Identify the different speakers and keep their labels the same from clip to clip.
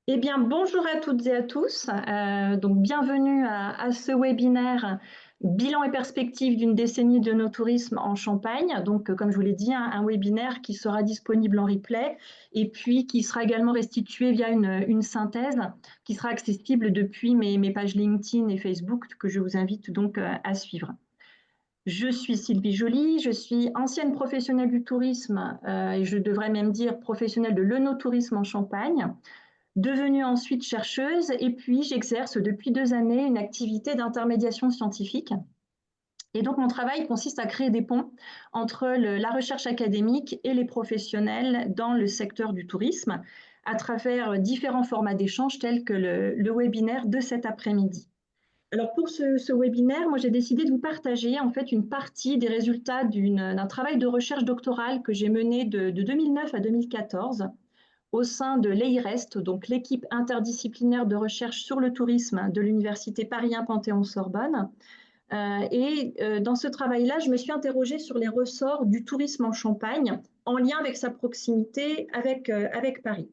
Speaker 1: Eh bien, bonjour à toutes et à tous. Donc, bienvenue à ce webinaire Bilan et perspectives d'une décennie de no tourisme en Champagne. Donc, comme je vous l'ai dit, un webinaire qui sera disponible en replay et puis qui sera également restitué via une synthèse qui sera accessible depuis mes pages LinkedIn et Facebook que je vous invite donc à suivre. Je suis Sylvie Joly, je suis ancienne professionnelle du tourisme et je devrais même dire professionnelle de l'œnotourisme en Champagne, devenue ensuite chercheuse et puis j'exerce depuis 2 années une activité d'intermédiation scientifique. Et donc mon travail consiste à créer des ponts entre la recherche académique et les professionnels dans le secteur du tourisme à travers différents formats d'échange tels que le webinaire de cet après-midi. Alors pour ce webinaire, moi j'ai décidé de vous partager en fait une partie des résultats d'un travail de recherche doctorale que j'ai mené de 2009 à 2014 au sein de l'EIREST, donc l'équipe interdisciplinaire de recherche sur le tourisme de l'Université Paris 1 Panthéon-Sorbonne. Dans ce travail-là, je me suis interrogée sur les ressorts du tourisme en Champagne en lien avec sa proximité avec Paris.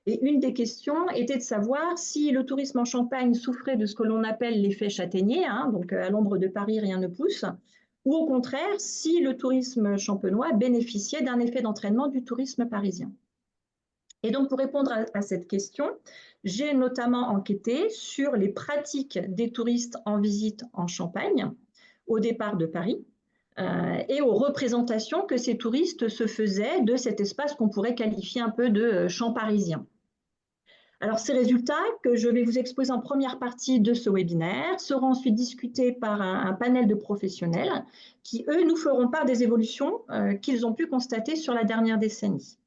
Speaker 1: Et une des questions était de savoir si le tourisme en Champagne souffrait de ce que l'on appelle l'effet châtaignier, hein, donc à l'ombre de Paris, rien ne pousse, ou au contraire, si le tourisme champenois bénéficiait d'un effet d'entraînement du tourisme parisien. Et donc, pour répondre à cette question, j'ai notamment enquêté sur les pratiques des touristes en visite en Champagne au départ de Paris et aux représentations que ces touristes se faisaient de cet espace qu'on pourrait qualifier un peu de champ parisien. Alors, ces résultats que je vais vous exposer en première partie de ce webinaire seront ensuite discutés par un panel de professionnels qui, eux, nous feront part des évolutions qu'ils ont pu constater sur la dernière décennie.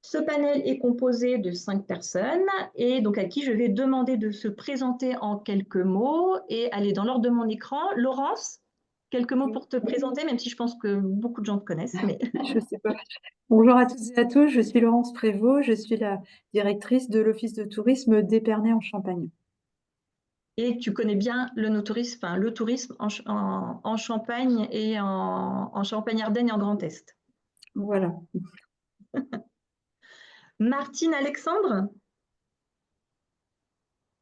Speaker 1: Ce panel est composé de 5 personnes et donc à qui je vais demander de se présenter en quelques mots et aller dans l'ordre de mon écran. Laurence, quelques mots pour te présenter, même si je pense que beaucoup de gens te connaissent. Mais...
Speaker 2: Je sais pas. Bonjour à toutes et à tous, je suis Laurence Prévost, je suis la directrice de l'Office de tourisme d'Épernay en Champagne.
Speaker 1: Et tu connais bien le no-tourisme, enfin, le tourisme en Champagne et en Champagne-Ardenne et en Grand Est.
Speaker 2: Voilà.
Speaker 1: Martine Alexandre.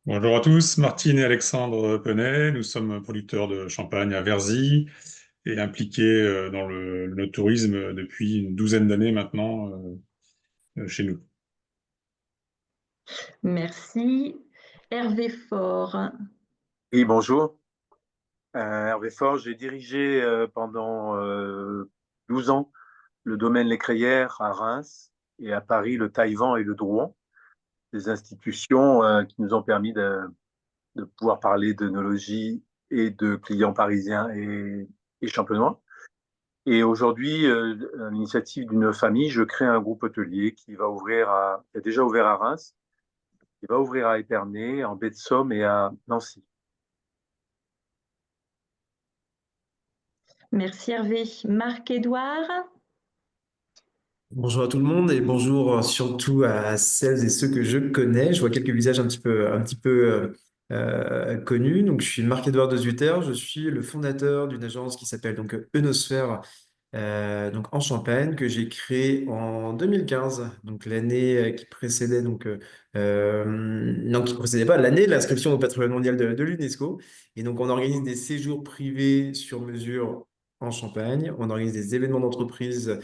Speaker 3: Bonjour à tous, Martine et Alexandre Penet, nous sommes producteurs de champagne à Verzy et impliqués dans le tourisme depuis une douzaine d'années maintenant chez nous.
Speaker 1: Merci. Hervé Faure.
Speaker 4: Oui, bonjour. Hervé Faure, j'ai dirigé pendant 12 ans le domaine Les Crayères à Reims et à Paris le Taïwan et le Drouan, des institutions qui nous ont permis de pouvoir parler d'œnologie et de clients parisiens et champenois. Et aujourd'hui, à l'initiative d'une famille, je crée un groupe hôtelier qui a déjà ouvert à Reims, qui va ouvrir à Épernay, en Baie de Somme et à Nancy.
Speaker 1: Merci Hervé. Marc-Édouard.
Speaker 5: Bonjour à tout le monde et bonjour surtout à celles et ceux que je connais. Je vois quelques visages un petit peu connus. Donc, je suis Marc-Édouard de Zutter. Je suis le fondateur d'une agence qui s'appelle donc Eunosphère, donc en Champagne, que j'ai créée en 2015, donc l'année qui précédait non, qui précédait pas l'année de l'inscription au patrimoine mondial de l'UNESCO. Et donc, on organise des séjours privés sur mesure en Champagne. On organise des événements d'entreprise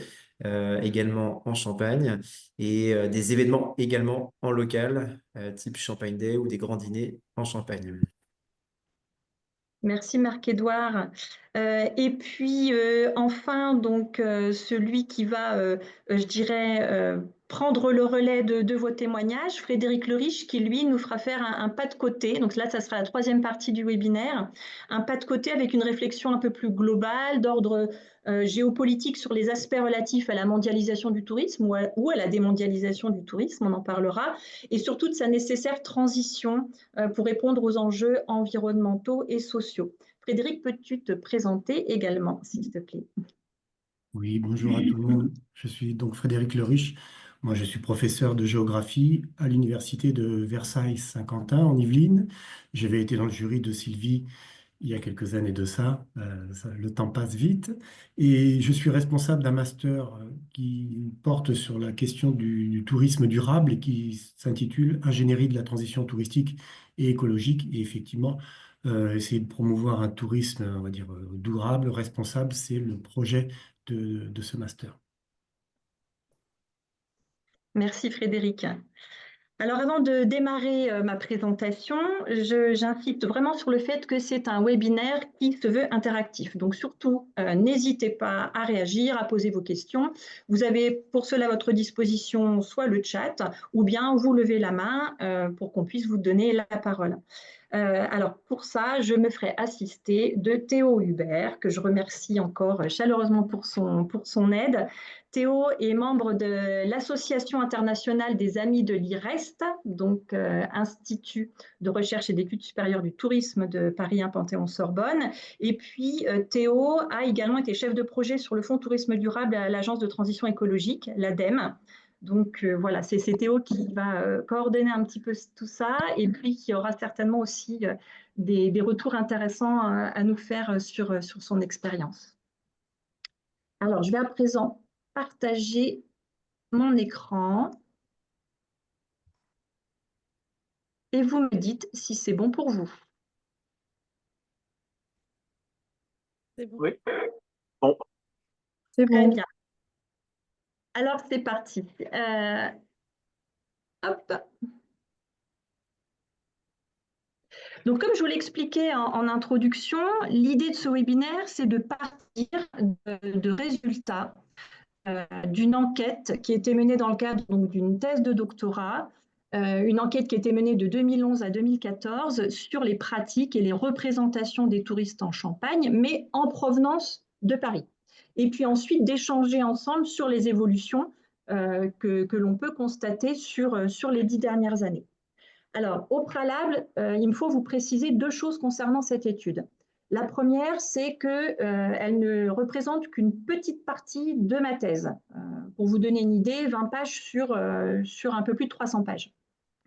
Speaker 5: également en Champagne et des événements également en local, type Champagne Day ou des grands dîners en Champagne.
Speaker 1: Merci Marc-Édouard. Et puis enfin, donc celui qui va, je dirais, prendre le relais de vos témoignages, Frédéric Leriche, qui lui nous fera faire un pas de côté. Donc là, ça sera la troisième partie du webinaire, un pas de côté avec une réflexion un peu plus globale, d'ordre géopolitique sur les aspects relatifs à la mondialisation du tourisme ou à la démondialisation du tourisme, on en parlera, et surtout de sa nécessaire transition pour répondre aux enjeux environnementaux et sociaux. Frédéric, peux-tu te présenter également, s'il te plaît?
Speaker 6: Oui, bonjour à tout le monde. Je suis donc Frédéric Leriche. Moi, je suis professeur de géographie à l'université de Versailles-Saint-Quentin en Yvelines. J'avais été dans le jury de Sylvie il y a quelques années de ça. Le temps passe vite. Et je suis responsable d'un master qui porte sur la question du tourisme durable et qui s'intitule Ingénierie de la transition touristique et écologique. Et effectivement, essayer de promouvoir un tourisme, on va dire, durable, responsable, c'est le projet de ce master.
Speaker 1: Merci Frédéric. Alors avant de démarrer ma présentation, j'insiste vraiment sur le fait que c'est un webinaire qui se veut interactif. Donc surtout, n'hésitez pas à réagir, à poser vos questions. Vous avez pour cela à votre disposition soit le chat ou bien vous levez la main pour qu'on puisse vous donner la parole. Alors pour ça, je me ferai assister de Théo Hubert, que je remercie encore chaleureusement pour son aide. Théo est membre de l'Association internationale des Amis de l'IREST, donc Institut de recherche et d'études supérieures du tourisme de Paris 1 Panthéon-Sorbonne. Et puis Théo a également été chef de projet sur le Fonds tourisme durable à l'Agence de transition écologique, l'ADEME. Donc voilà, c'est Théo qui va coordonner un petit peu tout ça et puis qui aura certainement aussi des retours intéressants à nous faire sur son expérience. Alors, je vais à présent partager mon écran et vous me dites si c'est bon pour vous.
Speaker 7: C'est bon.
Speaker 4: Oui. Bon.
Speaker 2: C'est
Speaker 1: Très
Speaker 2: bon.
Speaker 1: bien. Alors, c'est parti. Hop. Donc, comme je vous l'expliquais en introduction, l'idée de ce webinaire, c'est de partir de résultats d'une enquête qui a été menée dans le cadre d'une thèse de doctorat, une enquête qui a été menée de 2011 à 2014 sur les pratiques et les représentations des touristes en Champagne, mais en provenance de Paris. Et puis ensuite d'échanger ensemble sur les évolutions que l'on peut constater sur les 10 dernières années. Alors, au préalable, il me faut vous préciser deux choses concernant cette étude. La première, c'est qu'elle ne représente qu'une petite partie de ma thèse. Pour vous donner une idée, 20 pages sur un peu plus de 300 pages.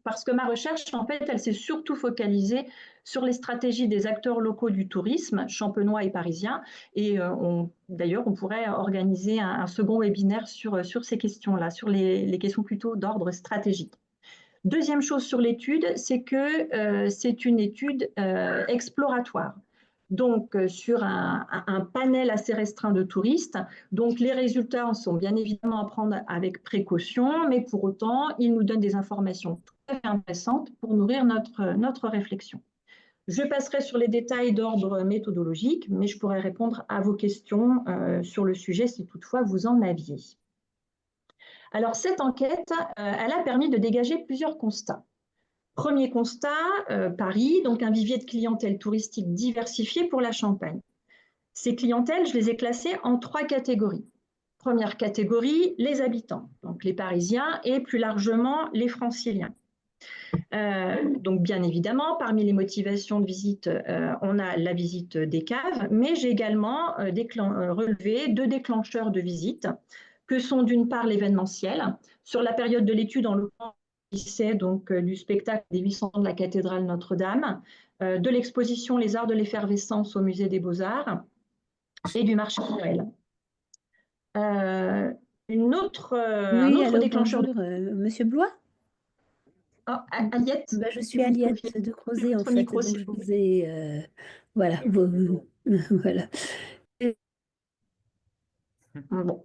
Speaker 1: Parce que ma recherche, en fait, elle s'est surtout focalisée sur les stratégies des acteurs locaux du tourisme, champenois et parisiens. Et d'ailleurs, on pourrait organiser un second webinaire sur ces questions-là, sur les questions plutôt d'ordre stratégique. Deuxième chose sur l'étude, c'est que c'est une étude exploratoire. Donc, sur un panel assez restreint de touristes. Donc, les résultats sont bien évidemment à prendre avec précaution, mais pour autant, ils nous donnent des informations tout à fait intéressantes pour nourrir notre réflexion. Je passerai sur les détails d'ordre méthodologique, mais je pourrai répondre à vos questions sur le sujet si toutefois vous en aviez. Alors, cette enquête, elle a permis de dégager plusieurs constats. Premier constat, Paris, donc un vivier de clientèle touristique diversifié pour la Champagne. Ces clientèles, je les ai classées en 3 catégories. Première catégorie, les habitants, donc les Parisiens et plus largement les Franciliens. Donc bien évidemment, parmi les motivations de visite, on a la visite des caves, mais j'ai également relevé 2 déclencheurs de visite, que sont d'une part l'événementiel. Sur la période de l'étude, en l'occurrence, donc du spectacle des 800 ans de la cathédrale Notre-Dame, de l'exposition Les Arts de l'effervescence au musée des Beaux-Arts et du marché de Noël. Un autre déclencheur.
Speaker 7: Bonjour, Monsieur Blois.
Speaker 1: Oh, Aliette.
Speaker 7: Je suis Aliette de Crozet, en fait, donc je vous ai... voilà. Voilà.
Speaker 1: Bon.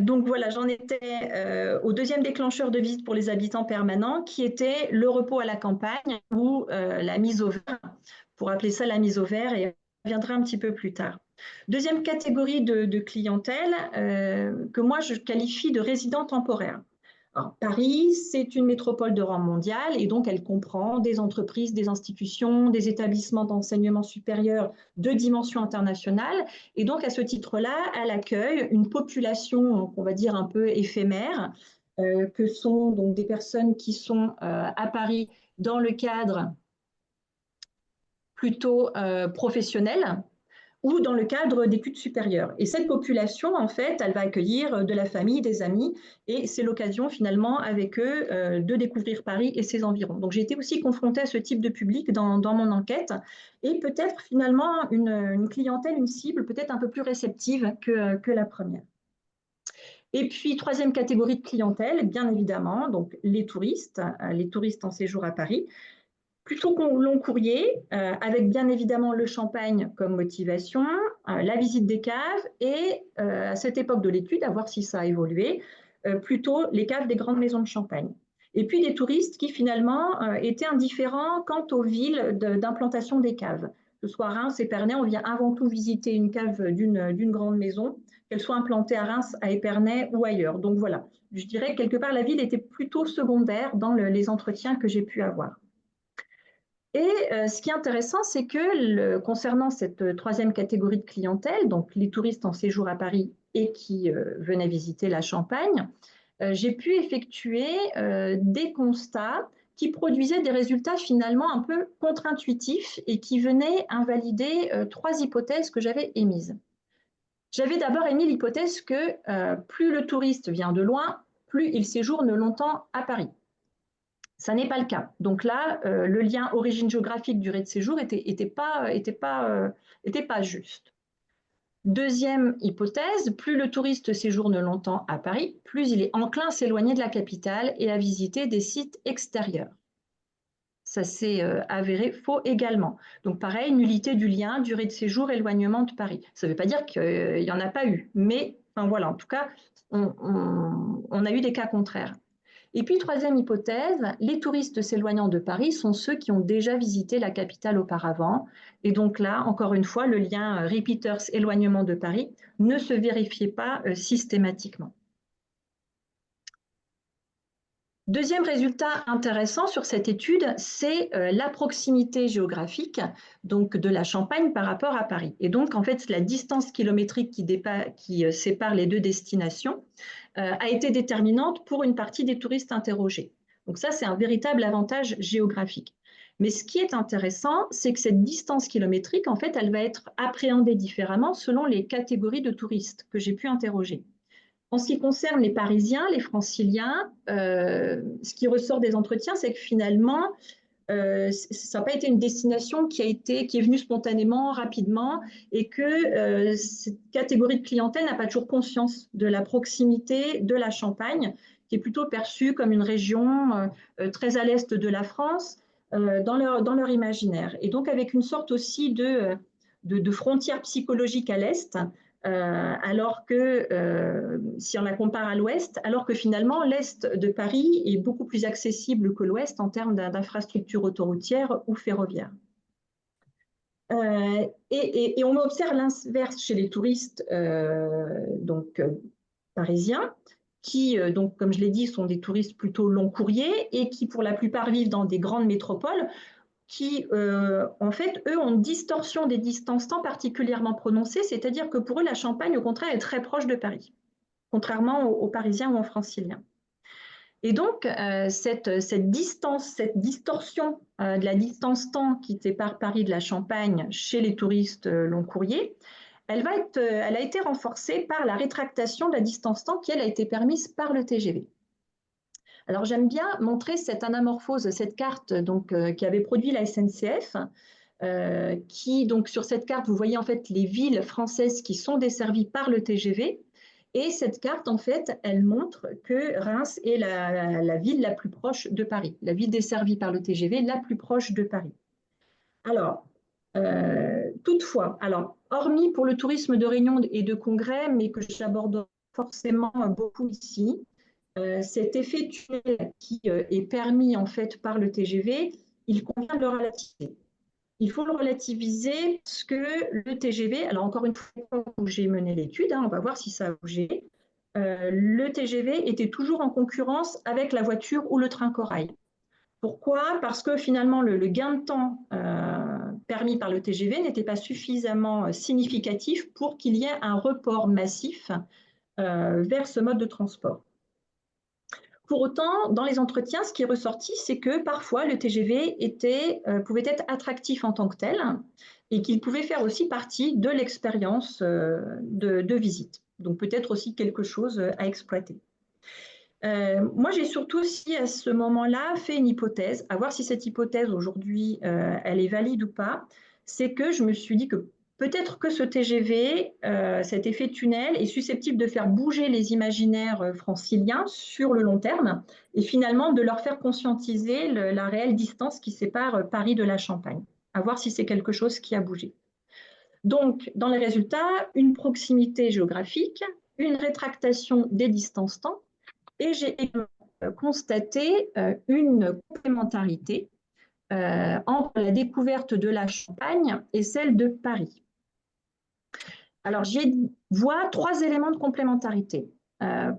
Speaker 1: Donc voilà, j'en étais au deuxième déclencheur de visite pour les habitants permanents, qui était le repos à la campagne ou la mise au vert, pour appeler ça la mise au vert, et on reviendra un petit peu plus tard. Deuxième catégorie de clientèle que moi je qualifie de résidents temporaires. Alors, Paris, c'est une métropole de rang mondial et donc elle comprend des entreprises, des institutions, des établissements d'enseignement supérieur de dimension internationale. Et donc, à ce titre-là, elle accueille une population, on va dire, un peu éphémère, que sont donc des personnes qui sont à Paris dans le cadre plutôt professionnel, ou dans le cadre d'études supérieures. Et cette population, en fait, elle va accueillir de la famille, des amis, et c'est l'occasion finalement avec eux de découvrir Paris et ses environs. Donc j'ai été aussi confrontée à ce type de public dans mon enquête, et peut-être finalement une clientèle, une cible peut-être un peu plus réceptive que la première. Et puis, troisième catégorie de clientèle, bien évidemment, donc les touristes en séjour à Paris. Plutôt long courrier, avec bien évidemment le champagne comme motivation, la visite des caves et à cette époque de l'étude, à voir si ça a évolué, plutôt les caves des grandes maisons de champagne. Et puis des touristes qui finalement étaient indifférents quant aux villes d'implantation des caves. Que ce soit Reims, Épernay, on vient avant tout visiter une cave d'une grande maison, qu'elle soit implantée à Reims, à Épernay ou ailleurs. Donc voilà, je dirais que quelque part la ville était plutôt secondaire dans les entretiens que j'ai pu avoir. Et ce qui est intéressant, c'est que concernant cette troisième catégorie de clientèle, donc les touristes en séjour à Paris et qui venaient visiter la Champagne, j'ai pu effectuer des constats qui produisaient des résultats finalement un peu contre-intuitifs et qui venaient invalider trois hypothèses que j'avais émises. J'avais d'abord émis l'hypothèse que plus le touriste vient de loin, plus il séjourne longtemps à Paris. Ça n'est pas le cas. Donc là, le lien origine géographique, durée de séjour était pas juste. Deuxième hypothèse, plus le touriste séjourne longtemps à Paris, plus il est enclin à s'éloigner de la capitale et à visiter des sites extérieurs. Ça s'est avéré faux également. Donc pareil, nullité du lien, durée de séjour, éloignement de Paris. Ça ne veut pas dire qu'il n'y en a pas eu, mais enfin, voilà, en tout cas, on a eu des cas contraires. Et puis, troisième hypothèse, les touristes s'éloignant de Paris sont ceux qui ont déjà visité la capitale auparavant. Et donc là, encore une fois, le lien repeaters éloignement de Paris ne se vérifiait pas systématiquement. Deuxième résultat intéressant sur cette étude, c'est la proximité géographique donc de la Champagne par rapport à Paris. Et donc, en fait, la distance kilométrique qui sépare les deux destinations a été déterminante pour une partie des touristes interrogés. Donc ça, c'est un véritable avantage géographique. Mais ce qui est intéressant, c'est que cette distance kilométrique, en fait, elle va être appréhendée différemment selon les catégories de touristes que j'ai pu interroger. En ce qui concerne les Parisiens, les Franciliens, ce qui ressort des entretiens, c'est que finalement, ça n'a pas été une destination qui est venue spontanément, rapidement, et que cette catégorie de clientèle n'a pas toujours conscience de la proximité de la Champagne, qui est plutôt perçue comme une région très à l'est de la France, dans leur imaginaire. Et donc avec une sorte aussi de frontière psychologique à l'est, alors que, si on la compare à l'ouest, alors que finalement l'est de Paris est beaucoup plus accessible que l'ouest en termes d'infrastructures autoroutières ou ferroviaires. Et on observe l'inverse chez les touristes parisiens, qui, donc, comme je l'ai dit, sont des touristes plutôt long courrier et qui, pour la plupart, vivent dans des grandes métropoles, qui, en fait, eux, ont une distorsion des distances-temps particulièrement prononcée, c'est-à-dire que pour eux, la Champagne, au contraire, est très proche de Paris, contrairement aux Parisiens ou aux Franciliens. Et donc, cette distorsion de la distance-temps qui sépare Paris de la Champagne chez les touristes long courrier, elle a été renforcée par la rétractation de la distance-temps qui, elle, a été permise par le TGV. Alors, j'aime bien montrer cette anamorphose, cette carte donc, qui avait produit la SNCF, qui, donc, sur cette carte, vous voyez en fait les villes françaises qui sont desservies par le TGV. Et cette carte, en fait, elle montre que Reims est la ville la plus proche de Paris, la ville desservie par le TGV la plus proche de Paris. Alors, toutefois, hormis pour le tourisme de réunion et de congrès, mais que j'aborde forcément beaucoup ici, cet effet tunnel qui est permis en fait par le TGV, il convient de le relativiser. Il faut le relativiser parce que le TGV, alors encore une fois où j'ai mené l'étude, on va voir si ça a bougé, le TGV était toujours en concurrence avec la voiture ou le train corail. Pourquoi? Parce que finalement le gain de temps permis par le TGV n'était pas suffisamment significatif pour qu'il y ait un report massif vers ce mode de transport. Pour autant, dans les entretiens, ce qui est ressorti, c'est que parfois le TGV pouvait être attractif en tant que tel, et qu'ils pouvaient faire aussi partie de l'expérience de visite. Donc peut-être aussi quelque chose à exploiter. Moi, j'ai surtout aussi à ce moment-là fait une hypothèse, à voir si cette hypothèse aujourd'hui, elle est valide ou pas. C'est que je me suis dit que peut-être que ce TGV, cet effet tunnel, est susceptible de faire bouger les imaginaires franciliens sur le long terme et finalement de leur faire conscientiser la réelle distance qui sépare Paris de la Champagne. À voir si c'est quelque chose qui a bougé. Donc, dans les résultats, une proximité géographique, une rétractation des distances-temps, et j'ai constaté une complémentarité entre la découverte de la Champagne et celle de Paris. Alors, j'y vois 3 éléments de complémentarité.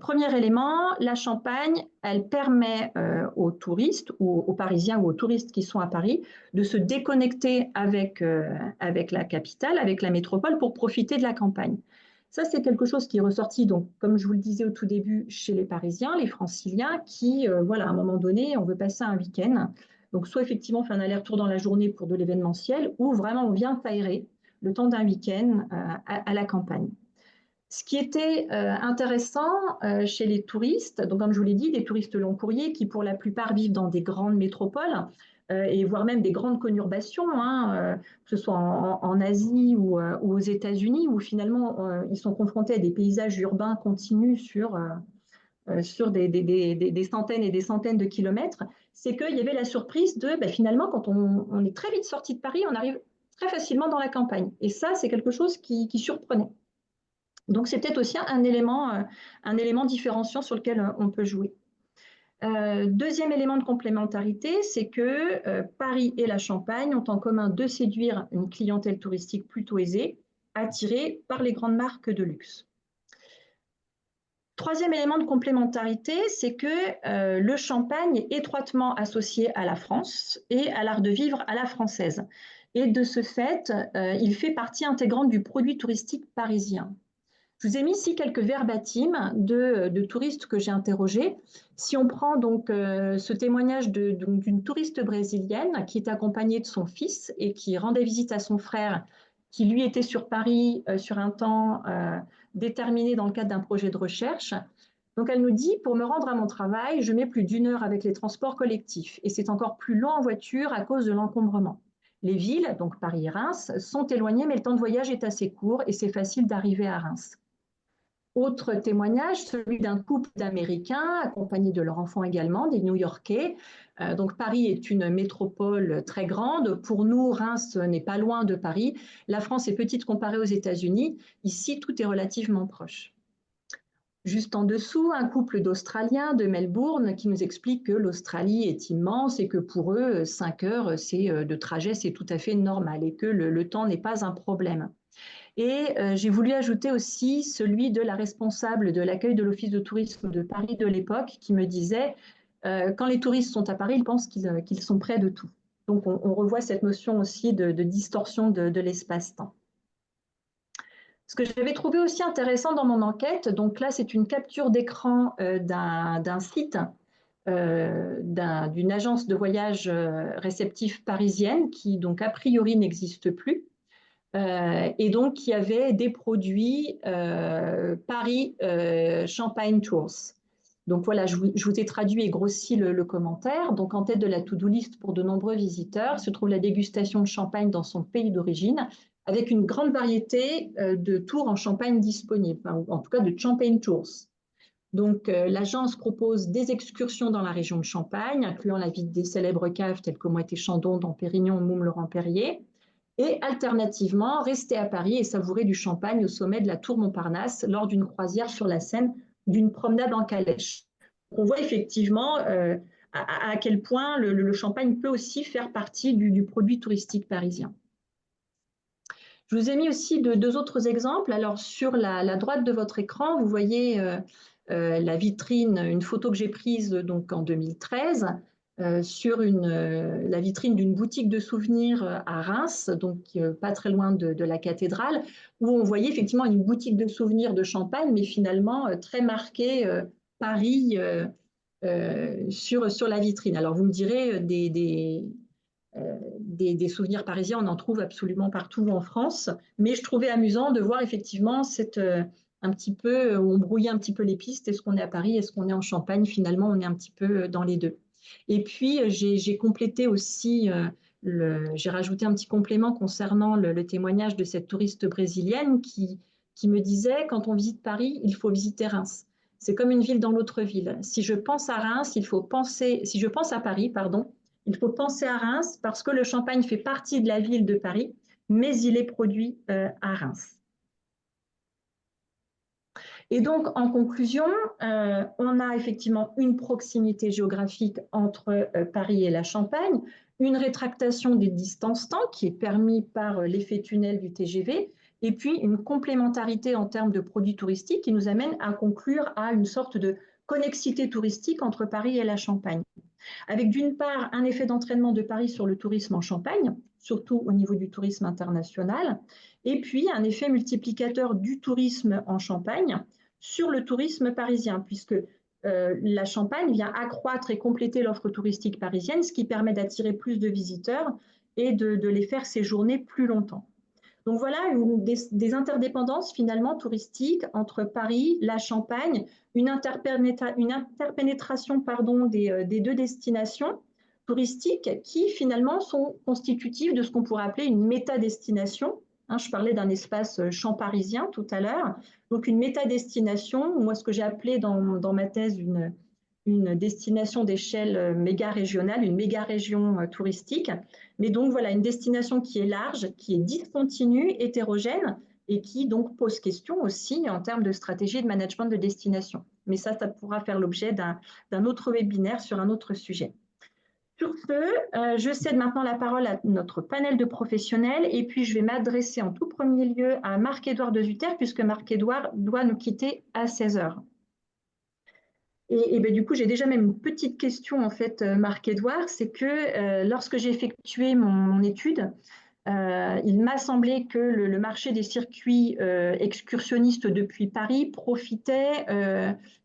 Speaker 1: Premier élément, la Champagne, elle permet aux touristes, ou aux Parisiens ou aux touristes qui sont à Paris, de se déconnecter avec la capitale, avec la métropole, pour profiter de la campagne. Ça, c'est quelque chose qui est ressorti, donc, comme je vous le disais au tout début, chez les Parisiens, les Franciliens, qui, voilà, à un moment donné, on veut passer un week-end. Donc, soit effectivement, on fait un aller-retour dans la journée pour de l'événementiel, ou vraiment, on vient s'aérer le temps d'un week-end à la campagne. Ce qui était intéressant chez les touristes, donc comme je vous l'ai dit, des touristes long courrier qui pour la plupart vivent dans des grandes métropoles et voire même des grandes conurbations, que ce soit en Asie ou aux États-Unis, où finalement ils sont confrontés à des paysages urbains continus sur des centaines et des centaines de kilomètres, c'est qu'il y avait la surprise de finalement, quand on est très vite sorti de Paris, on arrive très facilement dans la campagne. Et ça, c'est quelque chose qui surprenait. Donc, c'est peut-être aussi un élément différenciant sur lequel on peut jouer. Deuxième élément de complémentarité, c'est que Paris et la Champagne ont en commun de séduire une clientèle touristique plutôt aisée, attirée par les grandes marques de luxe. Troisième élément de complémentarité, c'est que le Champagne est étroitement associé à la France et à l'art de vivre à la française. Et de ce fait, il fait partie intégrante du produit touristique parisien. Je vous ai mis ici quelques verbatims de touristes que j'ai interrogés. Si on prend donc ce témoignage d'une touriste brésilienne qui est accompagnée de son fils et qui rendait visite à son frère, qui lui était sur Paris sur un temps déterminé dans le cadre d'un projet de recherche. Donc elle nous dit, pour me rendre à mon travail, je mets plus d'1 heure avec les transports collectifs et c'est encore plus long en voiture à cause de l'encombrement. Les villes, donc Paris et Reims, sont éloignées, mais le temps de voyage est assez court et c'est facile d'arriver à Reims. Autre témoignage, celui d'un couple d'Américains, accompagnés de leur enfant également, des New-Yorkais. Donc Paris est une métropole très grande. Pour nous, Reims n'est pas loin de Paris. La France est petite comparée aux États-Unis. Ici, tout est relativement proche. Juste en dessous, un couple d'Australiens de Melbourne qui nous explique que l'Australie est immense et que pour eux, 5 heures de trajet, c'est tout à fait normal et que le temps n'est pas un problème. Et j'ai voulu ajouter aussi celui de la responsable de l'accueil de l'Office de tourisme de Paris de l'époque qui me disait quand les touristes sont à Paris, ils pensent qu'ils sont près de tout. Donc on revoit cette notion aussi de distorsion de l'espace-temps. Ce que j'avais trouvé aussi intéressant dans mon enquête, donc là c'est une capture d'écran d'un site d'une agence de voyage réceptif parisienne qui donc a priori n'existe plus. Et donc qui avait des produits Paris Champagne Tours. Donc voilà, je vous ai traduit et grossi le commentaire. Donc en tête de la to-do list pour de nombreux visiteurs se trouve la dégustation de champagne dans son pays d'origine, avec une grande variété de tours en Champagne disponibles, enfin, en tout cas de Champagne Tours. Donc l'agence propose des excursions dans la région de Champagne, incluant la visite des célèbres caves telles que Moët-et-Chandon, dans Pérignon, Moûme, Laurent-Perrier. Et alternativement, rester à Paris et savourer du champagne au sommet de la tour Montparnasse lors d'une croisière sur la Seine, d'une promenade en calèche. On voit effectivement à quel point le champagne peut aussi faire partie du produit touristique parisien. Je vous ai mis aussi 2 autres exemples. Alors sur la droite de votre écran, vous voyez la vitrine, une photo que j'ai prise donc en 2013, sur la vitrine d'une boutique de souvenirs à Reims, donc pas très loin de la cathédrale, où on voyait effectivement une boutique de souvenirs de Champagne, mais finalement très marquée Paris sur la vitrine. Alors vous me direz des souvenirs parisiens, on en trouve absolument partout en France, mais je trouvais amusant de voir effectivement un petit peu, où on brouillait un petit peu les pistes. Est-ce qu'on est à Paris, est-ce qu'on est en Champagne? Finalement, on est un petit peu dans les deux. Et puis, j'ai complété aussi, j'ai rajouté un petit complément concernant le témoignage de cette touriste brésilienne qui me disait, quand on visite Paris, il faut visiter Reims. C'est comme une ville dans l'autre ville. Si je pense à Reims, si je pense à Paris, pardon, il faut penser à Reims parce que le champagne fait partie de la ville de Paris, mais il est produit à Reims. Et donc, en conclusion, on a effectivement une proximité géographique entre Paris et la Champagne, une rétractation des distances-temps qui est permise par l'effet tunnel du TGV, et puis une complémentarité en termes de produits touristiques qui nous amène à conclure à une sorte de connexité touristique entre Paris et la Champagne. Avec d'une part un effet d'entraînement de Paris sur le tourisme en Champagne, surtout au niveau du tourisme international, et puis un effet multiplicateur du tourisme en Champagne sur le tourisme parisien, puisque la Champagne vient accroître et compléter l'offre touristique parisienne, ce qui permet d'attirer plus de visiteurs et de les faire séjourner plus longtemps. Donc voilà des interdépendances finalement touristiques entre Paris, la Champagne, une interpénétration des deux destinations touristiques qui finalement sont constitutives de ce qu'on pourrait appeler une métadestination. Je parlais d'un espace champ-parisien tout à l'heure. Donc une métadestination, moi ce que j'ai appelé dans ma thèse une destination d'échelle méga-régionale, une méga-région touristique. Mais donc voilà, une destination qui est large, qui est discontinue, hétérogène et qui donc pose question aussi en termes de stratégie de management de destination. Mais ça pourra faire l'objet d'un autre webinaire sur un autre sujet. Sur ce, je cède maintenant la parole à notre panel de professionnels et puis je vais m'adresser en tout premier lieu à Marc-Édouard de Zutter puisque Marc-Édouard doit nous quitter à 16 h. Et ben, du coup, j'ai déjà même une petite question, en fait, Marc-Édouard, c'est que lorsque j'ai effectué mon étude, il m'a semblé que le marché des circuits excursionnistes depuis Paris profitait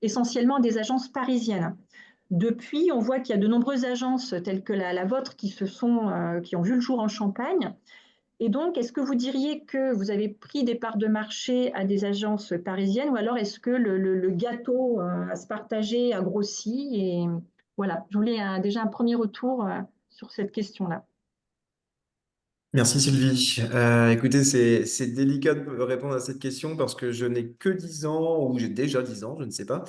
Speaker 1: essentiellement des agences parisiennes. Depuis, on voit qu'il y a de nombreuses agences telles que la vôtre qui ont vu le jour en Champagne. Et donc, est-ce que vous diriez que vous avez pris des parts de marché à des agences parisiennes ou alors est-ce que le gâteau à se partager a grossi? Et voilà, je voulais déjà un premier retour sur cette question-là.
Speaker 5: Merci Sylvie. Écoutez, c'est délicat de répondre à cette question parce que je n'ai que 10 ans ou j'ai déjà 10 ans, je ne sais pas.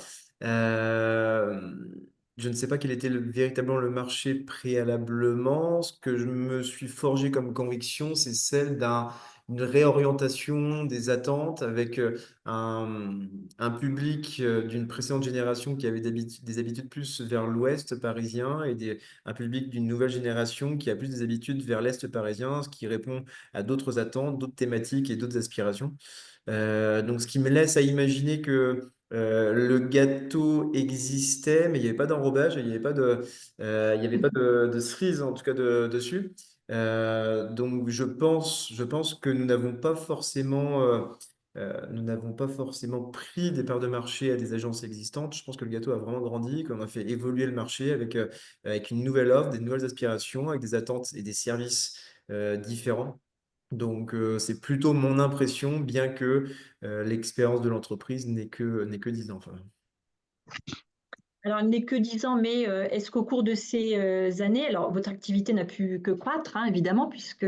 Speaker 5: Je ne sais pas quel était véritablement le marché préalablement. Ce que je me suis forgé comme conviction, c'est celle d'une réorientation des attentes avec un public d'une précédente génération qui avait des habitudes plus vers l'ouest parisien et un public d'une nouvelle génération qui a plus des habitudes vers l'est parisien, ce qui répond à d'autres attentes, d'autres thématiques et d'autres aspirations. Donc, ce qui me laisse à imaginer que le gâteau existait, mais il n'y avait pas d'enrobage, il n'y avait pas il y avait pas de cerise, en tout cas, dessus. Donc, je pense que nous n'avons pas forcément pris des parts de marché à des agences existantes. Je pense que le gâteau a vraiment grandi, qu'on a fait évoluer le marché avec une nouvelle offre, des nouvelles aspirations, avec des attentes et des services différents. Donc, c'est plutôt mon impression, bien que l'expérience de l'entreprise n'est que 10 ans. Enfin.
Speaker 1: Alors, il n'est que 10 ans, mais est-ce qu'au cours de ces années, alors votre activité n'a pu que croître, évidemment, puisque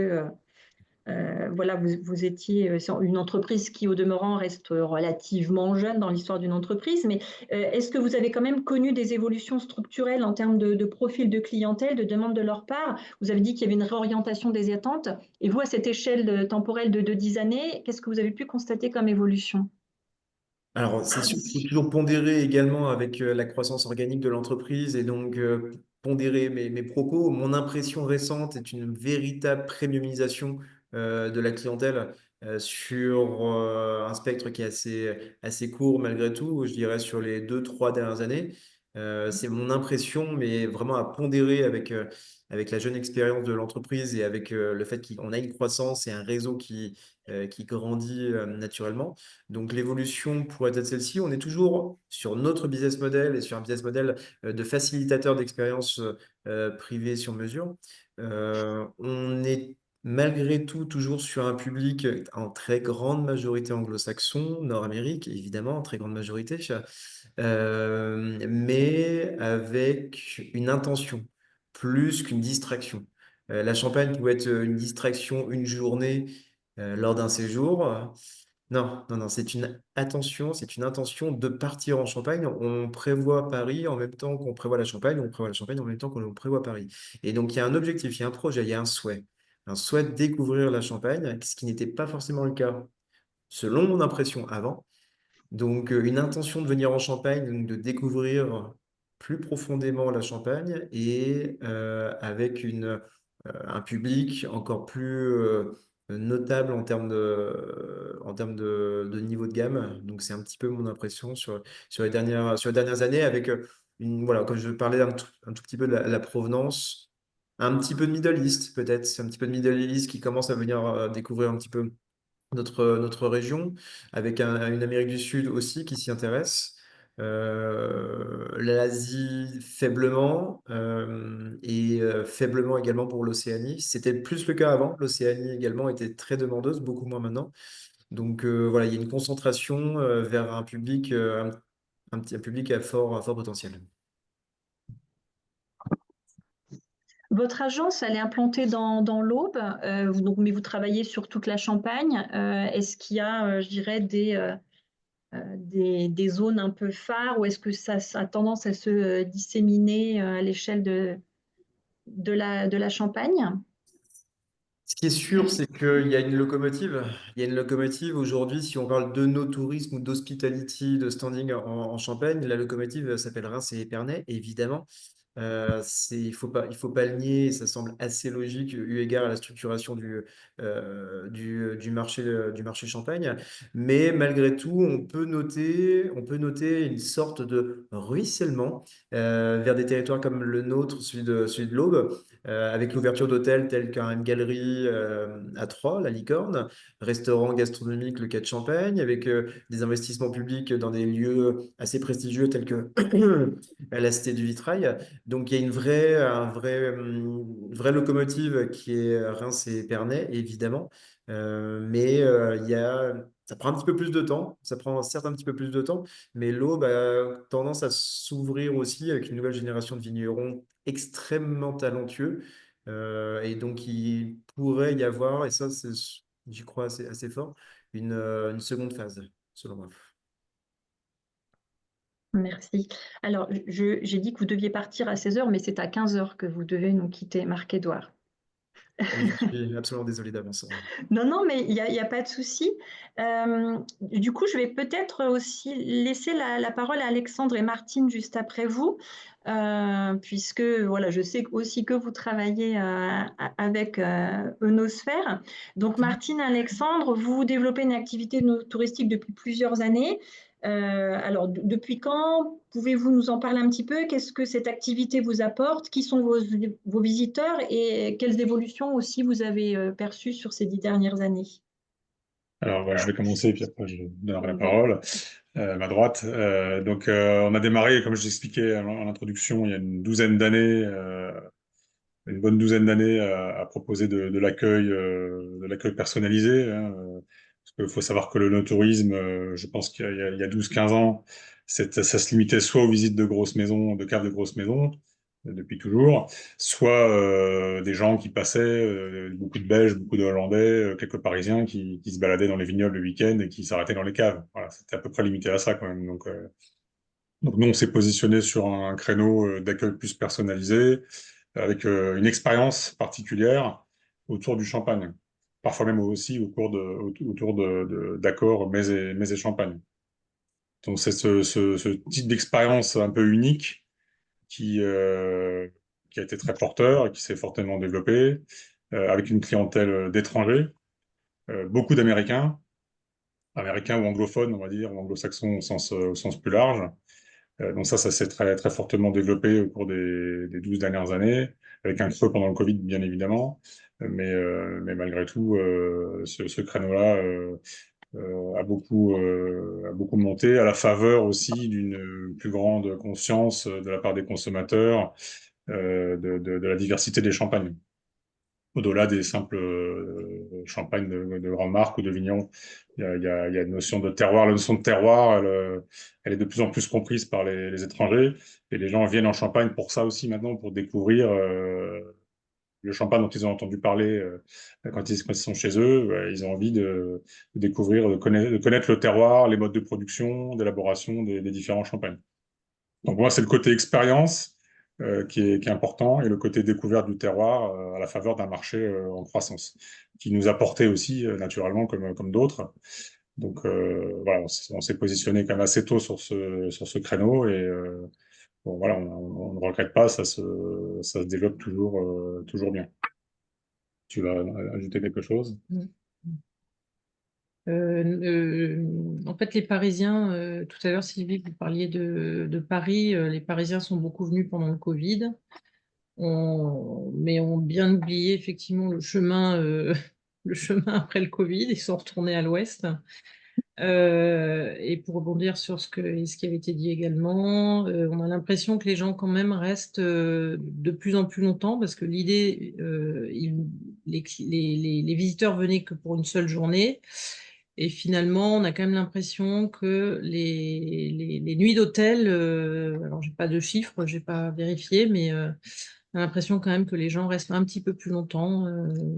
Speaker 1: voilà, vous étiez une entreprise qui, au demeurant, reste relativement jeune dans l'histoire d'une entreprise, mais est-ce que vous avez quand même connu des évolutions structurelles en termes de profil de clientèle, de demande de leur part? Vous avez dit qu'il y avait une réorientation des attentes. Et vous, à cette échelle temporelle de 10 années, qu'est-ce que vous avez pu constater comme évolution?
Speaker 5: Alors, c'est sûr qu'il faut toujours pondérer également avec la croissance organique de l'entreprise et donc pondérer mes propos. Mon impression récente est une véritable premiumisation de la clientèle sur un spectre qui est assez court malgré tout, je dirais sur les 2, 3 dernières années. C'est mon impression, mais vraiment à pondérer avec la jeune expérience de l'entreprise et avec le fait qu'on a une croissance et un réseau qui grandit naturellement. Donc l'évolution pourrait être celle-ci. On est toujours sur notre business model et sur un business model de facilitateur d'expérience privée sur mesure. On est malgré tout toujours sur un public en très grande majorité anglo-saxon, Nord-Amérique, évidemment, en très grande majorité, mais avec une intention plus qu'une distraction. La Champagne pouvait être une distraction une journée lors d'un séjour. Non, non, non, c'est une attention, c'est une intention de partir en Champagne. On prévoit Paris en même temps qu'on prévoit la Champagne, on prévoit la Champagne en même temps qu'on prévoit Paris. Et donc, il y a un objectif, il y a un projet, il y a un souhait de découvrir la Champagne, ce qui n'était pas forcément le cas, selon mon impression avant. Donc, une intention de venir en Champagne, donc de découvrir plus profondément la Champagne et avec un public encore plus notable en termes de niveau de gamme. Donc, c'est un petit peu mon impression sur les dernières années avec voilà, comme je parlais un tout petit peu de la provenance, un petit peu de Middle East peut-être, c'est un petit peu de Middle East qui commence à venir découvrir un petit peu notre région, avec une Amérique du Sud aussi qui s'y intéresse, l'Asie faiblement, et faiblement également pour l'Océanie. C'était plus le cas avant, l'Océanie également était très demandeuse, beaucoup moins maintenant. Donc voilà, il y a une concentration vers un public, un public à fort potentiel.
Speaker 1: Votre agence, elle est implantée dans l'Aube, mais vous travaillez sur toute la Champagne. Est-ce qu'il y a, je dirais, des zones un peu phares ou est-ce que ça a tendance à se disséminer à l'échelle de la Champagne?
Speaker 5: Ce qui est sûr, c'est qu'il y a une locomotive. Il y a une locomotive aujourd'hui, si on parle de no tourisme ou d'hospitality, de standing en Champagne, la locomotive s'appelle Reims et Épernay, évidemment. Il faut pas le nier, et ça semble assez logique eu égard à la structuration du marché Champagne. Mais malgré tout, on peut noter une sorte de ruissellement vers des territoires comme le nôtre, celui de l'Aube, avec l'ouverture d'hôtels tels qu'un M Gallery à Troyes, la Licorne, restaurant gastronomique, le Quai de Champagne, avec des investissements publics dans des lieux assez prestigieux tels que la Cité du Vitrail. Donc, il y a une vraie locomotive qui est Reims et Épernay, évidemment. Mais ça prend un petit peu plus de temps. Ça prend certes un petit peu plus de temps, mais l'Aube a tendance à s'ouvrir aussi avec une nouvelle génération de vignerons extrêmement talentueux. Et donc, il pourrait y avoir, et ça, j'y crois assez fort, une seconde phase, selon moi.
Speaker 1: Merci. Alors, j'ai dit que vous deviez partir à 16 heures, mais c'est à 15 heures que vous devez nous quitter, Marc-Édouard.
Speaker 5: Oui, je suis absolument désolé d'avance.
Speaker 1: Non, non, mais il y a pas de souci. Du coup, je vais peut-être aussi laisser la parole à Alexandre et Martine juste après vous, puisque voilà, je sais aussi que vous travaillez avec Eunosphère. Donc, Martine, Alexandre, vous développez une activité touristique depuis plusieurs années. Alors, depuis quand pouvez-vous nous en parler un petit peu? Qu'est-ce que cette activité vous apporte? Qui sont vos visiteurs et quelles évolutions aussi vous avez perçues sur ces 10 dernières années?
Speaker 3: Alors, je vais commencer, puis après, je donnerai la parole à ma droite. On a démarré, comme je l'expliquais en introduction, il y a une bonne douzaine d'années à proposer de l'accueil personnalisé, hein, parce qu'il faut savoir que le no-tourisme, je pense qu'il y a 12-15 ans, ça se limitait soit aux visites de grosses maisons, de caves de grosses maisons, depuis toujours, soit des gens qui passaient, beaucoup de Belges, beaucoup de Hollandais, quelques Parisiens qui se baladaient dans les vignobles le week-end et qui s'arrêtaient dans les caves. Voilà, c'était à peu près limité à ça quand même. Donc nous, on s'est positionné sur un créneau d'accueil plus personnalisé, avec une expérience particulière autour du champagne. Parfois même aussi autour d'accords mets et champagne. Donc c'est ce type d'expérience un peu unique qui a été très porteur et qui s'est fortement développé, avec une clientèle d'étrangers, beaucoup d'Américains, Américains ou anglophones, on va dire, ou anglo-saxons au sens plus large. Donc ça s'est très, très fortement développé au cours des 12 dernières années, avec un creux pendant le Covid, bien évidemment. Mais malgré tout, ce créneau-là a beaucoup monté, à la faveur aussi d'une plus grande conscience de la part des consommateurs de la diversité des champagnes. au-delà des simples champagnes de grandes marques ou de vignerons. Il y a une notion de terroir. La notion de terroir, elle est de plus en plus comprise par les étrangers. Et les gens viennent en Champagne pour ça aussi maintenant, pour découvrir le champagne dont ils ont entendu parler quand ils sont chez eux. Ils ont envie de découvrir, de connaître le terroir, les modes de production, d'élaboration des différents champagnes. Donc moi, c'est le côté expérience qui est important et le côté découverte du terroir à la faveur d'un marché en croissance, qui nous a porté aussi naturellement comme d'autres. Donc voilà, on s'est positionné quand même assez tôt sur ce créneau et bon, voilà, on ne regrette pas, ça se développe toujours bien. Tu vas ajouter quelque chose?
Speaker 8: En fait, les Parisiens, tout à l'heure, Sylvie, vous parliez de Paris. Les Parisiens sont beaucoup venus pendant le Covid, mais ont bien oublié effectivement le chemin, le chemin après le Covid. Ils sont retournés à l'ouest. Et pour rebondir sur ce qui avait été dit également, on a l'impression que les gens quand même restent de plus en plus longtemps parce que l'idée, les visiteurs venaient que pour une seule journée. Et finalement, on a quand même l'impression que les nuits d'hôtel, alors j'ai pas de chiffres, j'ai pas vérifié, mais on a l'impression quand même que les gens restent un petit peu plus longtemps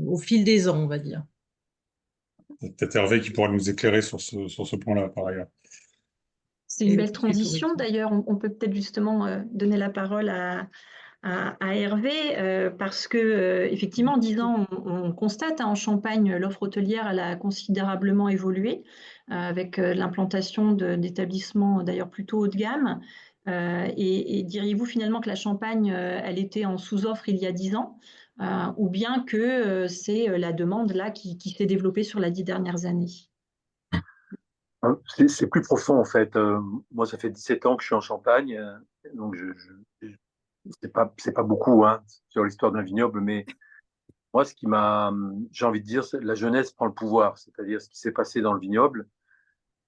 Speaker 8: au fil des ans, on va dire.
Speaker 3: C'est peut-être Hervé qui pourra nous éclairer sur ce point-là, par ailleurs.
Speaker 1: C'est une
Speaker 8: Et
Speaker 1: belle
Speaker 8: du
Speaker 1: transition.
Speaker 8: tourisme.
Speaker 1: D'ailleurs, on peut peut-être justement donner la parole à Hervé, parce que effectivement, en 10 ans, on constate en Champagne, l'offre hôtelière, elle a considérablement évolué avec l'implantation d'établissements d'ailleurs plutôt haut de gamme. Et diriez-vous finalement que la Champagne, elle était en sous-offre il y a 10 ans, ou bien que c'est la demande là qui s'est développée sur les 10 dernières années?
Speaker 4: C'est plus profond en fait. Moi, ça fait 17 ans que je suis en Champagne, donc c'est pas beaucoup hein, sur l'histoire d'un vignoble, mais moi, j'ai envie de dire, la jeunesse prend le pouvoir. C'est-à-dire ce qui s'est passé dans le vignoble,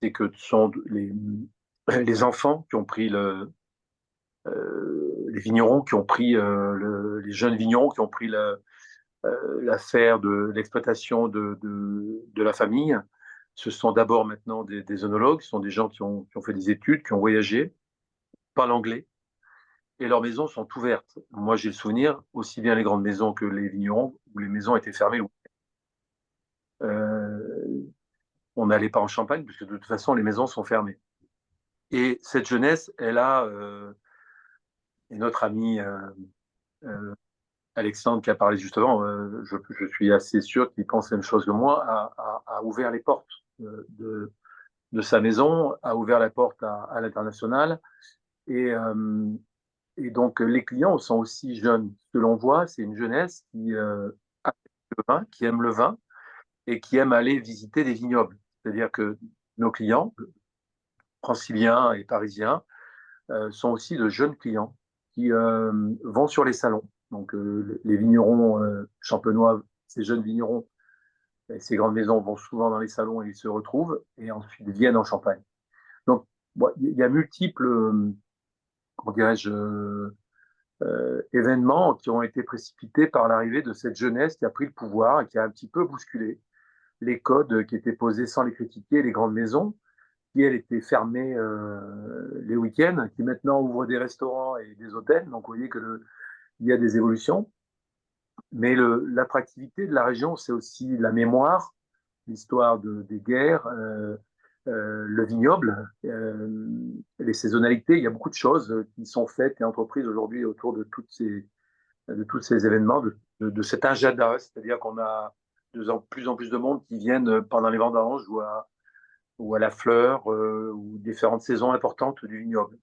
Speaker 4: c'est que ce sont les enfants qui ont pris les vignerons qui ont pris les jeunes vignerons qui ont pris l'affaire de l'exploitation de la famille. Ce sont d'abord maintenant des œnologues, ce sont des gens qui ont fait des études, qui ont voyagé, parlent anglais, et leurs maisons sont ouvertes. Moi, j'ai le souvenir, aussi bien les grandes maisons que les vignerons, où les maisons étaient fermées. On n'allait pas en Champagne, puisque de toute façon, les maisons sont fermées. Et cette jeunesse, elle a, et notre ami Alexandre qui a parlé justement, je suis assez sûr qu'il pense la même chose que moi, a ouvert les portes de sa maison, a ouvert la porte à l'international. Et, euh, et donc, les clients sont aussi jeunes. Ce que l'on voit, c'est une jeunesse qui aime le vin et qui aime aller visiter des vignobles. C'est-à-dire que nos clients, franciliens et parisiens, sont aussi de jeunes clients qui vont sur les salons. Donc, les vignerons champenois, ces jeunes vignerons, et ces grandes maisons vont souvent dans les salons et ils se retrouvent et ensuite viennent en Champagne. Donc, bon, il y a multiples, comment dirais-je, événements qui ont été précipités par l'arrivée de cette jeunesse qui a pris le pouvoir et qui a un petit peu bousculé les codes qui étaient posés sans les critiquer, les grandes maisons, qui elles étaient fermées les week-ends, qui maintenant ouvrent des restaurants et des hôtels. Donc vous voyez il y a des évolutions. Mais l'attractivité de la région, c'est aussi la mémoire, l'histoire des guerres, le vignoble, les saisonnalités. Il y a beaucoup de choses qui sont faites et entreprises aujourd'hui autour de tous ces événements, de cet agenda. C'est-à-dire qu'on a de plus en plus de monde qui viennent pendant les vendanges ou à la fleur ou différentes saisons importantes du vignoble.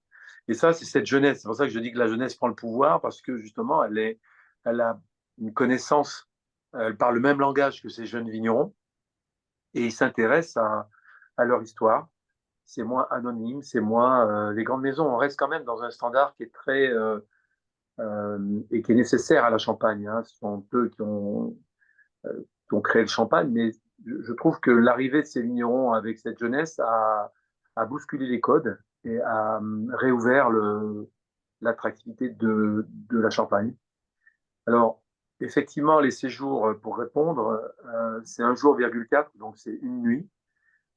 Speaker 4: Et ça, c'est cette jeunesse. C'est pour ça que je dis que la jeunesse prend le pouvoir parce que justement, elle a une connaissance, elle parle le même langage que ces jeunes vignerons et ils s'intéressent à leur histoire. C'est moins anonyme, c'est moins les grandes maisons. On reste quand même dans un standard qui est très et qui est nécessaire à la Champagne. Hein. Ce sont eux qui ont créé le champagne, mais je trouve que l'arrivée de ces vignerons avec cette jeunesse a bousculé les codes et a réouvert l'attractivité de la Champagne. Alors, effectivement, les séjours, pour répondre, c'est 1 jour,4, donc c'est une nuit,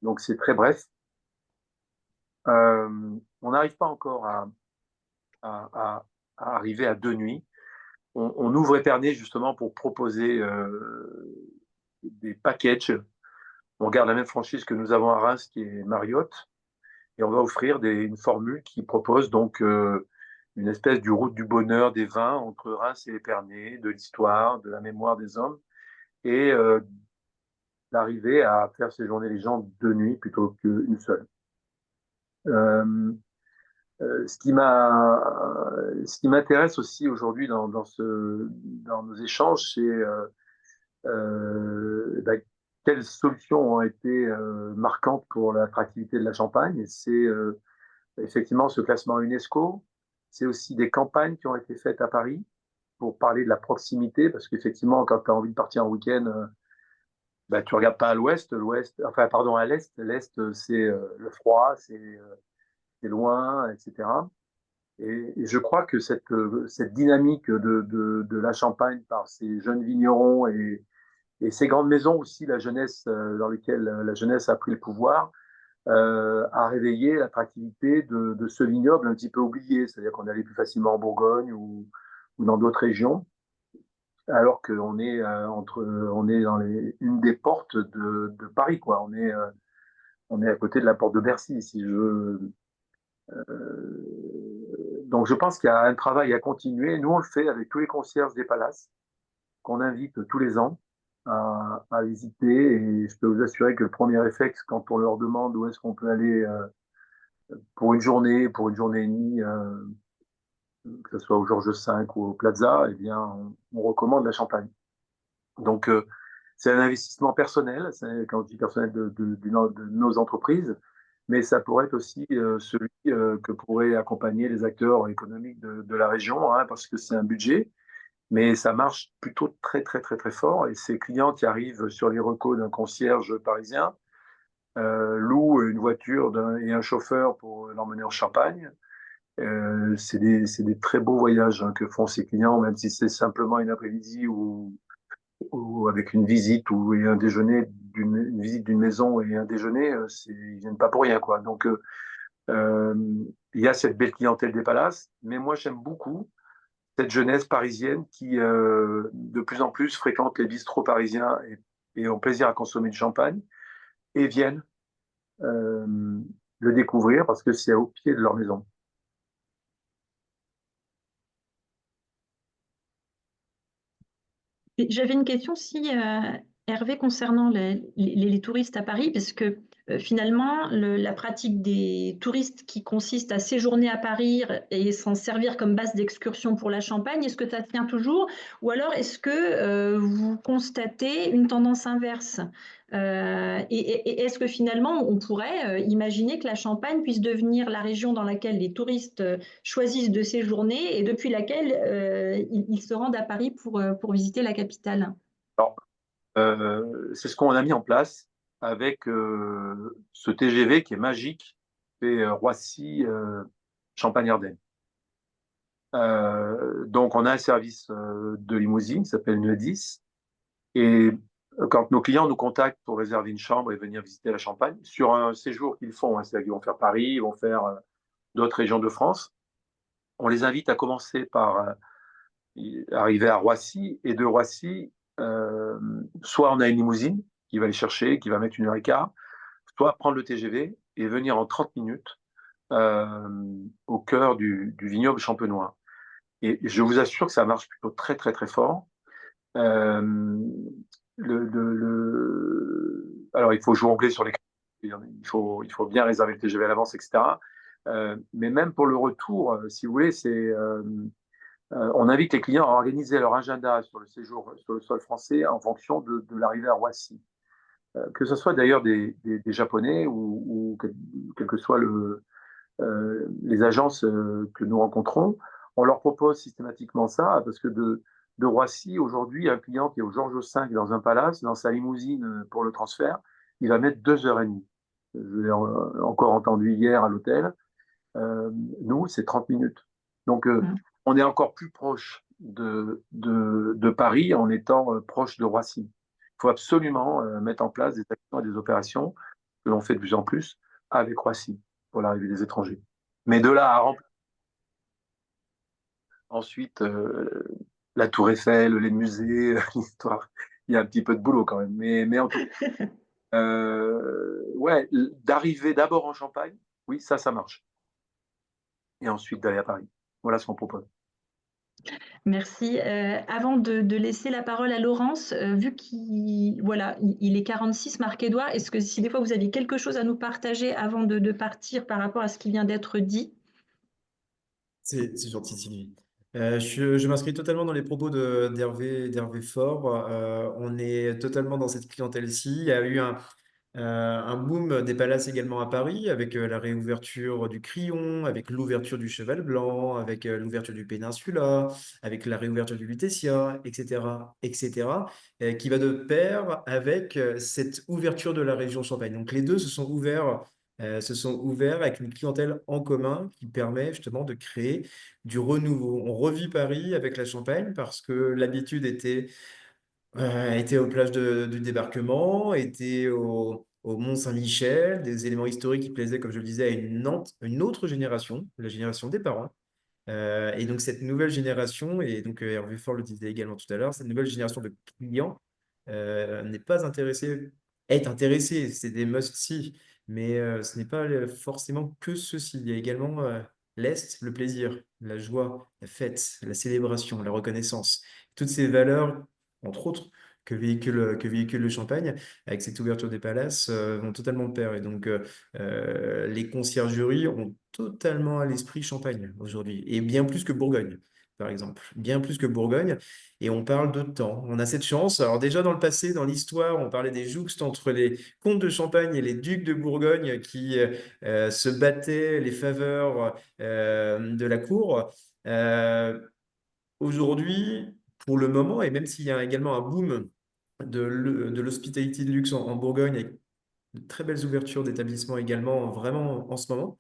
Speaker 4: donc c'est très bref. On n'arrive pas encore à- à- à arriver à 2 nuits. On ouvre Épernay justement pour proposer des packages. On garde la même franchise que nous avons à Reims, qui est Marriott, et on va offrir une formule qui propose donc une espèce du route du bonheur des vins entre Reims et Épernay, de l'histoire, de la mémoire des hommes, et d'arriver à faire séjourner les gens 2 nuits plutôt qu'une seule. Euh, ce qui m'intéresse aussi aujourd'hui dans nos échanges, c'est ben, quelles solutions ont été marquantes pour l'attractivité de la Champagne. Et c'est effectivement ce classement UNESCO. C'est aussi des campagnes qui ont été faites à Paris pour parler de la proximité, parce qu'effectivement, quand tu as envie de partir en week-end, ben, tu ne regardes pas à l'ouest, enfin, pardon, à l'est. L'est, c'est le froid, c'est loin, etc. Et je crois que cette dynamique de la Champagne par ces jeunes vignerons et ces grandes maisons aussi, la jeunesse dans lesquelles la jeunesse a pris le pouvoir, a réveillé l'attractivité de ce vignoble un petit peu oublié. C'est-à-dire qu'on allait plus facilement en Bourgogne ou dans d'autres régions, alors qu'on est on est dans une des portes de Paris, quoi. On est à côté de la porte de Bercy, si je veux. Donc je pense qu'il y a un travail à continuer. Nous, on le fait avec tous les concierges des palaces, qu'on invite tous les ans à visiter. Et je peux vous assurer que le premier réflexe, quand on leur demande où est-ce qu'on peut aller pour une journée et demie, que ce soit au Georges V ou au Plaza, eh bien, on recommande la Champagne. Donc, c'est un investissement personnel, quand je dis personnel de nos entreprises, mais ça pourrait être aussi celui que pourraient accompagner les acteurs économiques de la région, hein, parce que c'est un budget, mais ça marche plutôt très, très, très, très fort. Et ces clients qui arrivent sur les recos d'un concierge parisien louent une voiture et un chauffeur pour l'emmener en Champagne. C'est des très beaux voyages, hein, que font ces clients, même si c'est simplement une après-midi ou avec une visite ou et un déjeuner, une visite d'une maison et un déjeuner, ils viennent pas pour rien, quoi. Donc, euh, il y a cette belle clientèle des palaces, mais moi j'aime beaucoup cette jeunesse parisienne qui de plus en plus fréquente les bistrots parisiens et ont plaisir à consommer du champagne et viennent euh, le découvrir parce que c'est au pied de leur maison.
Speaker 1: J'avais une question si Hervé concernant les touristes à Paris, parce que finalement la pratique des touristes qui consiste à séjourner à Paris et s'en servir comme base d'excursion pour la Champagne, est-ce que ça tient toujours, ou alors est-ce que vous constatez une tendance inverse? Et est-ce que finalement on pourrait imaginer que la Champagne puisse devenir la région dans laquelle les touristes choisissent de séjourner et depuis laquelle ils se rendent à Paris pour visiter la capitale?
Speaker 4: Alors, c'est ce qu'on a mis en place avec ce TGV qui est magique, c'est Roissy, Champagne-Ardenne. Donc, on a un service de limousine qui s'appelle une 10. Et quand nos clients nous contactent pour réserver une chambre et venir visiter la Champagne, sur un séjour qu'ils font, hein, c'est-à-dire qu'ils vont faire Paris, ils vont faire d'autres régions de France, on les invite à commencer par arriver à Roissy. Et de Roissy, soit on a une limousine qui va les chercher, qui va mettre 1 heure et quart, soit prendre le TGV et venir en 30 minutes au cœur du vignoble champenois. Et je vous assure que ça marche plutôt très, très, très fort. Euh, Alors, il faut jongler sur les il faut bien réserver le TGV à l'avance, etc. Mais même pour le retour, si vous voulez, on invite les clients à organiser leur agenda sur le séjour sur le sol français en fonction de l'arrivée à Roissy. Que ce soit d'ailleurs des Japonais ou quel que soit les agences que nous rencontrons, on leur propose systématiquement ça, parce que de Roissy, aujourd'hui, un client qui est au Georges V dans un palace, dans sa limousine pour le transfert, il va mettre 2 heures et demie. Je l'ai encore entendu hier à l'hôtel. Nous, c'est 30 minutes. Donc, on est encore plus proche de Paris en étant proche de Roissy. Il faut absolument mettre en place des actions et des opérations que l'on fait de plus en plus avec Roissy pour l'arrivée des étrangers. Mais de là à remplir ensuite la Tour Eiffel, les musées, l'histoire, il y a un petit peu de boulot quand même. Mais en tout cas, ouais, d'arriver d'abord en Champagne, oui, ça marche. Et ensuite d'aller à Paris. Voilà ce qu'on propose.
Speaker 1: Merci. Avant de laisser la parole à Laurence, vu qu'il voilà, il est 46 marqué doigt, est-ce que si des fois vous aviez quelque chose à nous partager avant de partir par rapport à ce qui vient d'être dit?
Speaker 5: C'est gentil, Sylvie. Je m'inscris totalement dans les propos d'Hervé Faure. On est totalement dans cette clientèle-ci. Il y a eu un boom des palaces également à Paris, avec la réouverture du Crillon, avec l'ouverture du Cheval Blanc, avec l'ouverture du Péninsula, avec la réouverture du Lutetia, etc., etc., qui va de pair avec cette ouverture de la région Champagne. Donc les deux se sont ouverts avec une clientèle en commun qui permet justement de créer du renouveau. On revit Paris avec la Champagne parce que l'habitude était aux plages du débarquement, était au Mont-Saint-Michel, des éléments historiques qui plaisaient, comme je le disais, à une autre génération, la génération des parents. Et donc cette nouvelle génération, et donc Hervé Faure le disait également tout à l'heure, cette nouvelle génération de clients n'est pas intéressée, est intéressée, c'est des must-see, mais ce n'est pas forcément que ceci. Il y a également l'Est, le plaisir, la joie, la fête, la célébration, la reconnaissance. Toutes ces valeurs, entre autres, que véhicule le Champagne, avec cette ouverture des palaces, vont totalement de pair. Et donc, les conciergeries ont totalement à l'esprit Champagne aujourd'hui, et bien plus que Bourgogne, par exemple, bien plus que Bourgogne. Et on parle de temps. On a cette chance. Alors déjà dans le passé, dans l'histoire, on parlait des jouxtes entre les comtes de Champagne et les ducs de Bourgogne qui se battaient les faveurs de la cour. Euh, Aujourd'hui, pour le moment, et même s'il y a également un boom de l'hospitality de luxe en Bourgogne, avec de très belles ouvertures d'établissements également, vraiment en ce moment,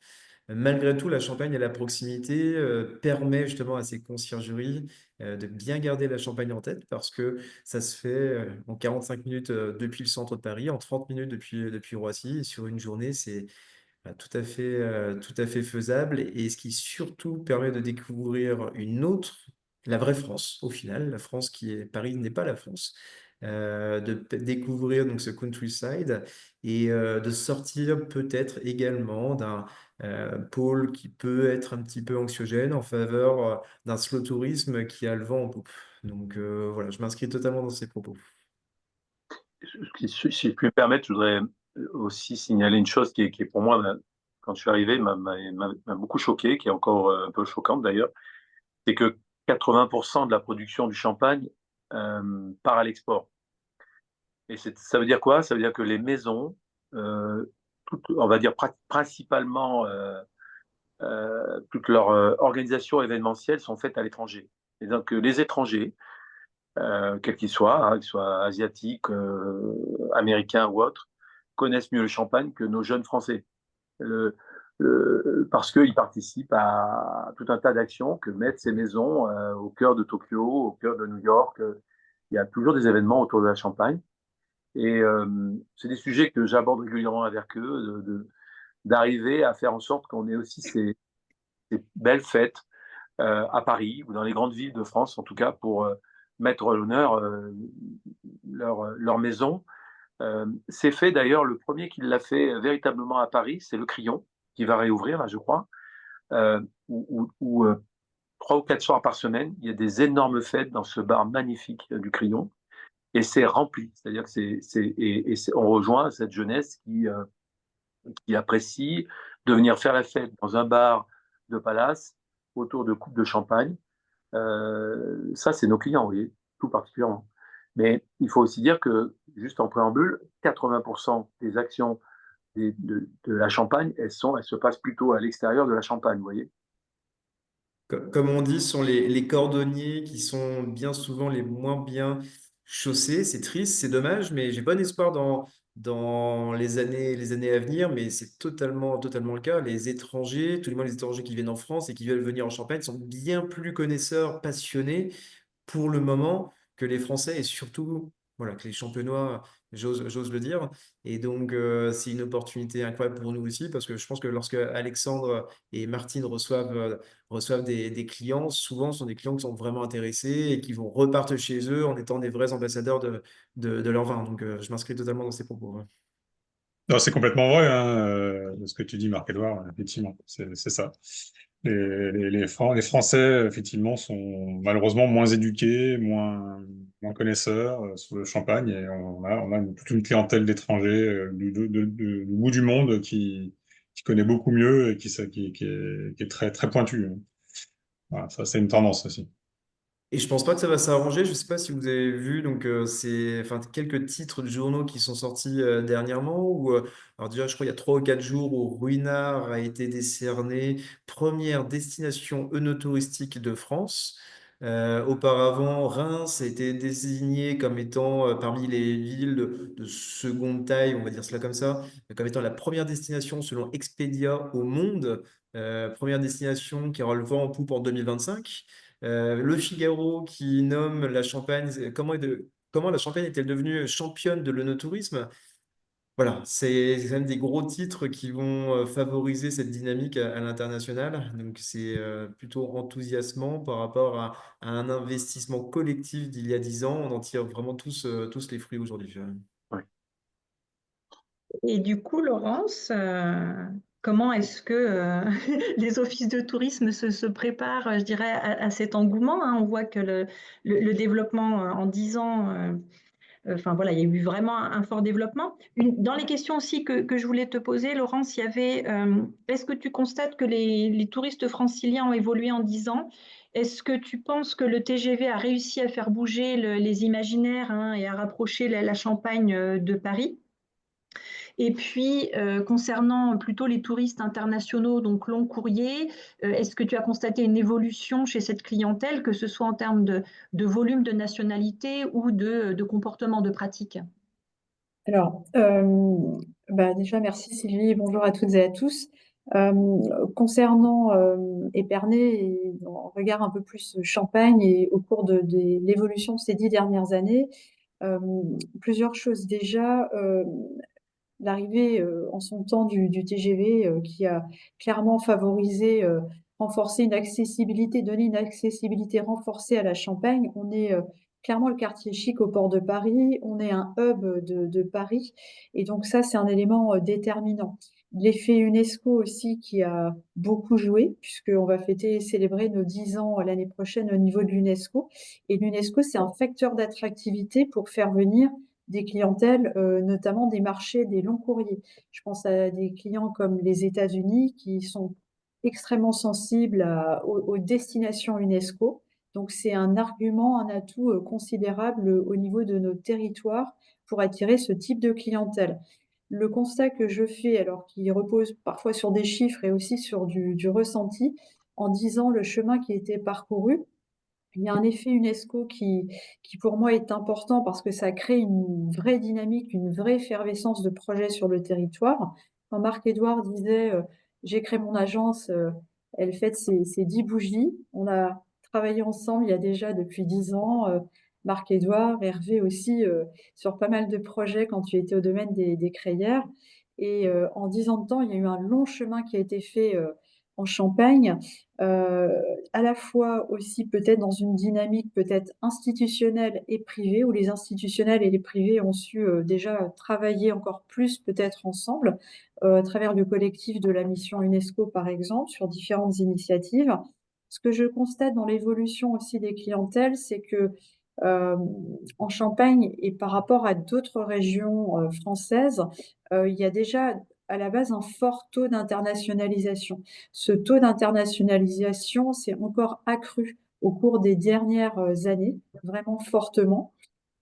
Speaker 5: malgré tout, la Champagne et la proximité permet justement à ces conciergeries de bien garder la Champagne en tête parce que ça se fait en 45 minutes depuis le centre de Paris, en 30 minutes depuis Roissy. Et sur une journée, c'est tout à fait faisable. Et ce qui surtout permet de découvrir la vraie France au final, la France qui est Paris n'est pas la France. Découvrir donc ce countryside et de sortir peut-être également d'un pôle qui peut être un petit peu anxiogène en faveur d'un slow tourisme qui a le vent en poupe. Donc voilà, je m'inscris totalement dans ces propos.
Speaker 4: Si je puis me permettre, je voudrais aussi signaler une chose qui est pour moi, quand je suis arrivé, m'a beaucoup choqué, qui est encore un peu choquante d'ailleurs, c'est que 80% de la production du champagne part à l'export. Et ça veut dire quoi? Ça veut dire que les maisons, on va dire principalement, toute leur organisation événementielle sont faites à l'étranger. Et donc les étrangers, quels qu'ils soient, hein, qu'ils soient asiatiques, américains ou autres, connaissent mieux le champagne que nos jeunes Français. Parce qu'ils participent à tout un tas d'actions que mettent ces maisons au cœur de Tokyo, au cœur de New York. Il y a toujours des événements autour de la Champagne. Et c'est des sujets que j'aborde régulièrement avec eux, d'arriver à faire en sorte qu'on ait aussi ces belles fêtes à Paris ou dans les grandes villes de France, en tout cas, pour mettre à l'honneur leur maison. C'est fait d'ailleurs, le premier qui l'a fait véritablement à Paris, c'est le Crillon, qui va réouvrir, là, je crois, où 3 ou 4 soirs par semaine, il y a des énormes fêtes dans ce bar magnifique du Crillon, et c'est rempli. C'est-à-dire que on rejoint cette jeunesse qui apprécie de venir faire la fête dans un bar de palace autour de coupes de champagne. Ça, c'est nos clients, vous voyez, tout particulièrement. Mais il faut aussi dire que, juste en préambule, 80% des actions de la Champagne, elles se passent plutôt à l'extérieur de la Champagne, vous voyez.
Speaker 5: Comme on dit, ce sont les cordonniers qui sont bien souvent les moins bien chaussés. C'est triste, c'est dommage, mais j'ai bon espoir dans les années à venir, mais c'est totalement le cas. Les étrangers, tout le monde les étrangers qui viennent en France et qui veulent venir en Champagne sont bien plus connaisseurs, passionnés pour le moment que les Français et surtout voilà, que les Champenois, j'ose le dire. Et donc, c'est une opportunité incroyable pour nous aussi parce que je pense que lorsque Alexandre et Martine reçoivent des clients, souvent ce sont des clients qui sont vraiment intéressés et qui vont repartir chez eux en étant des vrais ambassadeurs de leur vin. Donc, je m'inscris totalement dans ces propos. Ouais.
Speaker 3: Non, c'est complètement vrai, hein, ce que tu dis, Marc-Edouard, effectivement, c'est ça. Les Français, effectivement, sont malheureusement moins éduqués, moins connaisseurs sur le champagne, et on a toute une clientèle d'étrangers du bout du monde qui connaît beaucoup mieux et qui est très, très pointue, hein. Voilà, ça, c'est une tendance aussi.
Speaker 5: Et je pense pas que ça va s'arranger. Je sais pas si vous avez vu, donc c'est enfin quelques titres de journaux qui sont sortis dernièrement. Alors déjà, je crois il y a 3 ou 4 jours où Ruinart a été décerné première destination œnotouristique de France. Auparavant, Reims a été désigné comme étant parmi les villes de seconde taille, on va dire cela comme ça, comme étant la première destination selon Expedia au monde. Première destination qui aura le vent en poupe en 2025. Le Figaro qui nomme la Champagne, comment la Champagne est-elle devenue championne de l'œnotourisme? Voilà, c'est quand même des gros titres qui vont favoriser cette dynamique à l'international. Donc c'est plutôt enthousiasmant par rapport à un investissement collectif d'il y a 10 ans. On en tire vraiment tous les fruits aujourd'hui.
Speaker 4: Oui.
Speaker 1: Et du coup, Laurence, comment est-ce que les offices de tourisme se préparent, je dirais, à cet engouement, hein? On voit que le développement en 10 ans, enfin voilà, il y a eu vraiment un fort développement. Dans les questions aussi que je voulais te poser, Laurence, il y avait, est-ce que tu constates que les touristes franciliens ont évolué en 10 ans? Est-ce que tu penses que le TGV a réussi à faire bouger les imaginaires, hein, et à rapprocher la Champagne de Paris? Et puis, concernant plutôt les touristes internationaux, donc long courrier, est-ce que tu as constaté une évolution chez cette clientèle, que ce soit en termes de volume, de nationalité ou de comportement, de pratique?
Speaker 2: Alors, déjà, merci Sylvie, bonjour à toutes et à tous. Concernant Épernay, et on regarde un peu plus Champagne et au cours de l'évolution de ces 10 dernières années, plusieurs choses. Déjà, l'arrivée en son temps du TGV qui a clairement favorisé, renforcé une accessibilité, donné une accessibilité renforcée à la Champagne. On est clairement le quartier chic au port de Paris, on est un hub de Paris, et donc ça, c'est un élément déterminant. L'effet UNESCO aussi qui a beaucoup joué, puisqu'on va célébrer nos 10 ans l'année prochaine au niveau de l'UNESCO. Et l'UNESCO, c'est un facteur d'attractivité pour faire venir des clientèles, notamment des marchés des longs courriers. Je pense à des clients comme les États-Unis qui sont extrêmement sensibles aux destinations UNESCO. Donc c'est un argument, un atout considérable au niveau de nos territoires pour attirer ce type de clientèle. Le constat que je fais, alors qui repose parfois sur des chiffres et aussi sur du ressenti, en 10 ans, le chemin qui a été parcouru, il y a un effet UNESCO qui pour moi est important parce que ça crée une vraie dynamique, une vraie effervescence de projets sur le territoire. Quand Marc-Edouard disait j'ai créé mon agence, elle fête ses 10 bougies. On a travaillé ensemble il y a déjà depuis 10 ans. Marc-Edouard, Hervé aussi, sur pas mal de projets quand tu étais au domaine des crayères. Et en 10 ans de temps, il y a eu un long chemin qui a été fait en Champagne, à la fois aussi peut-être dans une dynamique peut-être institutionnelle et privée, où les institutionnels et les privés ont su déjà travailler encore plus peut-être ensemble, à travers le collectif de la mission UNESCO par exemple, sur différentes initiatives. Ce que je constate dans l'évolution aussi des clientèles, c'est que euh, en Champagne et par rapport à d'autres régions françaises, il y a déjà à la base un fort taux d'internationalisation. Ce taux d'internationalisation s'est encore accru au cours des dernières années, vraiment fortement.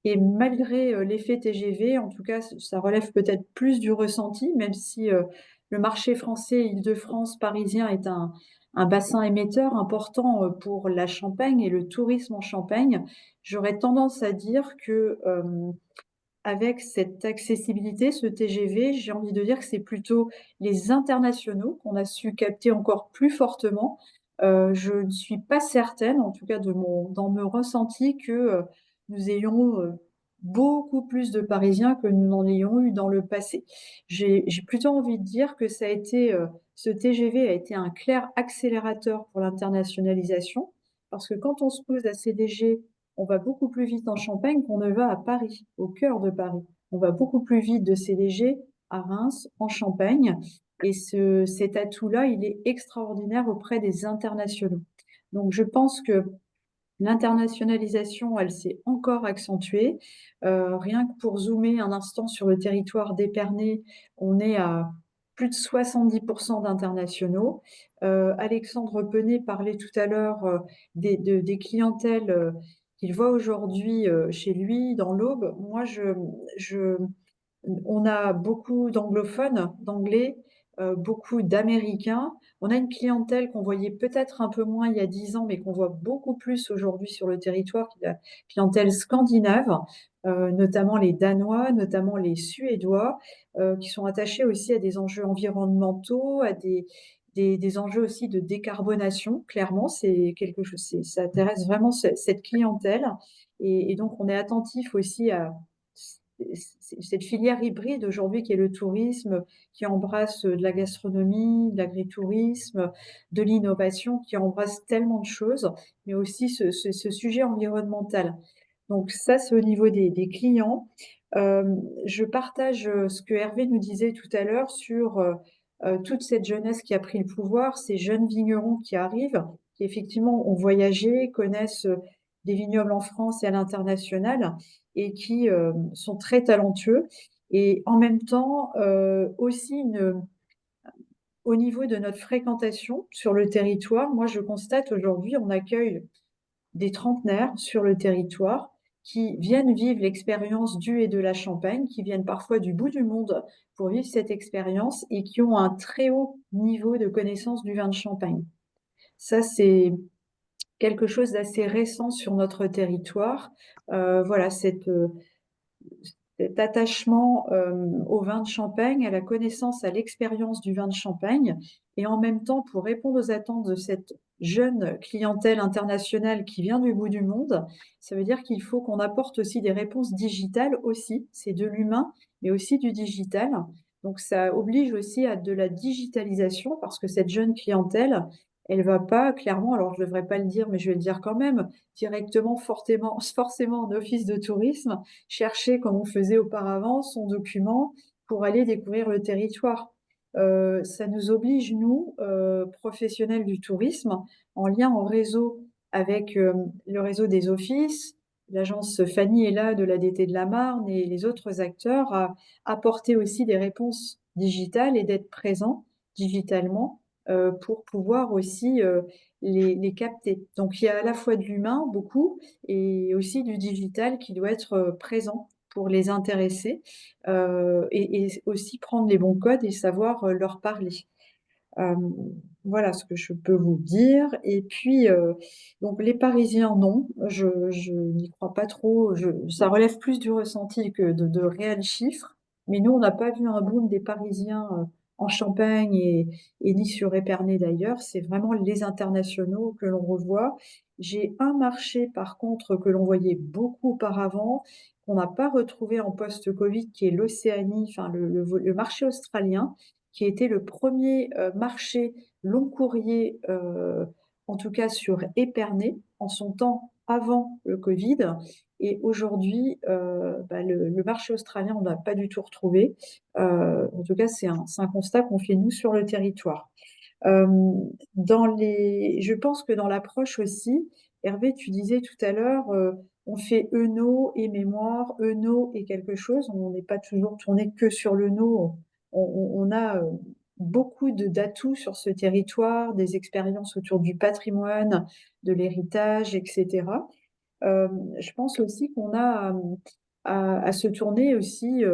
Speaker 2: Et malgré l'effet TGV, en tout cas, ça relève peut-être plus du ressenti, même si le marché français, Île-de-France, parisien est un bassin émetteur important pour la Champagne et le tourisme en Champagne. J'aurais tendance à dire que avec cette accessibilité, ce TGV, j'ai envie de dire que c'est plutôt les internationaux qu'on a su capter encore plus fortement. Je ne suis pas certaine, en tout cas dans mon ressenti, que nous ayons beaucoup plus de Parisiens que nous n'en ayons eu dans le passé. J'ai plutôt envie de dire que ça a été, ce TGV a été un clair accélérateur pour l'internationalisation, parce que quand on se pose à CDG, on va beaucoup plus vite en Champagne qu'on ne va à Paris, au cœur de Paris. On va beaucoup plus vite de CDG à Reims, en Champagne. Et cet atout-là, il est extraordinaire auprès des internationaux. Donc, je pense que l'internationalisation, elle s'est encore accentuée. Rien que pour zoomer un instant sur le territoire d'Épernay, on est à plus de 70% d'internationaux. Alexandre Penet parlait tout à l'heure des clientèles qu'il voit aujourd'hui chez lui dans l'Aube. Moi, on a beaucoup d'anglophones, d'anglais, beaucoup d'Américains. On a une clientèle qu'on voyait peut-être un peu moins il y a 10 ans, mais qu'on voit beaucoup plus aujourd'hui sur le territoire, qui est la clientèle scandinave, notamment les Danois, notamment les Suédois, qui sont attachés aussi à des enjeux environnementaux, à des enjeux aussi de décarbonation. Clairement, c'est quelque chose, ça intéresse vraiment cette clientèle. Et donc, on est attentif aussi à cette filière hybride aujourd'hui qui est le tourisme, qui embrasse de la gastronomie, de l'agritourisme, de l'innovation, qui embrasse tellement de choses, mais aussi ce sujet environnemental. Donc ça, c'est au niveau des clients. Je partage ce que Hervé nous disait tout à l'heure sur toute cette jeunesse qui a pris le pouvoir, ces jeunes vignerons qui arrivent, qui effectivement ont voyagé, connaissent des vignobles en France et à l'international, et qui sont très talentueux. Et en même temps, aussi au niveau de notre fréquentation sur le territoire, moi je constate aujourd'hui, on accueille des trentenaires sur le territoire qui viennent vivre l'expérience du et de la Champagne, qui viennent parfois du bout du monde pour vivre cette expérience et qui ont un très haut niveau de connaissance du vin de Champagne. Ça, c'est quelque chose d'assez récent sur notre territoire. Voilà, cet attachement au vin de Champagne, à la connaissance, à l'expérience du vin de Champagne, et en même temps, pour répondre aux attentes de cette jeune clientèle internationale qui vient du bout du monde, ça veut dire qu'il faut qu'on apporte aussi des réponses digitales aussi, c'est de l'humain, mais aussi du digital. Donc ça oblige aussi à de la digitalisation, parce que cette jeune clientèle, elle va pas, clairement, alors je ne devrais pas le dire, mais je vais le dire quand même, directement, forcément en office de tourisme, chercher, comme on faisait auparavant, son document pour aller découvrir le territoire. Ça nous oblige, nous, professionnels du tourisme, en lien, en réseau avec le réseau des offices, l'agence Fanny est là de l'ADT de la Marne et les autres acteurs, à apporter aussi des réponses digitales et d'être présents digitalement pour pouvoir aussi les capter. Donc il y a à la fois de l'humain, beaucoup, et aussi du digital qui doit être présent pour les intéresser et aussi prendre les bons codes et savoir leur parler. Voilà ce que je peux vous dire. Et puis, donc les Parisiens, non, je n'y crois pas trop. Ça relève plus du ressenti que de réels chiffres. Mais nous, on n'a pas vu un boom des Parisiens en Champagne et ni sur Épernay d'ailleurs. C'est vraiment les internationaux que l'on revoit. J'ai un marché, par contre, que l'on voyait beaucoup auparavant, qu'on n'a pas retrouvé en post-Covid, qui est l'Océanie, enfin le marché australien, qui était le premier marché long courrier, en tout cas sur Épernay, en son temps avant le Covid. Et aujourd'hui, le marché australien, on n'a pas du tout retrouvé. En tout cas, c'est un constat qu'on fait nous sur le territoire. Je pense que dans l'approche aussi, Hervé, tu disais tout à l'heure, on fait ENO et mémoire, ENO et quelque chose. On n'est pas toujours tourné que sur le no. On a beaucoup d'atouts sur ce territoire, des expériences autour du patrimoine, de l'héritage, etc. Je pense aussi qu'on a à se tourner aussi,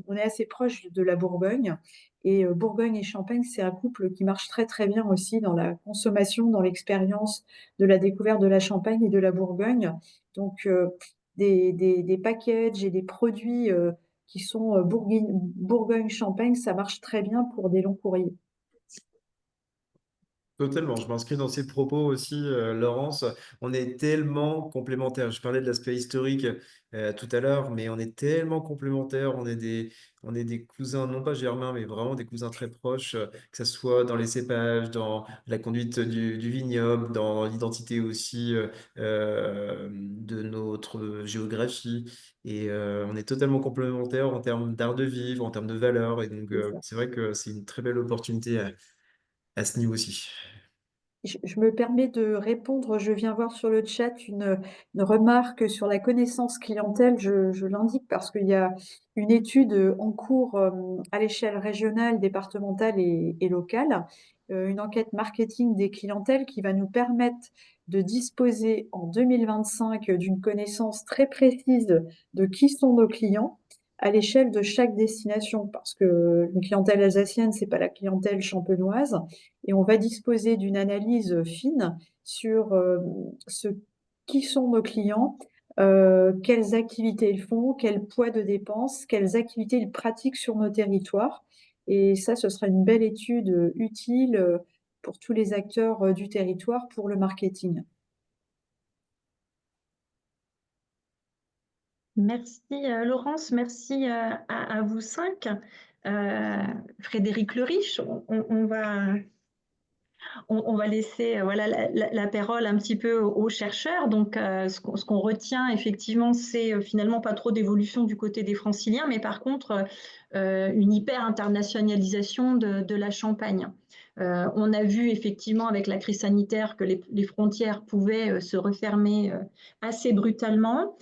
Speaker 2: on est assez proche de la Bourgogne. Et Bourgogne et Champagne, c'est un couple qui marche très très bien aussi dans la consommation, dans l'expérience de la découverte de la Champagne et de la Bourgogne. Donc des packages et des produits qui sont Bourgogne-Champagne, ça marche très bien pour des longs courriers.
Speaker 5: Totalement, je m'inscris dans ces propos aussi, Laurence. On est tellement complémentaires. Je parlais de l'aspect historique tout à l'heure, mais on est tellement complémentaires. On est des cousins, non pas germains, mais vraiment des cousins très proches, que ce soit dans les cépages, dans la conduite du vignoble, dans l'identité aussi de notre géographie. Et on est totalement complémentaires en termes d'art de vivre, en termes de valeurs. Et donc,
Speaker 2: C'est ça.
Speaker 5: c'est vrai que c'est une très belle opportunité à ce niveau-ci.
Speaker 2: Je me permets de répondre, je viens voir sur le chat une remarque sur la connaissance clientèle. Je l'indique parce qu'il y a une étude en cours à l'échelle régionale, départementale et locale, une enquête marketing des clientèles qui va nous permettre de disposer en 2025 d'une connaissance très précise de qui sont nos clients à l'échelle de chaque destination, parce que une clientèle alsacienne, c'est pas la clientèle champenoise, et on va disposer d'une analyse fine sur qui sont nos clients, quelles activités ils font, quel poids de dépenses, quelles activités ils pratiquent sur nos territoires. Et ça, ce sera une belle étude utile pour tous les acteurs du territoire pour le marketing.
Speaker 1: Merci Laurence, merci à vous cinq. Frédéric Le Riche, on va laisser voilà, la parole un petit peu aux chercheurs. Donc, ce qu'on retient effectivement, c'est finalement pas trop d'évolution du côté des franciliens, mais par contre, une hyper internationalisation de la Champagne. On a vu effectivement avec la crise sanitaire que les frontières pouvaient se refermer assez brutalement.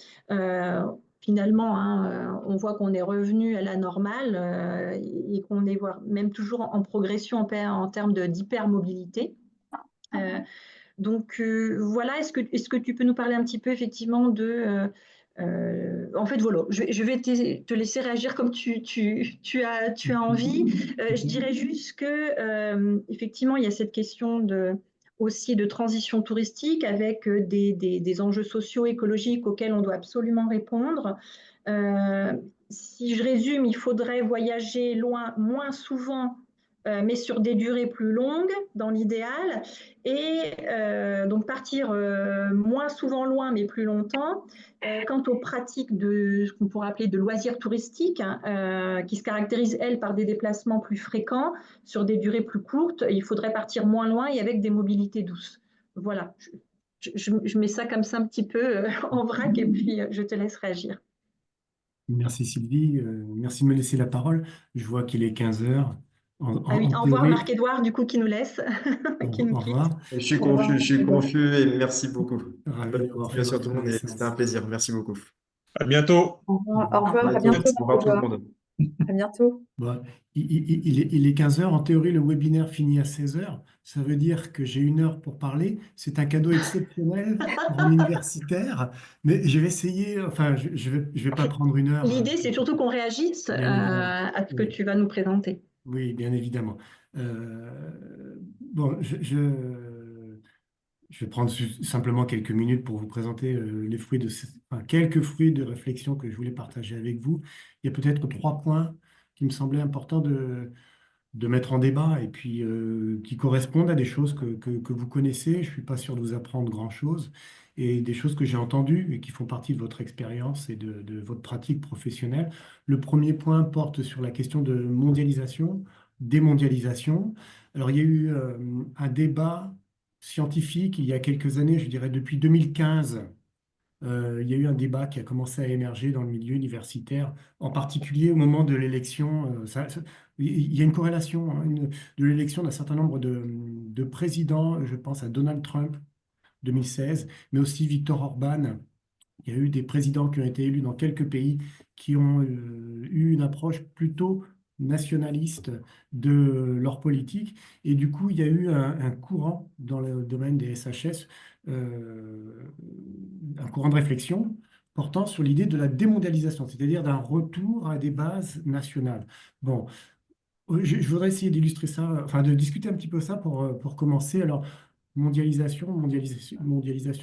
Speaker 1: Finalement, hein, on voit qu'on est revenu à la normale et qu'on est même toujours en progression en termes d'hypermobilité. Donc voilà, est-ce que tu peux nous parler un petit peu effectivement en fait, voilà, je vais te laisser réagir comme tu as envie. Je dirais juste que effectivement, il y a cette question aussi de transition touristique avec des enjeux sociaux, écologiques auxquels on doit absolument répondre. Si je résume, il faudrait voyager loin, moins souvent, mais sur des durées plus longues dans l'idéal, et donc partir moins souvent loin, mais plus longtemps. Quant aux pratiques de ce qu'on pourrait appeler de loisirs touristiques, hein, qui se caractérisent, elles, par des déplacements plus fréquents sur des durées plus courtes, il faudrait partir moins loin et avec des mobilités douces. Voilà, je mets ça comme ça un petit peu en vrac et puis je te laisse réagir.
Speaker 6: Merci Sylvie, merci de me laisser la parole. Je vois qu'il est 15 heures.
Speaker 1: Ah oui, au revoir
Speaker 6: théorie,
Speaker 1: Marc-Édouard, du coup, qui nous laisse, qui nous
Speaker 6: au
Speaker 1: quitte.
Speaker 6: revoir.
Speaker 5: Je suis confus, je suis confus et merci beaucoup.
Speaker 6: Ravi
Speaker 5: Bonne
Speaker 6: d'avoir fait
Speaker 5: continuation à
Speaker 6: votre
Speaker 5: tout le monde et c'était
Speaker 6: connaissance.
Speaker 5: un plaisir. Merci beaucoup.
Speaker 3: À bientôt.
Speaker 2: Au revoir, à
Speaker 5: Bientôt.
Speaker 2: bientôt.
Speaker 5: Au revoir tout le monde.
Speaker 2: À bientôt.
Speaker 6: Bon, il est 15 heures. En théorie, le webinaire finit à 16 heures. Ça veut dire que j'ai 1 heure pour parler. C'est un cadeau exceptionnel pour un universitaire. Mais je vais essayer, enfin, je vais pas prendre 1 heure.
Speaker 1: L'idée, c'est surtout qu'on réagisse
Speaker 6: Bien évidemment.
Speaker 1: à ce que
Speaker 6: Oui.
Speaker 1: tu vas nous présenter.
Speaker 6: Oui, bien évidemment. Bon, je vais prendre simplement quelques minutes pour vous présenter les fruits quelques fruits de réflexion que je voulais partager avec vous. Il y a peut-être 3 points qui me semblaient importants de mettre en débat et puis qui correspondent à des choses que vous connaissez. Je ne suis pas sûr de vous apprendre grand-chose et des choses que j'ai entendues et qui font partie de votre expérience et de votre pratique professionnelle. Le premier point porte sur la question de mondialisation, démondialisation. Alors, il y a eu un débat scientifique il y a quelques années, je dirais depuis 2015. Il y a eu un débat qui a commencé à émerger dans le milieu universitaire, en particulier au moment de l'élection. Il y a une corrélation de l'élection d'un certain nombre de présidents, je pense à Donald Trump 2016, mais aussi Viktor Orban. Il y a eu des présidents qui ont été élus dans quelques pays qui ont eu une approche plutôt nationaliste de leur politique. Et du coup, il y a eu un courant dans le domaine des SHS, un courant de réflexion portant sur l'idée de la démondialisation, c'est-à-dire d'un retour à des bases nationales. Bon, je voudrais essayer d'illustrer ça, enfin de discuter un petit peu ça pour commencer. Alors, mondialisation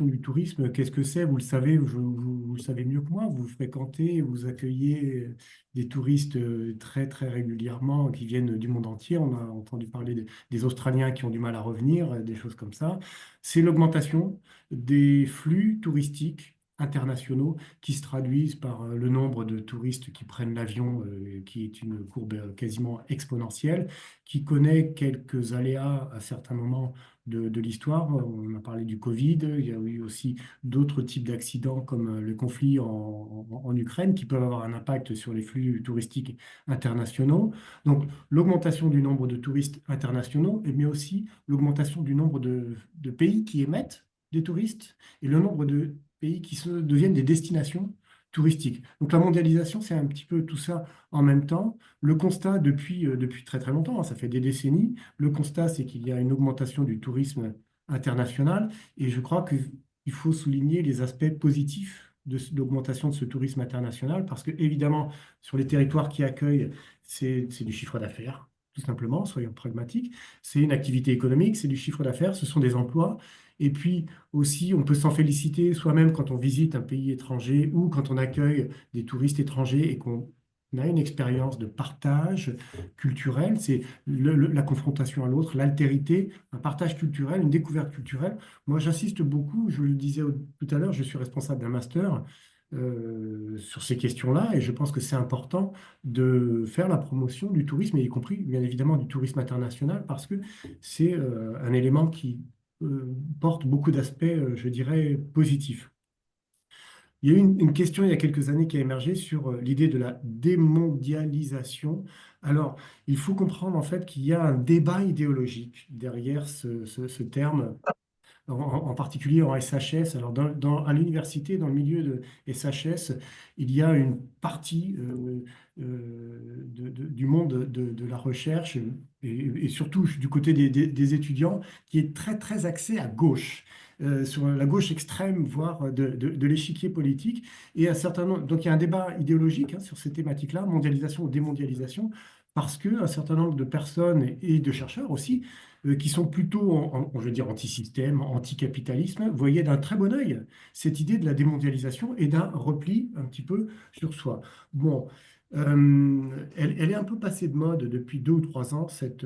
Speaker 6: du tourisme, qu'est-ce que c'est? Vous le savez, vous le savez mieux que moi, vous fréquentez, vous accueillez des touristes très très régulièrement qui viennent du monde entier. On a entendu parler des Australiens qui ont du mal à revenir, des choses comme ça. C'est l'augmentation des flux touristiques internationaux qui se traduisent par le nombre de touristes qui prennent l'avion, qui est une courbe quasiment exponentielle, qui connaît quelques aléas à certains moments de l'histoire. On a parlé du Covid, il y a eu aussi d'autres types d'accidents comme le conflit en Ukraine qui peuvent avoir un impact sur les flux touristiques internationaux. Donc l'augmentation du nombre de touristes internationaux, mais aussi l'augmentation du nombre de pays qui émettent des touristes et le nombre de pays qui deviennent des destinations touristiques. Donc la mondialisation, c'est un petit peu tout ça en même temps. Le constat depuis très très longtemps, hein, ça fait des décennies, le constat c'est qu'il y a une augmentation du tourisme international et je crois qu'il faut souligner les aspects positifs de l'augmentation de ce tourisme international parce que évidemment sur les territoires qui accueillent, c'est du chiffre d'affaires. Tout simplement, soyons pragmatiques. C'est une activité économique, c'est du chiffre d'affaires, ce sont des emplois. Et puis aussi, on peut s'en féliciter soi-même quand on visite un pays étranger ou quand on accueille des touristes étrangers et qu'on a une expérience de partage culturel. C'est la confrontation à l'autre, l'altérité, un partage culturel, une découverte culturelle. Moi, j'insiste beaucoup, je le disais tout à l'heure, je suis responsable d'un master sur ces questions-là et je pense que c'est important de faire la promotion du tourisme, et y compris bien évidemment du tourisme international, parce que c'est un élément qui porte beaucoup d'aspects, je dirais, positifs. Il y a eu une question il y a quelques années qui a émergé sur l'idée de la démondialisation. Alors, il faut comprendre en fait qu'il y a un débat idéologique derrière ce terme, en particulier en SHS. Alors, à l'université, dans le milieu de SHS, il y a une partie du monde de la recherche et surtout du côté des étudiants qui est très, très axé à gauche. Sur la gauche extrême, voire de l'échiquier politique. Et un certain nombre, donc il y a un débat idéologique hein, sur ces thématiques-là, mondialisation ou démondialisation, parce qu'un certain nombre de personnes et de chercheurs aussi qui sont plutôt, je veux dire, anti-système, anti-capitalisme, voyaient d'un très bon œil cette idée de la démondialisation et d'un repli un petit peu sur soi. Bon, elle est un peu passée de mode depuis 2 ou 3 ans, cette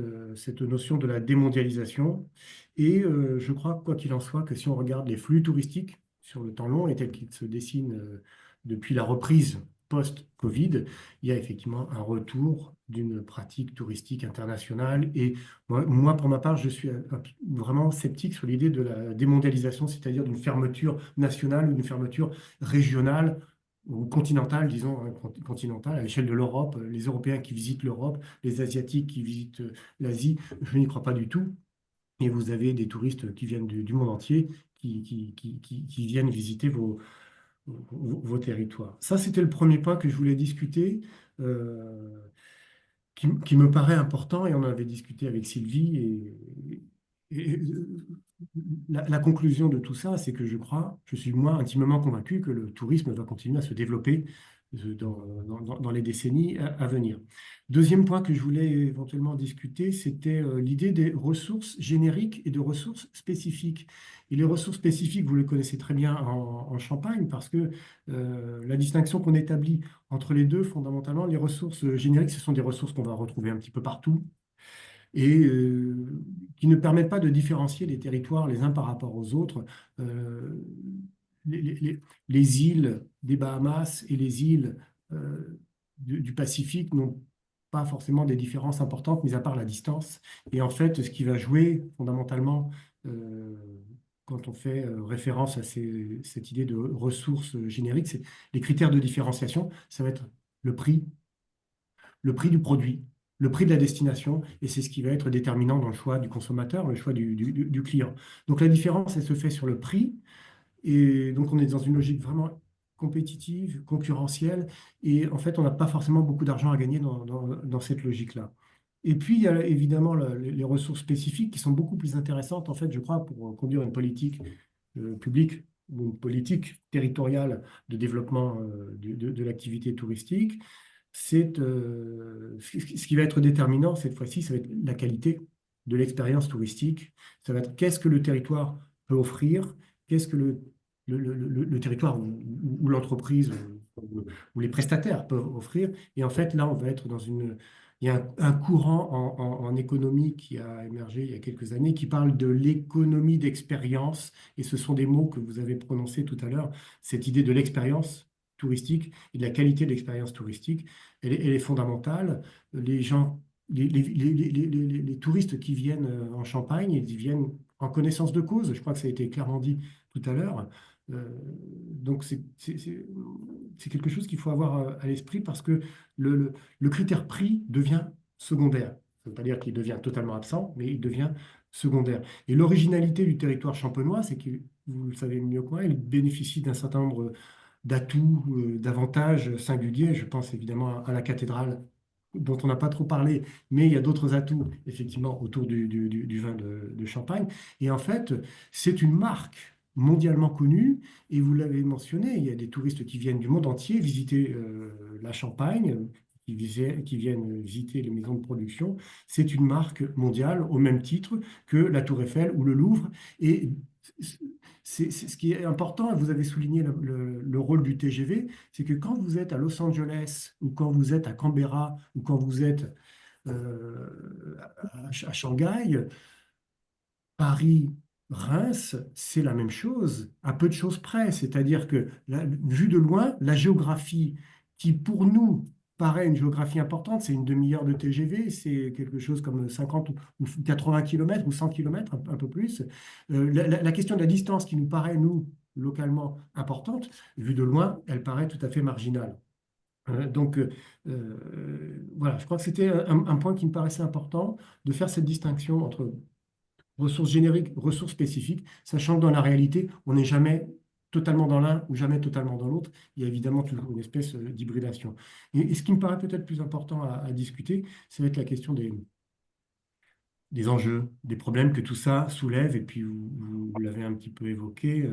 Speaker 6: notion de la démondialisation. Et je crois, quoi qu'il en soit, que si on regarde les flux touristiques sur le temps long et tels qu'ils se dessinent depuis la reprise post-Covid, il y a effectivement un retour d'une pratique touristique internationale. Et moi, pour ma part, je suis vraiment sceptique sur l'idée de la démondialisation, c'est-à-dire d'une fermeture nationale ou d'une fermeture régionale ou continentale, disons, hein, continentale, à l'échelle de l'Europe, les Européens qui visitent l'Europe, les Asiatiques qui visitent l'Asie, je n'y crois pas du tout. Et vous avez des touristes qui viennent du monde entier qui viennent visiter vos territoires. Ça, c'était le premier point que je voulais discuter, qui me paraît important, et on en avait discuté avec Sylvie. La conclusion de tout ça, c'est que je suis moi intimement convaincu que le tourisme va continuer à se développer dans les décennies à venir. Deuxième point que je voulais éventuellement discuter, c'était l'idée des ressources génériques et de ressources spécifiques. Et les ressources spécifiques, vous les connaissez très bien en Champagne, parce que la distinction qu'on établit entre les deux, fondamentalement, les ressources génériques, ce sont des ressources qu'on va retrouver un petit peu partout et qui ne permettent pas de différencier les territoires les uns par rapport aux autres. Les îles des Bahamas et les îles du Pacifique n'ont pas forcément des différences importantes, mis à part la distance. Et en fait, ce qui va jouer fondamentalement quand on fait référence à cette idée de ressources génériques, c'est les critères de différenciation, ça va être le prix du produit, le prix de la destination, et c'est ce qui va être déterminant dans le choix du consommateur, le choix du client. Donc la différence, elle se fait sur le prix, et donc on est dans une logique vraiment compétitive, concurrentielle, et en fait on n'a pas forcément beaucoup d'argent à gagner dans cette logique-là. Et puis il y a évidemment les ressources spécifiques qui sont beaucoup plus intéressantes, en fait, je crois, pour conduire une politique publique ou une politique territoriale de développement de l'activité touristique. Ce qui va être déterminant cette fois-ci, ça va être la qualité de l'expérience touristique. Ça va être qu'est-ce que le territoire peut offrir, qu'est-ce que le territoire ou l'entreprise ou les prestataires peuvent offrir. Et en fait, là, on va être dans une... Il y a un courant en économie qui a émergé il y a quelques années qui parle de l'économie d'expérience. Et ce sont des mots que vous avez prononcés tout à l'heure. Cette idée de l'expérience touristique et de la qualité de l'expérience touristique, elle est fondamentale. Les gens, les touristes qui viennent en Champagne, ils viennent en connaissance de cause. Je crois que ça a été clairement dit tout à l'heure. Donc, c'est quelque chose qu'il faut avoir à l'esprit parce que le critère prix devient secondaire. Ça ne veut pas dire qu'il devient totalement absent, mais il devient secondaire. Et l'originalité du territoire champenois, c'est que, vous le savez mieux que moi, il bénéficie d'un certain nombre d'atouts, d'avantages singuliers. Je pense évidemment à la cathédrale dont on n'a pas trop parlé, mais il y a d'autres atouts, effectivement, autour du vin de Champagne. Et en fait, c'est une marque mondialement connue, et vous l'avez mentionné, il y a des touristes qui viennent du monde entier visiter la Champagne, qui viennent visiter les maisons de production. C'est une marque mondiale au même titre que la Tour Eiffel ou le Louvre. Et c'est ce qui est important, et vous avez souligné le rôle du TGV, c'est que quand vous êtes à Los Angeles ou quand vous êtes à Canberra ou quand vous êtes à Shanghai, Paris, Reims, c'est la même chose, à peu de choses près. C'est-à-dire que, vu de loin, la géographie qui, pour nous, paraît une géographie importante, c'est une demi-heure de TGV, c'est quelque chose comme 50 ou 80 km ou 100 km, un peu plus. La question de la distance qui nous paraît, nous, localement importante, vue de loin, elle paraît tout à fait marginale. Donc, voilà, je crois que c'était un point qui me paraissait important, de faire cette distinction entre ressources génériques, ressources spécifiques, sachant que dans la réalité, on n'est jamais totalement dans l'un ou jamais totalement dans l'autre. Il y a évidemment toujours une espèce d'hybridation. Et ce qui me paraît peut-être plus important à discuter, ça va être la question des enjeux, des problèmes que tout ça soulève. Et puis, vous l'avez un petit peu évoqué,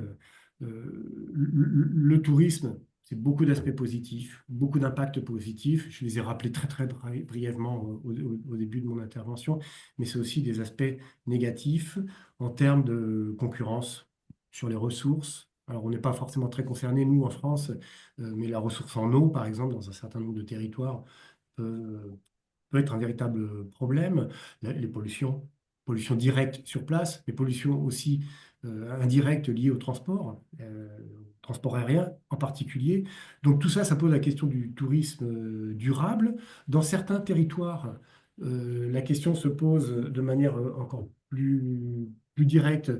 Speaker 6: le tourisme, c'est beaucoup d'aspects positifs, beaucoup d'impacts positifs. Je les ai rappelés très, très brièvement au début de mon intervention, mais c'est aussi des aspects négatifs en termes de sur les ressources. Alors, on n'est pas forcément très concernés, nous, en France, mais la ressource en eau, par exemple, dans un certain nombre de territoires, peut être un véritable problème. Les pollutions directes sur place, les pollutions aussi indirectes liées au transport aérien en particulier. Donc tout ça, ça pose la question du tourisme durable. Dans certains territoires, la question se pose de manière encore plus directe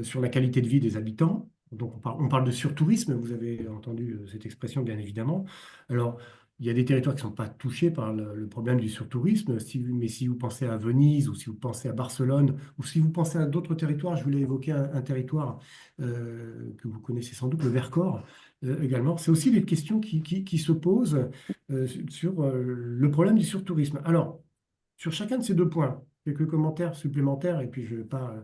Speaker 6: sur la qualité de vie des habitants. Donc on parle de surtourisme, vous avez entendu cette expression bien évidemment. Alors, il y a des territoires qui ne sont pas touchés par le problème du surtourisme, mais si vous pensez à Venise ou si vous pensez à Barcelone ou si vous pensez à d'autres territoires, je voulais évoquer un territoire que vous connaissez sans doute, le Vercors également. C'est aussi des questions qui se posent sur le problème du surtourisme. Alors, sur chacun de ces deux points, quelques commentaires supplémentaires, et puis je ne vais pas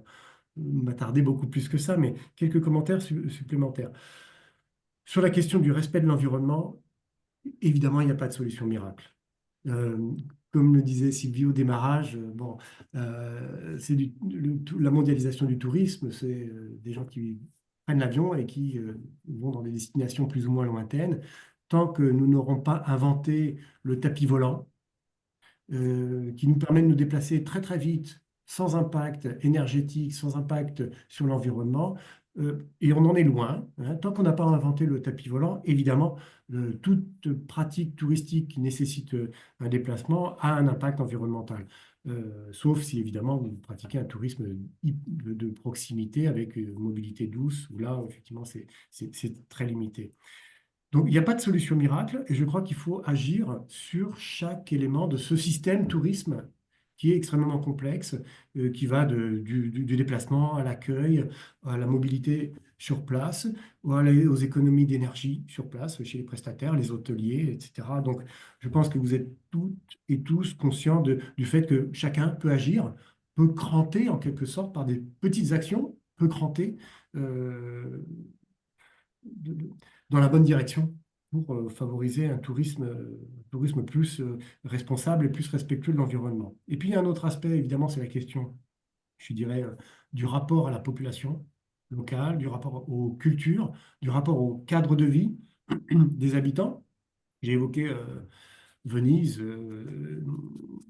Speaker 6: m'attarder beaucoup plus que ça, mais quelques commentaires supplémentaires. Sur la question du respect de l'environnement, évidemment, il n'y a pas de solution miracle. Comme le disait Sylvie au démarrage, c'est la mondialisation du tourisme, c'est des gens qui prennent l'avion et qui vont dans des destinations plus ou moins lointaines. Tant que nous n'aurons pas inventé le tapis volant, qui nous permet de nous déplacer très très vite, sans impact énergétique, sans impact sur l'environnement, et on en est loin, hein. Tant qu'on n'a pas inventé le tapis volant, évidemment, toute pratique touristique qui nécessite un déplacement a un impact environnemental. Sauf si, évidemment, vous pratiquez un tourisme de proximité avec une mobilité douce, où là, effectivement, c'est très limité. Donc, il n'y a pas de solution miracle, et je crois qu'il faut agir sur chaque élément de ce système tourisme qui est extrêmement complexe, qui va du déplacement à l'accueil, à la mobilité sur place, aux économies d'énergie sur place, chez les prestataires, les hôteliers, etc. Donc, je pense que vous êtes toutes et tous conscients du fait que chacun peut agir, peut cranter en quelque sorte par des petites actions, peut cranter dans la bonne direction pour favoriser un tourisme plus responsable et plus respectueux de l'environnement. Et puis, il y a un autre aspect, évidemment, c'est la question je dirais, du rapport à la population locale, du rapport aux cultures, du rapport au cadre de vie des habitants. J'ai évoqué Venise, ou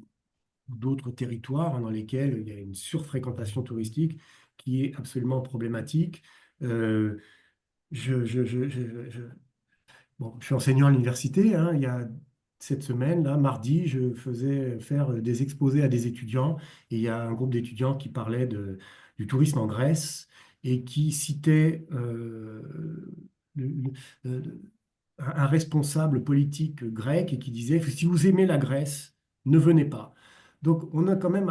Speaker 6: d'autres territoires, hein, dans lesquels il y a une surfréquentation touristique qui est absolument problématique. Euh, je, je- je- je- je- bon, je suis enseignant à l'université, hein. Il y a cette semaine, là, mardi, je faisais faire des exposés à des étudiants et il y a un groupe d'étudiants qui parlait du tourisme en Grèce et qui citait le- le- le- un responsable politique grec et qui disait, si vous aimez la Grèce, ne venez pas. Donc on a quand même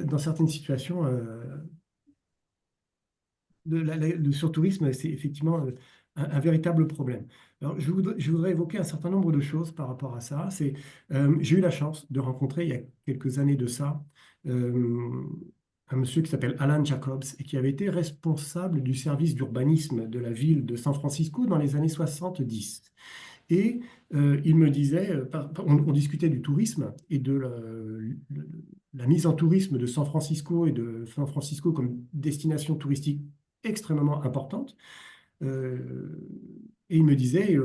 Speaker 6: dans certaines situations le surtourisme, c'est effectivement un véritable problème. Alors, je voudrais évoquer un certain nombre de choses par rapport à ça. J'ai eu la chance de rencontrer il y a quelques années de ça euh, un monsieur qui s'appelle Alan Jacobs et qui avait été responsable du service d'urbanisme de la ville de San Francisco dans les années 70. Et il me disait, on discutait du tourisme et de la mise en tourisme de San Francisco et de San Francisco comme destination touristique extrêmement importante. Euh, et il me disait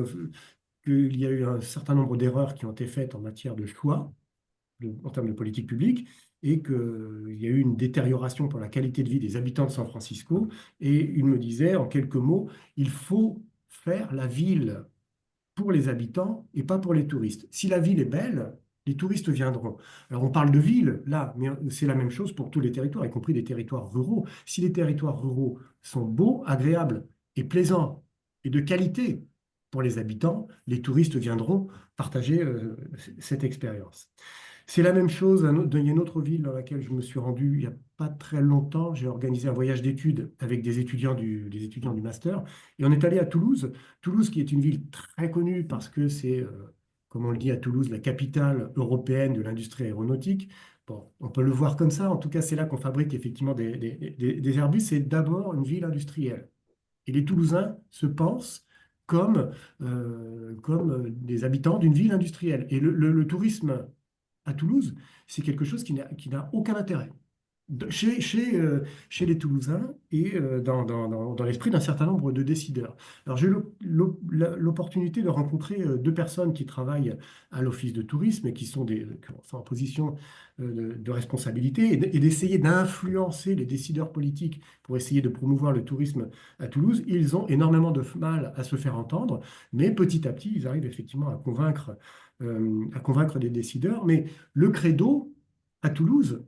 Speaker 6: qu'il y a eu un certain nombre d'erreurs qui ont été faites en matière de choix, en termes de politique publique, et qu'il y a eu une détérioration pour la qualité de vie des habitants de San Francisco. Et il me disait, en quelques mots, il faut faire la ville pour les habitants et pas pour les touristes. Si la ville est belle, les touristes viendront. Alors on parle de ville là, mais c'est la même chose pour tous les territoires, y compris les territoires ruraux. Si les territoires ruraux sont beaux, agréables et plaisants et de qualité pour les habitants, les touristes viendront partager cette expérience. C'est la même chose, il y a une autre ville dans laquelle je me suis rendu il n'y a pas très longtemps. J'ai organisé un voyage d'études avec des étudiants du master. Et on est allé à Toulouse. Toulouse, qui est une ville très connue parce que c'est, comme on le dit à Toulouse, la capitale européenne de l'industrie aéronautique. Bon, on peut le voir comme ça. En tout cas, c'est là qu'on fabrique effectivement des Airbus. C'est d'abord une ville industrielle. Et les Toulousains se pensent comme des habitants d'une ville industrielle. Et le tourisme à Toulouse, c'est quelque chose qui n'a aucun intérêt chez les Toulousains et dans l'esprit d'un certain nombre de décideurs. Alors, j'ai eu l'opportunité de rencontrer deux personnes qui travaillent à l'Office de tourisme et qui sont en position de responsabilité et d'essayer d'influencer les décideurs politiques pour essayer de promouvoir le tourisme à Toulouse. Ils ont énormément de mal à se faire entendre, mais petit à petit, ils arrivent effectivement à convaincre des décideurs. Mais le credo à Toulouse,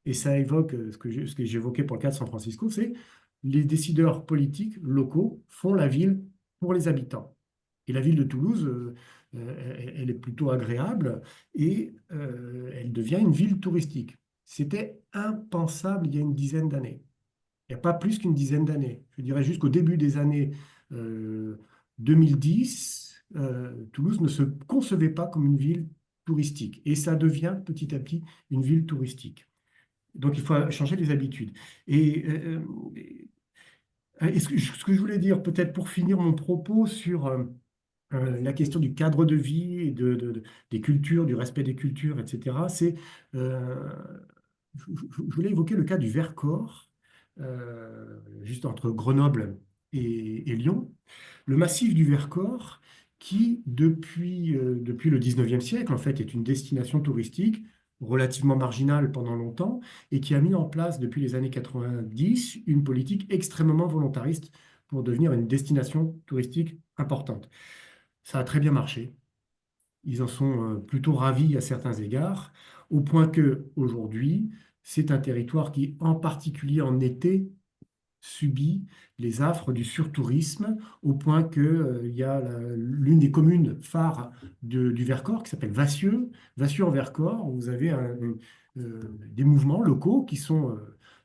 Speaker 6: et ça évoque ce que j'évoquais pour le cas de San Francisco, c'est les décideurs politiques locaux font la ville pour les habitants. Et la ville de Toulouse, elle est plutôt agréable et elle devient une ville touristique. C'était impensable il y a une dizaine d'années. Il n'y a pas plus qu'une dizaine d'années. Je dirais jusqu'au début des années 2010, Toulouse ne se concevait pas comme une ville touristique. Et ça devient petit à petit une ville touristique. Donc, il faut changer les habitudes. Et ce que je voulais dire, peut-être pour finir mon propos sur la question du cadre de vie et des cultures, du respect des cultures, etc., euh, je voulais évoquer le cas du Vercors, juste entre Grenoble et Lyon. Le massif du Vercors, qui, depuis le 19e siècle, en fait, est une destination touristique relativement marginale pendant longtemps et qui a mis en place, depuis les années 90, une politique extrêmement volontariste pour devenir une destination touristique importante. Ça a très bien marché. Ils en sont plutôt ravis à certains égards, au point que aujourd'hui, c'est un territoire qui, en particulier en été, subit les affres du surtourisme, au point que, il y a l'une des communes phares du Vercors qui s'appelle Vassieux, Vassieux-en-Vercors, où vous avez des mouvements locaux qui sont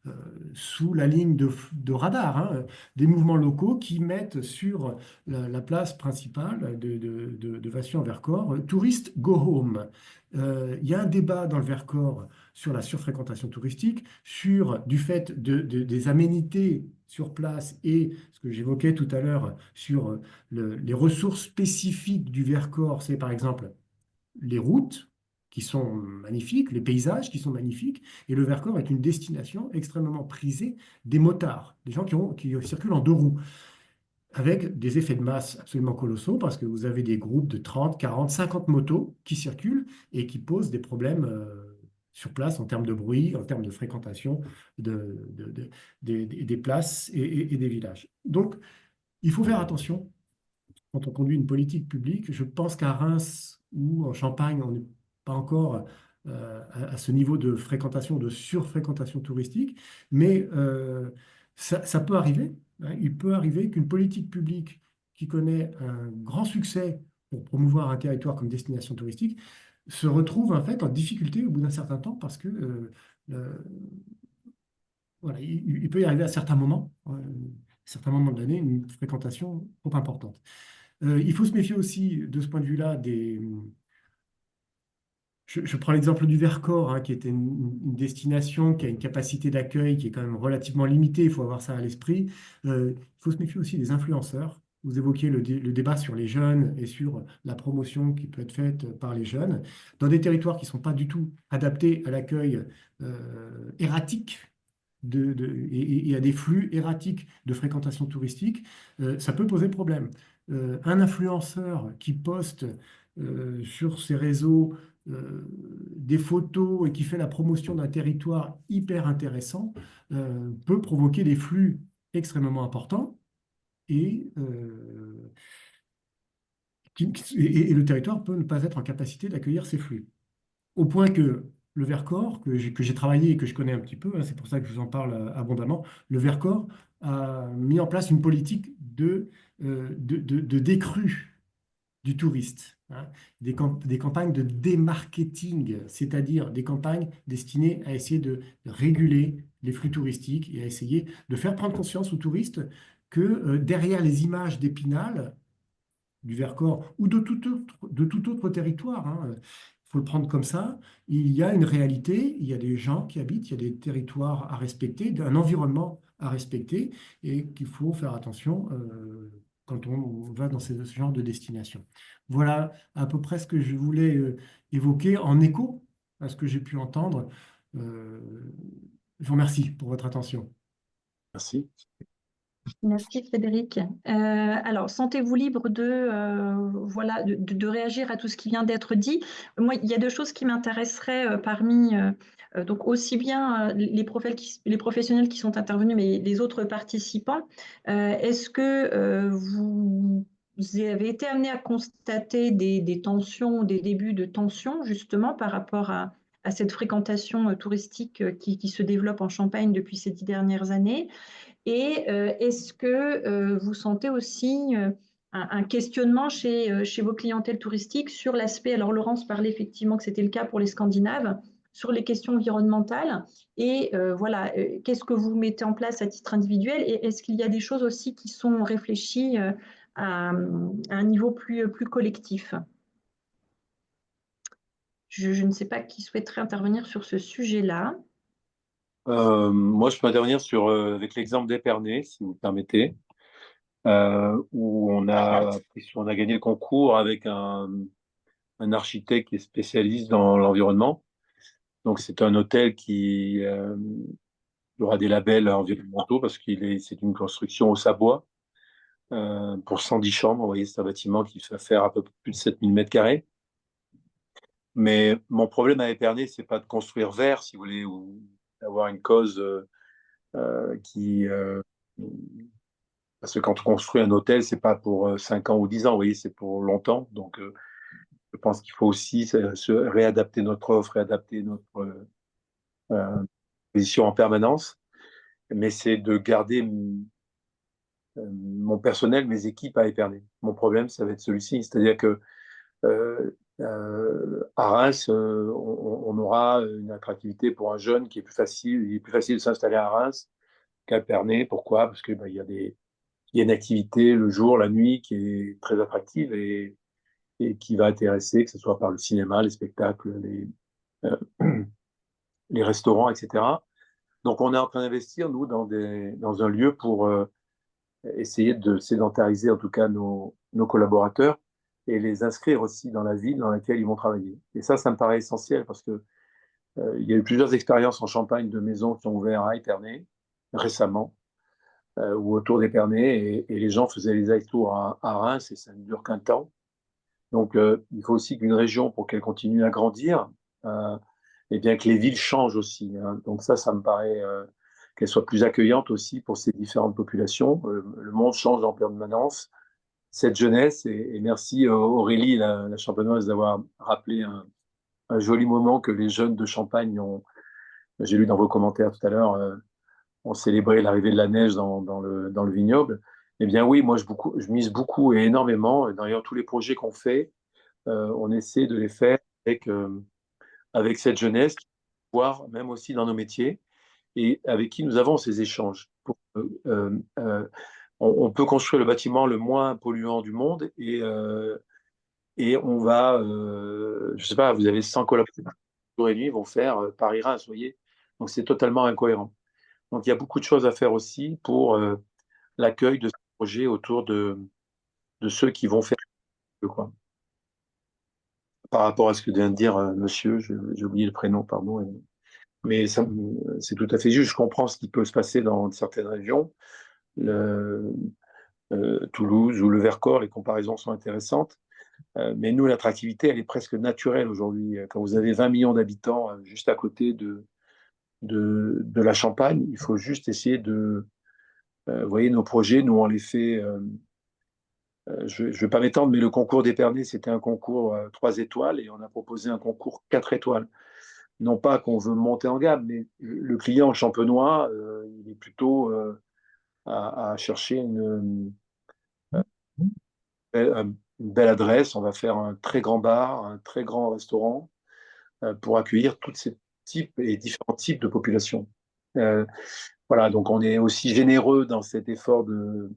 Speaker 6: euh, sous la ligne de radar, hein, des mouvements locaux qui mettent sur la place principale de Vassieux-en-Vercors, Tourist Go Home. Il y a un débat dans le Vercors sur la surfréquentation touristique, du fait des aménités sur place et ce que j'évoquais tout à l'heure sur les ressources spécifiques du Vercors, c'est par exemple les routes, qui sont magnifiques, les paysages qui sont magnifiques, et le Vercors est une destination extrêmement prisée des motards, des gens qui circulent en deux roues, avec des effets de masse absolument colossaux, parce que vous avez des groupes de 30, 40, 50 motos qui circulent et qui posent des problèmes sur place en termes de bruit, en termes de fréquentation des places et des villages. Donc, il faut faire attention quand on conduit une politique publique. Je pense qu'à Reims ou en Champagne, on n'est pas encore à ce niveau de fréquentation, de surfréquentation touristique, mais ça peut arriver, hein. Il peut arriver qu'une politique publique qui connaît un grand succès pour promouvoir un territoire comme destination touristique se retrouve en fait en difficulté au bout d'un certain temps parce que voilà, il peut y arriver à certains moments de l'année, une fréquentation trop importante. Il faut se méfier aussi de ce point de vue-là je prends l'exemple du Vercors, hein, qui était une destination qui a une capacité d'accueil qui est quand même relativement limitée, il faut avoir ça à l'esprit. Il faut se méfier aussi des influenceurs. Vous évoquiez le débat sur les jeunes et sur la promotion qui peut être faite par les jeunes. Dans des territoires qui ne sont pas du tout adaptés à l'accueil erratique et à des flux erratiques de fréquentation touristique, ça peut poser problème. Un influenceur qui poste sur ses réseaux des photos et qui fait la promotion d'un territoire hyper intéressant peut provoquer des flux extrêmement importants et, le territoire peut ne pas être en capacité d'accueillir ces flux. Au point que le Vercors, que j'ai travaillé et que je connais un petit peu, hein, c'est pour ça que je vous en parle abondamment, le Vercors a mis en place une politique de décrue du touriste, hein. Des campagnes de démarketing, c'est-à-dire des campagnes destinées à essayer de réguler les flux touristiques et à essayer de faire prendre conscience aux touristes que derrière les images d'Épinal, du Vercors ou de tout autre territoire, hein, il faut le prendre comme ça, il y a une réalité, il y a des gens qui habitent, il y a des territoires à respecter, un environnement à respecter et qu'il faut faire attention quand on va dans ce genre de destination. Voilà à peu près ce que je voulais évoquer en écho à ce que j'ai pu entendre. Je vous remercie pour votre attention.
Speaker 4: Merci.
Speaker 1: Merci Frédéric. Alors, sentez-vous libre voilà, de réagir à tout ce qui vient d'être dit. Moi, il y a deux choses qui m'intéresseraient parmi donc aussi bien les professionnels qui sont intervenus, mais les autres participants. Est-ce que vous avez été amené à constater des tensions, des débuts de tensions, justement, par rapport à cette fréquentation touristique qui se développe en Champagne depuis ces 10 dernières années? Et est-ce que vous sentez aussi un questionnement chez vos clientèles touristiques sur l'aspect, alors Laurence parlait effectivement que c'était le cas pour les Scandinaves, sur les questions environnementales, et voilà, qu'est-ce que vous mettez en place à titre individuel, et est-ce qu'il y a des choses aussi qui sont réfléchies à un niveau plus collectif? Je ne sais pas qui souhaiterait intervenir sur ce sujet-là.
Speaker 4: Moi, je peux intervenir avec l'exemple d'Épernay, si vous le permettez, où on a gagné le concours avec un architecte qui est spécialiste dans l'environnement. Donc, c'est un hôtel qui aura des labels environnementaux parce c'est une construction au Savoie pour 110 chambres. Vous voyez, c'est un bâtiment qui va faire un peu plus de 7000 mètres carrés. Mais mon problème à Épernay, c'est pas de construire vert, si vous voulez, ou d'avoir une cause qui... parce que quand on construit un hôtel, c'est pas pour 5 ans ou 10 ans, vous voyez, c'est pour longtemps. Donc, je pense qu'il faut aussi se réadapter notre offre, réadapter notre position en permanence. Mais c'est de garder mon personnel, mes équipes à Épernay. Mon problème, ça va être celui-ci. C'est-à-dire que à Reims, on aura une attractivité pour un jeune qui est plus facile. Il est plus facile de s'installer à Reims qu'à Épernay. Pourquoi? Parce que il y a une activité le jour, la nuit qui est très attractive et qui va intéresser, que ce soit par le cinéma, les spectacles, les restaurants, etc. Donc, on est en train d'investir, nous, dans un lieu pour essayer de sédentariser, en tout cas, nos collaborateurs et les inscrire aussi dans la ville dans laquelle ils vont travailler. Et ça me paraît essentiel parce que il y a eu plusieurs expériences en Champagne de maisons qui ont ouvert à Épernay récemment ou autour d'Épernay et les gens faisaient les allers-retours à Reims et ça ne dure qu'un temps. Donc il faut aussi qu'une région, pour qu'elle continue à grandir, et bien que les villes changent aussi. Hein. Donc ça me paraît qu'elle soit plus accueillante aussi pour ces différentes populations. Le monde change en permanence. Cette jeunesse, et merci Aurélie, la champenoise, d'avoir rappelé un joli moment que les jeunes de Champagne ont, j'ai lu dans vos commentaires tout à l'heure, ont célébré l'arrivée de la neige dans le vignoble. Eh bien oui, moi je mise beaucoup et énormément. D'ailleurs, tous les projets qu'on fait, on essaie de les faire avec cette jeunesse, voire même aussi dans nos métiers, et avec qui nous avons ces échanges. On peut construire le bâtiment le moins polluant du monde et on va, je sais pas, vous avez 100 collaborateurs, jour et nuit, vont faire Paris-Reims, vous voyez. Donc c'est totalement incohérent. Donc il y a beaucoup de choses à faire aussi pour l'accueil de ce projet autour de ceux qui vont faire quoi. Par rapport à ce que vient de dire monsieur, j'ai oublié le prénom, pardon. Mais c'est tout à fait juste. Je comprends ce qui peut se passer dans certaines régions. Toulouse ou le Vercors, les comparaisons sont intéressantes. Mais nous, l'attractivité, elle est presque naturelle aujourd'hui. Quand vous avez 20 millions d'habitants juste à côté de la Champagne, il faut juste essayer de... vous voyez, nos projets, nous, on les fait... je ne vais pas m'étendre, mais le concours d'Épernay, c'était un concours 3 étoiles et on a proposé un concours 4 étoiles. Non pas qu'on veut monter en gamme, mais le client champenois, il est plutôt à chercher une belle adresse. On va faire un très grand bar, un très grand restaurant pour accueillir tous ces types et différents types de populations. Voilà, donc on est aussi généreux dans cet effort de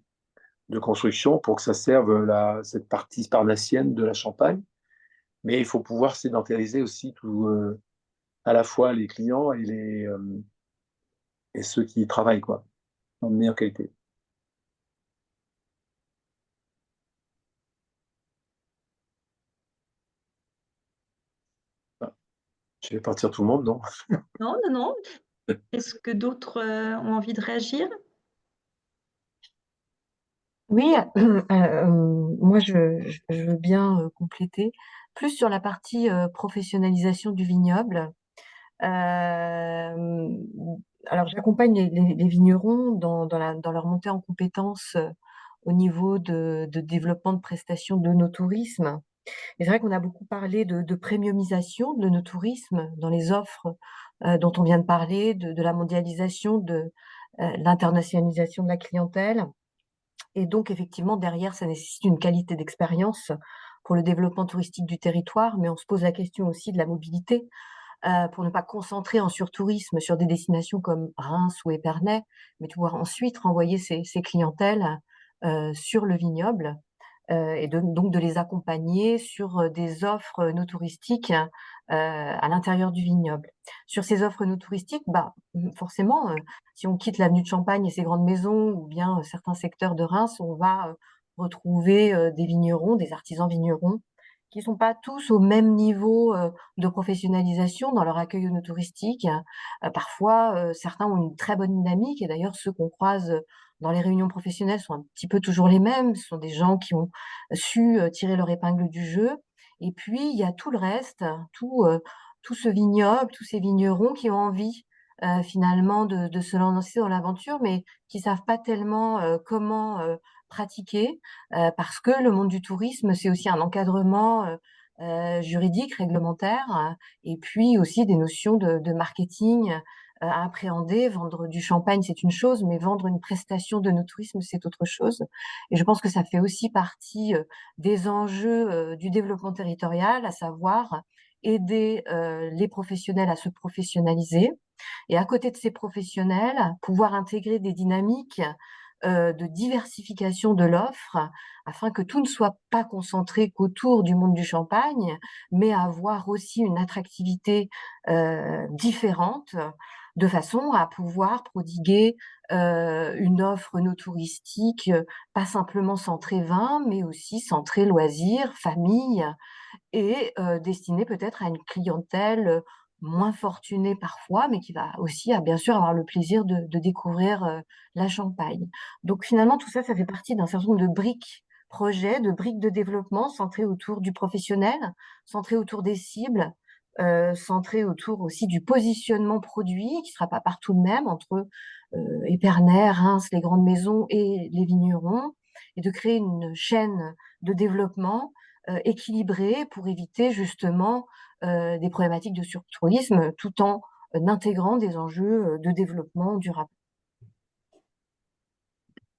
Speaker 4: construction pour que ça serve cette partie parnassienne de la Champagne. Mais il faut pouvoir sédentariser aussi à la fois les clients et ceux qui y travaillent, quoi, en meilleure qualité. Je vais partir tout le monde, non?
Speaker 1: Non, non, non. Est-ce que d'autres ont envie de réagir?
Speaker 9: Oui, moi je veux bien compléter, plus sur la partie professionnalisation du vignoble. Alors j'accompagne les vignerons dans leur montée en compétences au niveau de développement de prestations de nos tourismes. Et c'est vrai qu'on a beaucoup parlé de premiumisation de nos tourismes dans les offres dont on vient de parler, de la mondialisation, de l'internationalisation de la clientèle. Et donc, effectivement, derrière, ça nécessite une qualité d'expérience pour le développement touristique du territoire, mais on se pose la question aussi de la mobilité pour ne pas concentrer en surtourisme sur des destinations comme Reims ou Épernay, mais de pouvoir ensuite renvoyer ces clientèles sur le vignoble et donc de les accompagner sur des offres no touristiques à l'intérieur du vignoble. Sur ces offres no touristiques, forcément, si on quitte l'avenue de Champagne et ses grandes maisons ou bien certains secteurs de Reims, on va retrouver des vignerons, des artisans vignerons qui sont pas tous au même niveau de professionnalisation dans leur accueil no touristique. Parfois, certains ont une très bonne dynamique et d'ailleurs ceux qu'on croise dans les réunions professionnelles sont un petit peu toujours les mêmes. Ce sont des gens qui ont su tirer leur épingle du jeu. Et puis, il y a tout le reste, tout ce vignoble, tous ces vignerons qui ont envie finalement de se lancer dans l'aventure, mais qui savent pas tellement comment pratiquer, parce que le monde du tourisme, c'est aussi un encadrement juridique, réglementaire, et puis aussi des notions de marketing à appréhender. Vendre du champagne, c'est une chose, mais vendre une prestation de no tourisme, c'est autre chose. Et je pense que ça fait aussi partie des enjeux du développement territorial, à savoir aider les professionnels à se professionnaliser. Et à côté de ces professionnels, pouvoir intégrer des dynamiques de diversification de l'offre afin que tout ne soit pas concentré qu'autour du monde du champagne, mais avoir aussi une attractivité différente de façon à pouvoir prodiguer une offre no touristique, pas simplement centrée vin, mais aussi centrée loisirs, famille, et destinée peut-être à une clientèle moins fortunée parfois, mais qui va aussi, bien sûr, avoir le plaisir de découvrir la Champagne. Donc finalement, tout ça, ça fait partie d'un certain nombre de briques projets, de briques de développement centrées autour du professionnel, centrées autour des cibles, centrées autour aussi du positionnement produit, qui ne sera pas partout le même entre Épernay, Reims, les grandes maisons et les vignerons, et de créer une chaîne de développement équilibrée pour éviter justement des problématiques de surtourisme tout en intégrant des enjeux de développement durable.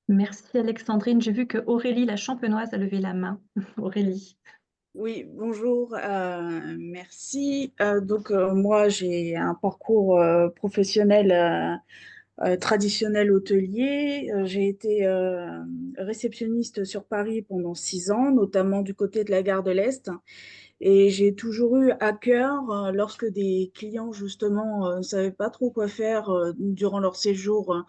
Speaker 1: Merci Alexandrine. J'ai vu que Aurélie la Champenoise a levé la main. Aurélie.
Speaker 10: Oui, bonjour, merci. Donc, moi, j'ai un parcours professionnel traditionnel hôtelier. J'ai été réceptionniste sur Paris pendant 6 ans, notamment du côté de la gare de l'Est. Et j'ai toujours eu à cœur, lorsque des clients, justement, ne savaient pas trop quoi faire durant leur séjour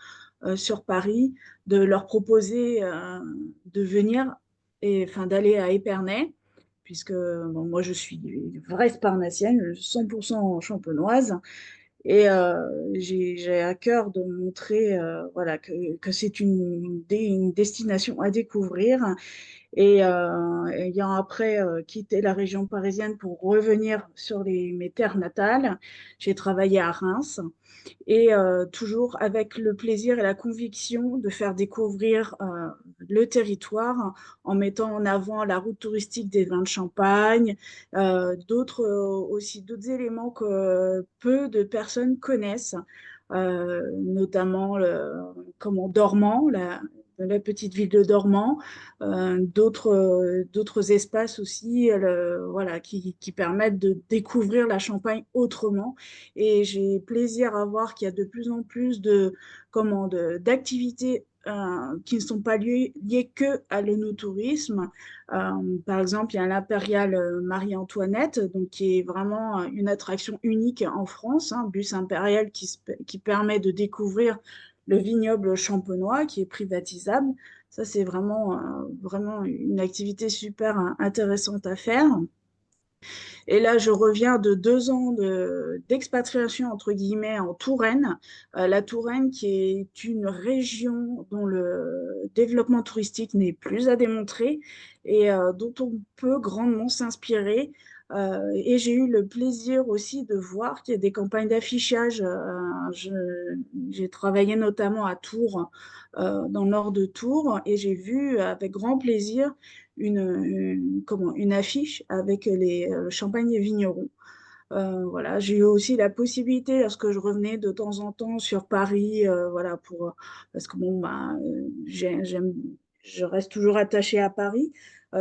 Speaker 10: sur Paris, de leur proposer de venir et enfin d'aller à Épernay, puisque bon, moi je suis vraie sparnassienne, 100% champenoise, et j'ai à cœur de montrer voilà, que c'est une destination à découvrir. Et ayant après quitté la région parisienne pour revenir sur mes terres natales, j'ai travaillé à Reims, et toujours avec le plaisir et la conviction de faire découvrir le territoire en mettant en avant la route touristique des vins de Champagne, aussi d'autres éléments que peu de personnes connaissent, notamment Dormans, la petite ville de Dormans, d'autres espaces aussi, voilà, qui permettent de découvrir la Champagne autrement. Et j'ai plaisir à voir qu'il y a de plus en plus d'activités qui ne sont pas liées que à l'œnotourisme. Par exemple, il y a l'Impérial Marie-Antoinette, donc qui est vraiment une attraction unique en France, un bus impérial qui permet de découvrir le vignoble champenois qui est privatisable. Ça, c'est vraiment une activité super intéressante à faire. Et là, je reviens de 2 ans d'expatriation, entre guillemets, en Touraine. La Touraine, qui est une région dont le développement touristique n'est plus à démontrer et dont on peut grandement s'inspirer. Et j'ai eu le plaisir aussi de voir qu'il y a des campagnes d'affichage. J'ai travaillé notamment à Tours, dans le nord de Tours, et j'ai vu avec grand plaisir une affiche avec les champagnes et vignerons. Voilà, j'ai eu aussi la possibilité, lorsque je revenais de temps en temps sur Paris, voilà, parce que bon, bah, je reste toujours attachée à Paris.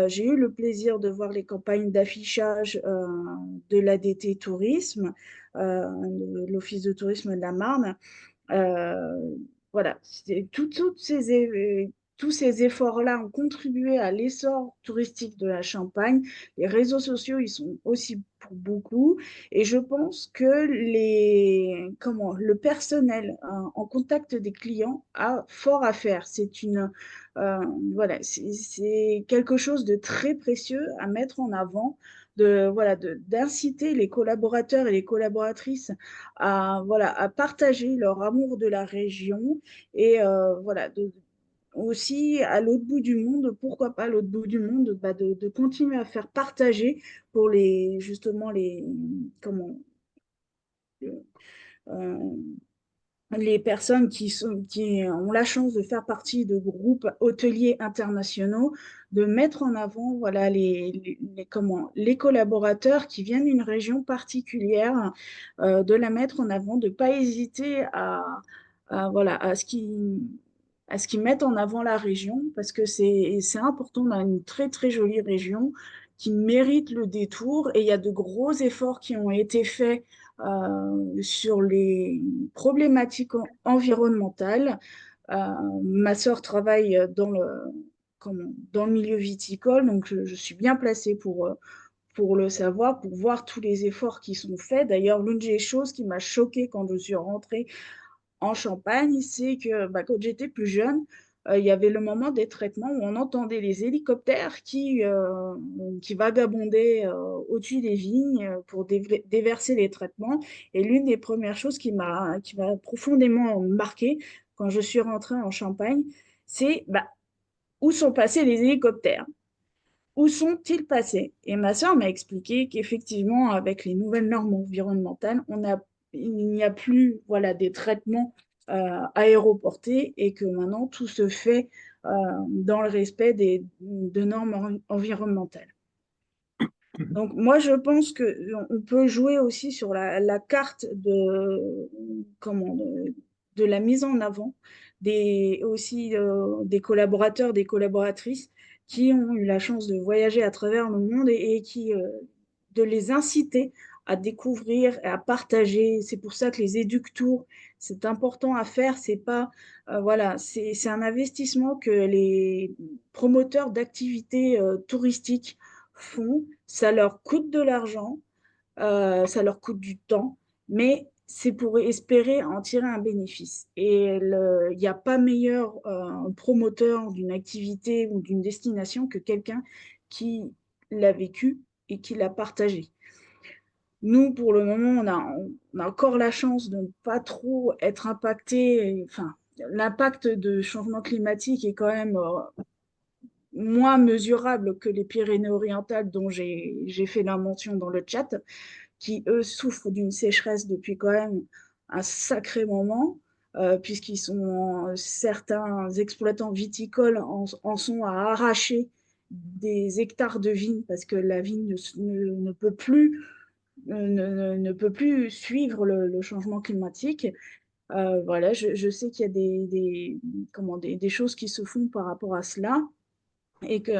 Speaker 10: J'ai eu le plaisir de voir les campagnes d'affichage de l'ADT Tourisme, de l'Office de tourisme de la Marne. Euh, voilà, tous ces efforts-là ont contribué à l'essor touristique de la Champagne. Les réseaux sociaux, ils sont aussi pour beaucoup. Et je pense que le personnel en contact des clients a fort à faire. Euh, voilà, c'est quelque chose de très précieux à mettre en avant, d'inciter les collaborateurs et les collaboratrices à partager leur amour de la région, et voilà, aussi à l'autre bout du monde, pourquoi pas à l'autre bout du monde, bah, de continuer à faire partager pour justement euh, les personnes qui ont la chance de faire partie de groupes hôteliers internationaux, de mettre en avant, voilà, les collaborateurs qui viennent d'une région particulière, de la mettre en avant, de ne pas hésiter voilà, à ce qu'ils mettent en avant la région, parce que c'est important. On a une très très jolie région qui mérite le détour, et il y a de gros efforts qui ont été faits sur les problématiques environnementales. Euh, Ma sœur travaille dans le milieu viticole, donc je suis bien placée pour le savoir, pour voir tous les efforts qui sont faits. D'ailleurs, l'une des choses qui m'a choquée quand je suis rentrée en Champagne, c'est que quand j'étais plus jeune, il y avait le moment des traitements où on entendait les hélicoptères qui vagabondaient au-dessus des vignes pour déverser les traitements. Et l'une des premières choses qui m'a profondément marquée quand je suis rentrée en Champagne, c'est où sont passés les hélicoptères? Où sont-ils passés? Et ma sœur m'a expliqué qu'effectivement, avec les nouvelles normes environnementales, il n'y a plus des traitements aéroportés et que maintenant tout se fait dans le respect de normes environnementales. Donc moi, je pense qu'on peut jouer aussi sur la carte de la mise en avant des collaborateurs, des collaboratrices qui ont eu la chance de voyager à travers le monde de les inciter à découvrir et à partager. C'est pour ça que les éductours, c'est important à faire. C'est pas, c'est un investissement que les promoteurs d'activités touristiques font. Ça leur coûte de l'argent, ça leur coûte du temps, mais c'est pour espérer en tirer un bénéfice. Et il n'y a pas meilleur promoteur d'une activité ou d'une destination que quelqu'un qui l'a vécu et qui l'a partagé. Nous, pour le moment, on a encore la chance de ne pas trop être impacté. Enfin, l'impact de changement climatique est quand même moins mesurable que les Pyrénées-Orientales dont j'ai fait la mention dans le chat, qui, eux, souffrent d'une sécheresse depuis quand même un sacré moment, puisqu'ils sont certains exploitants viticoles en sont à arracher des hectares de vignes parce que la vigne ne peut plus ne peut plus suivre le changement climatique. Je sais qu'il y a des choses qui se font par rapport à cela et que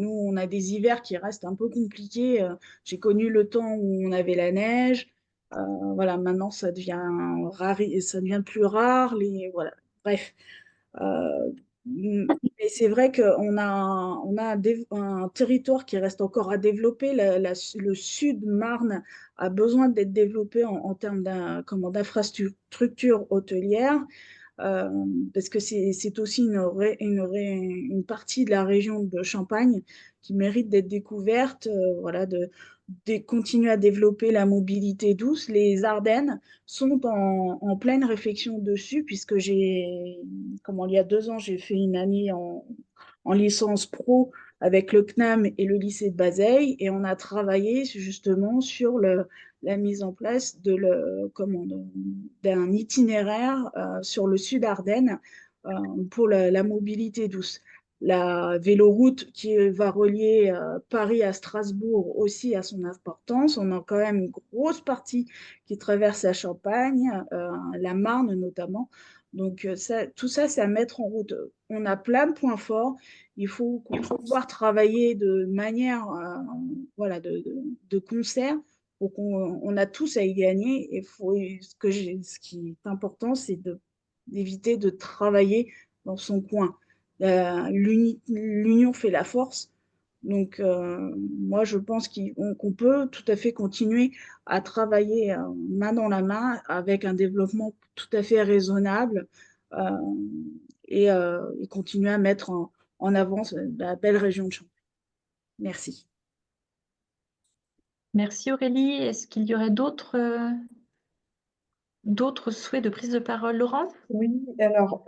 Speaker 10: nous, on a des hivers qui restent un peu compliqués. J'ai connu le temps où on avait la neige. Maintenant, ça devient ça devient plus rare. Bref. Et c'est vrai qu'on a un territoire qui reste encore à développer. Le sud Marne a besoin d'être développé en termes d'infrastructures hôtelières. Parce que c'est aussi une partie de la région de Champagne qui mérite d'être découverte, de continuer à développer la mobilité douce. Les Ardennes sont en pleine réflexion dessus, puisque il y a 2 ans, j'ai fait une année en licence pro avec le CNAM et le lycée de Bazeilles, et on a travaillé justement sur la mise en place d'un itinéraire sur le sud Ardennes pour la mobilité douce. La véloroute qui va relier Paris à Strasbourg aussi a son importance. On a quand même une grosse partie qui traverse la Champagne, la Marne notamment. Donc tout ça, c'est à mettre en route. On a plein de points forts. Il faut pouvoir travailler de manière, de concert. Donc on a tous à y gagner. Et ce qui est important, c'est d'éviter de travailler dans son coin. L'union fait la force. Donc, moi, je pense qu'on peut tout à fait continuer à travailler main dans la main avec un développement tout à fait raisonnable euh, et continuer à mettre en avant la belle région de Champagne. Merci.
Speaker 1: Merci Aurélie. Est-ce qu'il y aurait d'autres souhaits de prise de parole, Laurent?
Speaker 2: Oui, alors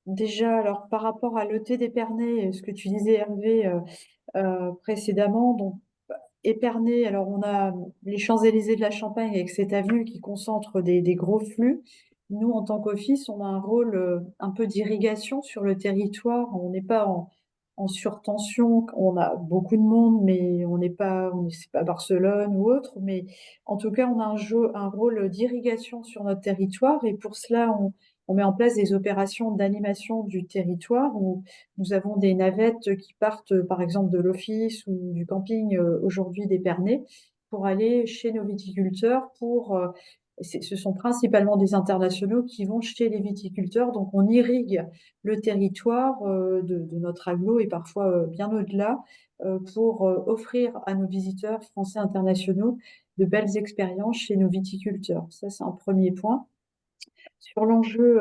Speaker 2: déjà, par rapport à l'ET d'Épernay, ce que tu disais Hervé précédemment, donc Épernay, alors on a les Champs-Élysées de la Champagne avec cette avenue qui concentre des gros flux. Nous, en tant qu'office, on a un rôle un peu d'irrigation sur le territoire. On n'est pas en surtension, on a beaucoup de monde, mais c'est pas Barcelone ou autre, mais en tout cas, on a un rôle d'irrigation sur notre territoire et pour cela, on met en place des opérations d'animation du territoire où nous avons des navettes qui partent, par exemple, de l'office ou du camping aujourd'hui d'Épernay pour aller chez nos viticulteurs ce sont principalement des internationaux qui vont chez les viticulteurs, donc on irrigue le territoire de notre agglo et parfois bien au-delà pour offrir à nos visiteurs français internationaux de belles expériences chez nos viticulteurs. Ça, c'est un premier point. Sur l'enjeu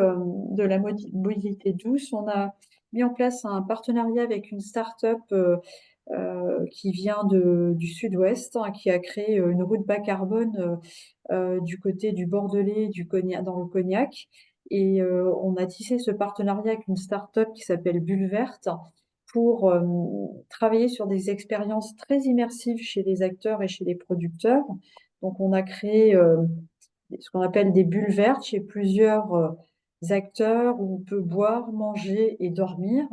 Speaker 2: de la mobilité douce, on a mis en place un partenariat avec une start-up qui vient du sud-ouest, hein, qui a créé une route bas carbone du côté du Bordelais, dans le Cognac. Et on a tissé ce partenariat avec une start-up qui s'appelle Bulle Verte pour travailler sur des expériences très immersives chez les acteurs et chez les producteurs. Donc, on a créé ce qu'on appelle des bulles vertes chez plusieurs acteurs où on peut boire, manger et dormir.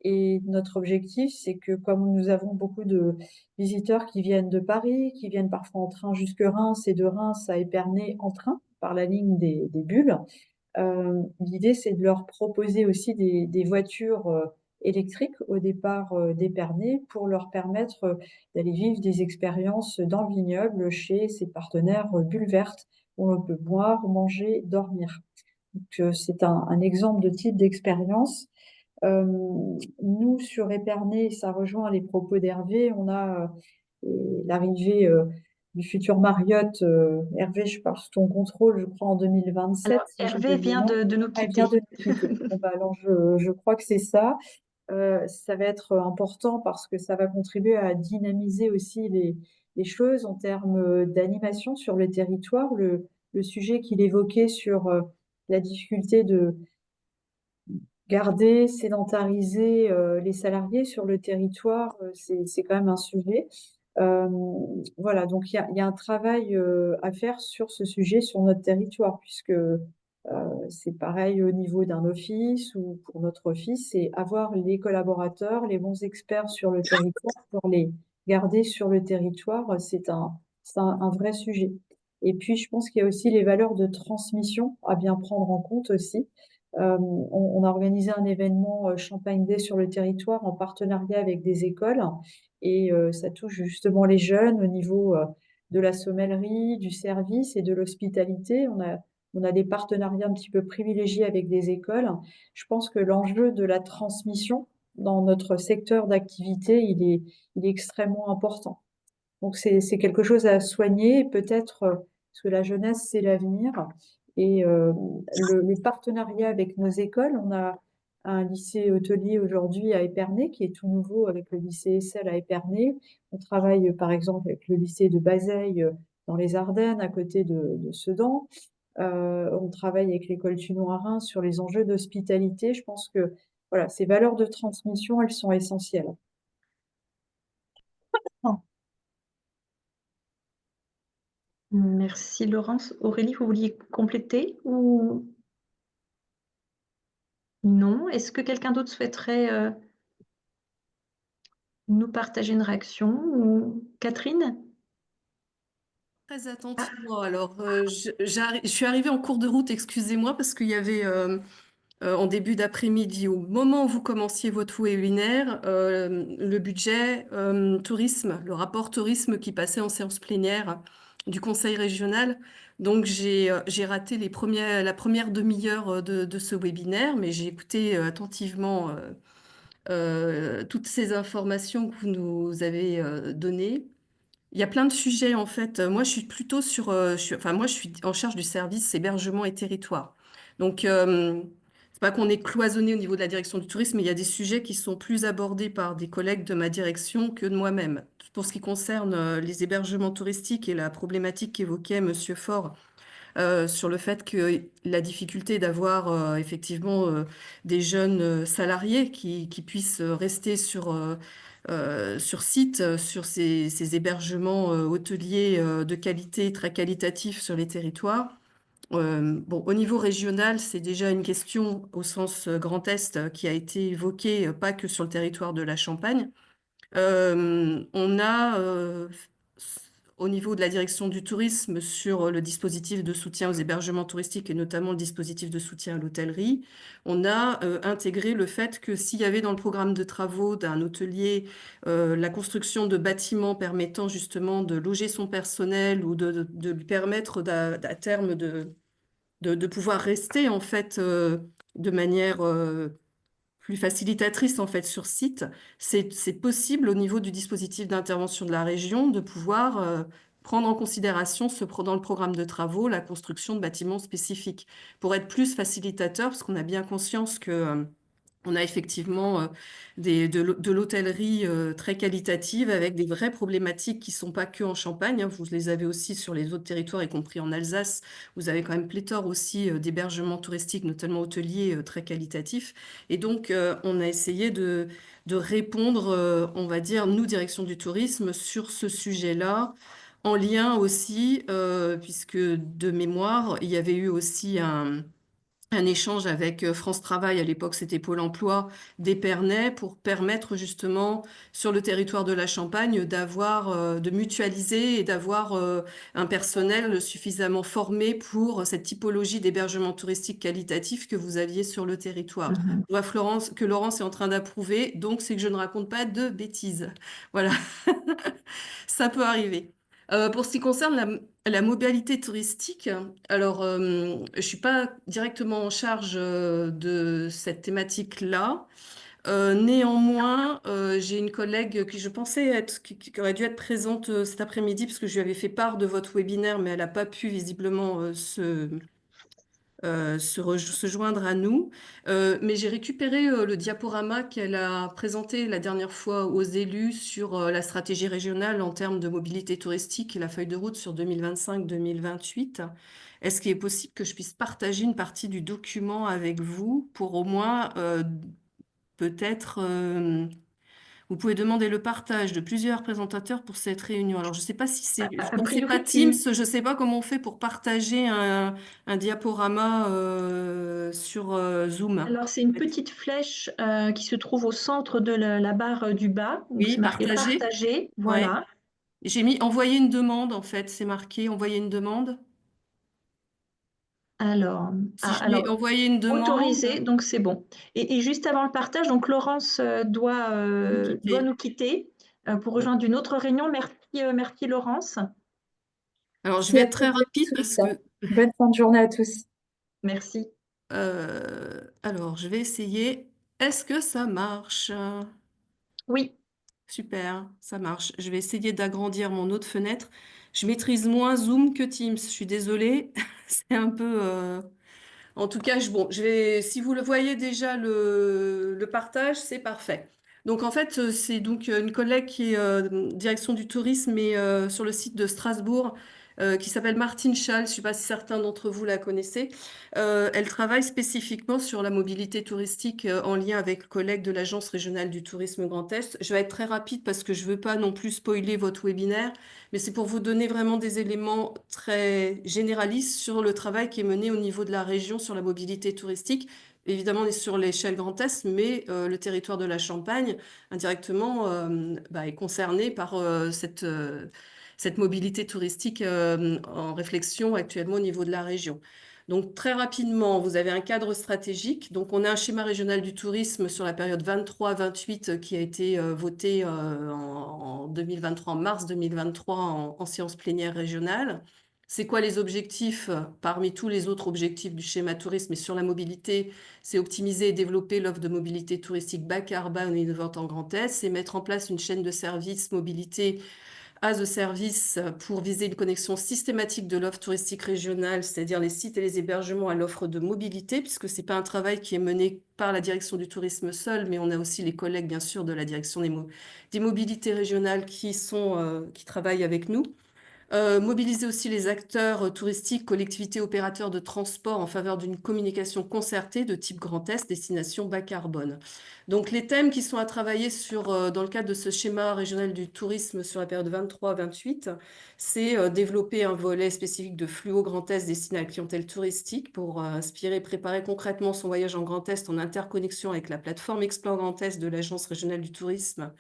Speaker 2: Et notre objectif, c'est que comme nous avons beaucoup de visiteurs qui viennent de Paris, qui viennent parfois en train jusque Reims et de Reims à Épernay en train par la ligne des bulles, l'idée, c'est de leur proposer aussi des voitures électriques au départ d'Épernay pour leur permettre d'aller vivre des expériences dans le vignoble chez ces partenaires bulles vertes où on peut boire, manger, dormir. Donc, c'est un exemple de type d'expérience. Nous, sur Épernay, ça rejoint les propos d'Hervé, on a l'arrivée du futur Marriott. Hervé, je parle sous ton contrôle, je crois, en 2027.
Speaker 1: Alors, Hervé vient de nous
Speaker 2: Ah, il
Speaker 1: quitter.
Speaker 2: vient de nous quitter. Bon, bah, alors, je crois que c'est ça. Ça va être important parce que ça va contribuer à dynamiser aussi les choses en termes d'animation sur le territoire. Le sujet qu'il évoquait sur la difficulté de garder, sédentariser les salariés sur le territoire, c'est quand même un sujet. Voilà, donc il y a un travail à faire sur ce sujet sur notre territoire, puisque c'est pareil au niveau d'un office ou pour notre office, c'est avoir les collaborateurs, les bons experts sur le territoire pour les garder sur le territoire, c'est un vrai sujet. Et puis, je pense qu'il y a aussi les valeurs de transmission à bien prendre en compte aussi. On a organisé un événement Champagne Day sur le territoire en partenariat avec des écoles et ça touche justement les jeunes au niveau de la sommellerie, du service et de l'hospitalité. On a des partenariats un petit peu privilégiés avec des écoles. Je pense que l'enjeu de la transmission dans notre secteur d'activité, il est extrêmement important. Donc c'est quelque chose à soigner, peut-être parce que la jeunesse, c'est l'avenir. Et le partenariat avec nos écoles, on a un lycée hôtelier aujourd'hui à Épernay qui est tout nouveau avec le lycée Essel à Épernay. On travaille par exemple avec le lycée de Bazeilles dans les Ardennes à côté de Sedan. On travaille avec l'école Tunon à Reims sur les enjeux d'hospitalité. Je pense que voilà, ces valeurs de transmission, elles sont essentielles.
Speaker 1: Merci Laurence. Aurélie, vous vouliez compléter ou non? Est-ce que quelqu'un d'autre souhaiterait nous partager une réaction ou Catherine?
Speaker 11: Très attentivement. Alors, je suis arrivée en cours de route, excusez-moi, parce qu'il y avait en début d'après-midi, au moment où vous commenciez votre webinaire, le budget tourisme, le rapport tourisme qui passait en séance plénière du conseil régional. Donc, j'ai raté la première demi-heure de ce webinaire, mais j'ai écouté attentivement toutes ces informations que vous nous avez données. Il y a plein de sujets en fait. Moi, je suis plutôt moi, je suis en charge du service hébergement et territoire. Donc, c'est pas qu'on est cloisonné au niveau de la direction du tourisme, mais il y a des sujets qui sont plus abordés par des collègues de ma direction que de moi-même. Pour ce qui concerne les hébergements touristiques et la problématique qu'évoquait Monsieur Faure sur le fait que la difficulté d'avoir effectivement des jeunes salariés qui puissent rester sur site, sur ces hébergements hôteliers de qualité, très qualitatifs sur les territoires. Bon, au niveau régional, c'est déjà une question au sens Grand Est qui a été évoquée, pas que sur le territoire de la Champagne. On a, au niveau de la direction du tourisme, sur le dispositif de soutien aux hébergements touristiques et notamment le dispositif de soutien à l'hôtellerie, on a intégré le fait que s'il y avait dans le programme de travaux d'un hôtelier la construction de bâtiments permettant justement de loger son personnel ou de lui permettre à terme de pouvoir rester en fait de manière plus facilitatrice en fait sur site, c'est possible au niveau du dispositif d'intervention de la région de pouvoir prendre en considération dans le programme de travaux la construction de bâtiments spécifiques pour être plus facilitateur, parce qu'on a bien conscience que on a effectivement de l'hôtellerie très qualitative avec des vraies problématiques qui ne sont pas que en Champagne, hein. Vous les avez aussi sur les autres territoires, y compris en Alsace. Vous avez quand même pléthore aussi d'hébergements touristiques, notamment hôteliers, très qualitatifs. Et donc, on a essayé de répondre, on va dire, nous, direction du tourisme, sur ce sujet-là, en lien aussi, puisque de mémoire, il y avait eu aussi un échange avec France Travail, à l'époque c'était Pôle emploi, d'Épernay, pour permettre justement sur le territoire de la Champagne de mutualiser et d'avoir un personnel suffisamment formé pour cette typologie d'hébergement touristique qualitatif que vous aviez sur le territoire.
Speaker 1: Mhm.
Speaker 11: Je vois que Laurence est en train d'approuver, donc c'est que je ne raconte pas de bêtises. Voilà, ça peut arriver. Pour ce qui concerne la mobilité touristique, alors je suis pas directement en charge de cette thématique-là. Néanmoins, j'ai une collègue qui je pensais qui aurait dû être présente cet après-midi parce que je lui avais fait part de votre webinaire, mais elle n'a pas pu visiblement se joindre à nous. Mais j'ai récupéré le diaporama qu'elle a présenté la dernière fois aux élus sur la stratégie régionale en termes de mobilité touristique et la feuille de route sur 2025-2028. Est-ce qu'il est possible que je puisse partager une partie du document avec vous pour au moins peut-être vous pouvez demander le partage de plusieurs présentateurs pour cette réunion. Alors, je ne sais pas si c'est...
Speaker 1: A
Speaker 11: Comme c'est pas
Speaker 1: priori,
Speaker 11: Teams, je ne sais pas comment on fait pour partager un diaporama sur Zoom.
Speaker 1: alors c'est une petite flèche qui se trouve au centre de la barre du bas. Donc
Speaker 11: Oui,
Speaker 1: c'est marqué
Speaker 11: partager.
Speaker 1: partager.
Speaker 11: Ouais.
Speaker 1: Voilà.
Speaker 11: J'ai mis envoyer une demande, en fait. C'est marqué envoyer une demande.
Speaker 1: Alors,
Speaker 11: Si je mets envoyer une demande,
Speaker 1: autorisé, donc c'est bon. Et juste avant le partage, donc Laurence doit nous quitter pour rejoindre une autre réunion. Merci Laurence.
Speaker 11: alors je vais être très rapide parce que...
Speaker 2: Bonne fin de journée à tous.
Speaker 1: Merci.
Speaker 11: alors, je vais essayer. Est-ce que ça marche?
Speaker 1: Oui.
Speaker 11: Super, ça marche. Je vais essayer d'agrandir mon autre fenêtre. Je maîtrise moins Zoom que Teams. Je suis désolée. C'est un peu... En tout cas, si vous le voyez déjà, le partage, c'est parfait. Donc, en fait, c'est donc une collègue qui est direction du tourisme et sur le site de Strasbourg, qui s'appelle Martine Schall. Je ne sais pas si certains d'entre vous la connaissez. Elle travaille spécifiquement sur la mobilité touristique en lien avec collègues de l'Agence régionale du tourisme Grand Est. Je vais être très rapide parce que je ne veux pas non plus spoiler votre webinaire, mais c'est pour vous donner vraiment des éléments très généralistes sur le travail qui est mené au niveau de la région sur la mobilité touristique. Évidemment, on est sur l'échelle Grand Est, mais le territoire de la Champagne, indirectement, est concerné par cette mobilité touristique en réflexion actuellement au niveau de la région. Donc, très rapidement, vous avez un cadre stratégique. Donc, on a un schéma régional du tourisme sur la période 23-28 qui a été voté en 2023, en mars 2023, en séance plénière régionale. C'est quoi les objectifs parmi tous les autres objectifs du schéma tourisme et sur la mobilité? C'est optimiser et développer l'offre de mobilité touristique bas carbone et innovante en Grand Est. C'est mettre en place une chaîne de services mobilité as a service pour viser une connexion systématique de l'offre touristique régionale, c'est-à-dire les sites et les hébergements à l'offre de mobilité, puisque ce n'est pas un travail qui est mené par la direction du tourisme seul, mais on a aussi les collègues, bien sûr, de la direction des mobilités régionales qui travaillent avec nous. Mobiliser aussi les acteurs touristiques, collectivités, opérateurs de transport en faveur d'une communication concertée de type Grand Est, destination bas carbone. Donc les thèmes qui sont à travailler dans le cadre de ce schéma régional du tourisme sur la période 23-28, c'est développer un volet spécifique de fluo Grand Est destiné à la clientèle touristique pour inspirer et préparer concrètement son voyage en Grand Est en interconnexion avec la plateforme Explore Grand Est de l'Agence régionale du tourisme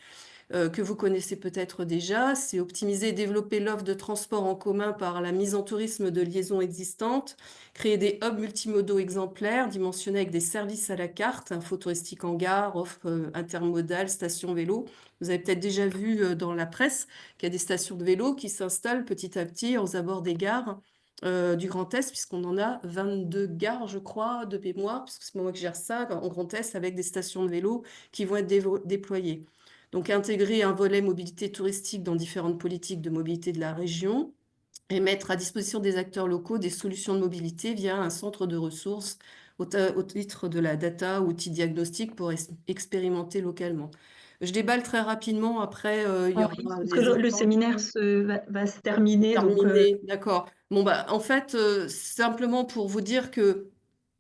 Speaker 11: que vous connaissez peut-être déjà. C'est optimiser et développer l'offre de transport en commun par la mise en tourisme de liaisons existantes, créer des hubs multimodaux exemplaires, dimensionnés avec des services à la carte, info touristique en gare, offre intermodale, station vélo. Vous avez peut-être déjà vu dans la presse qu'il y a des stations de vélo qui s'installent petit à petit aux abords des gares du Grand Est, puisqu'on en a 22 gares, je crois, de mémoire, puisque c'est moi qui gère ça, en Grand Est, avec des stations de vélo qui vont être déployées. Donc, intégrer un volet mobilité touristique dans différentes politiques de mobilité de la région et mettre à disposition des acteurs locaux des solutions de mobilité via un centre de ressources au titre de la data, outils diagnostiques pour expérimenter localement. Je déballe très rapidement, après il y
Speaker 1: Ah
Speaker 11: aura
Speaker 1: oui, parce que
Speaker 11: des
Speaker 1: le
Speaker 11: échanges.
Speaker 1: séminaire va se terminer, donc
Speaker 11: Terminé, d'accord. Bon, bah, en fait, simplement pour vous dire que